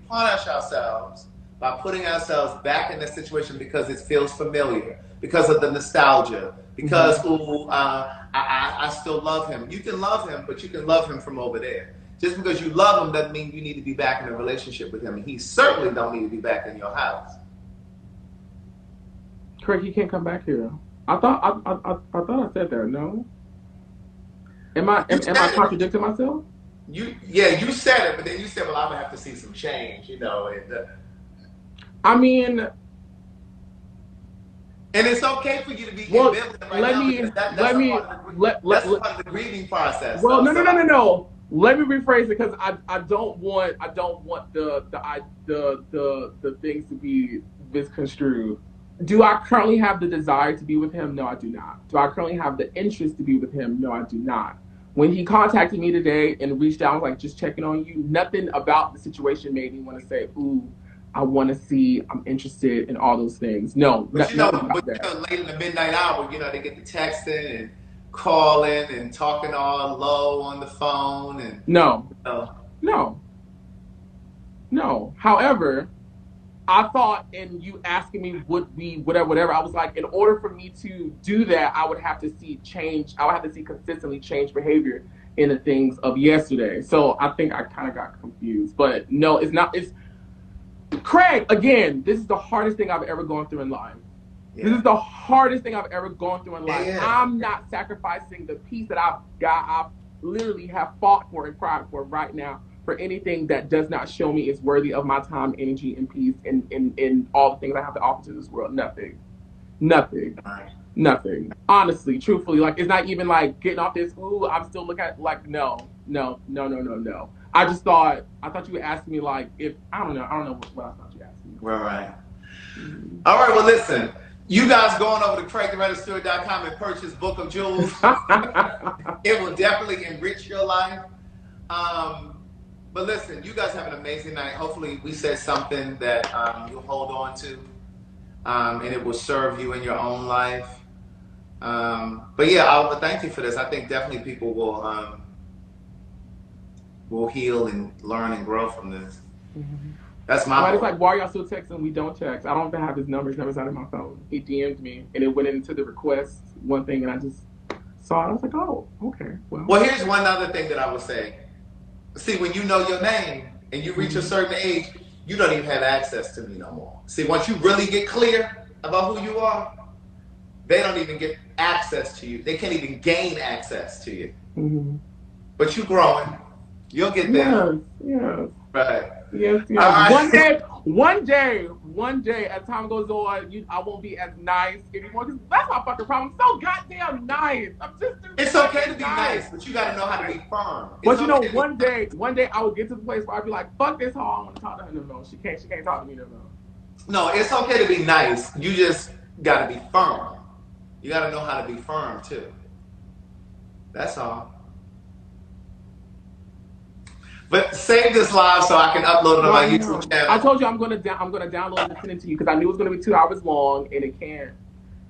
S3: punish ourselves by putting ourselves back in the situation because it feels familiar, because of the nostalgia, because
S2: Mhm.
S3: I still love him. You can love him, but you can love him from over there. Just because you love him doesn't mean you need to be back in a relationship with him, and he certainly don't need to be back in your house.
S2: Craig, he can't come back here. I thought I said that. No.
S3: You
S2: Am I
S3: said it.
S2: contradicting myself?
S3: You said it, but then you said, "Well, I'm gonna have to see some change," you know.
S2: I mean,
S3: And it's okay for you to be
S2: Well,
S3: ambivalent right
S2: let
S3: now
S2: me
S3: because
S2: let me
S3: that's a part of the grieving process.
S2: well,
S3: Though.
S2: no. Let me rephrase it because I don't want the things to be misconstrued. Do I currently have the desire to be with him? No, I do not. Do I currently have the interest to be with him? No, I do not. When he contacted me today and reached out, like just checking on you, nothing about the situation made me want to say, "Ooh, I want to see, I'm interested in all those things." No,
S3: But
S2: nothing about that.
S3: late in the midnight hour, they get the texting and calling and talking all low on the phone and
S2: No,
S3: you know,
S2: no, no. However, I thought in you asking me would we whatever, I was like, in order for me to do that, I would have to see change. I would have to see consistently change behavior in the things of yesterday. So I think I kind of got confused. But no, it's not. It's Craig. Again, this is the hardest thing I've ever gone through in life. Yeah. This is the hardest thing I've ever gone through in life. Yeah. I'm not sacrificing the peace that I've got. I literally have fought for and cried for right now for anything that does not show me is worthy of my time, energy, and peace, and all the things I have to offer to this world. Nothing. Honestly, truthfully, like it's not even like getting off this. Ooh, I'm still looking at like no. I thought you would ask me like if I don't know what I thought you asked me.
S3: Right. Mm-hmm. All right. Well, listen. You guys going over to CraigTheWriterStewart.com and purchase Book of Jewels. It will definitely enrich your life. But listen, you guys have an amazing night. Hopefully we said something that you'll hold on to and it will serve you in your own life. But yeah, I would thank you for this. I think definitely people will heal and learn and grow from this. Mm-hmm. That's my
S2: point. It's like, why are y'all still texting? We don't text. I don't even have his number. His number's not in my phone. He DM'd me, and it went into the request, one thing, and I just saw it. I was like, oh, okay.
S3: Well, here's one other thing that I would say. See, when you know your name and you reach a certain age, you don't even have access to me no more. See, once you really get clear about who you are, they don't even get access to you. They can't even gain access to you. Mm-hmm. But you're growing. You'll get there.
S2: Yes.
S3: Right.
S2: Yes. Right. One day, as time goes on, I won't be as nice anymore. Cause that's my fucking problem. I'm so goddamn nice.
S3: It's okay to be nice, but you gotta know how to be firm.
S2: But one day I will get to the place where I'll be like, fuck this hoe, I want to talk to her no more. She can't talk to me no more.
S3: No, it's okay to be nice. You just gotta be firm. You gotta know how to be firm too. That's all. But save this live so I can upload it on my YouTube channel.
S2: I told you I'm gonna download and send it to you because I knew it was gonna be 2 hours long and it can't.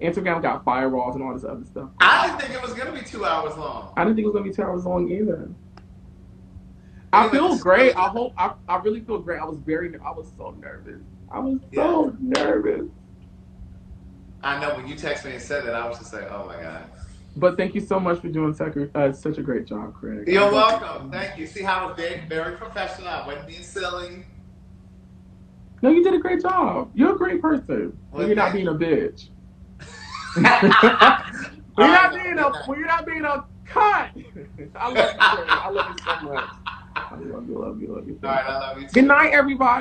S2: Instagram got firewalls and all this other stuff.
S3: I didn't think it was gonna be 2 hours long.
S2: I didn't think it was gonna be 2 hours long either. I feel great. I really feel great. I was so nervous. Nervous.
S3: I know when you texted me and said that, I was just like, oh my God.
S2: But thank you so much for doing such a great job, Craig.
S3: You're welcome. Thank you. See how I was very, very professional. I wasn't being silly.
S2: No, you did a great job. You're a great person. When you're not being a bitch. When you're not being a cunt. I love you, Craig. I love you so much. I love you.
S3: All right, I love you too.
S2: Good night, everybody.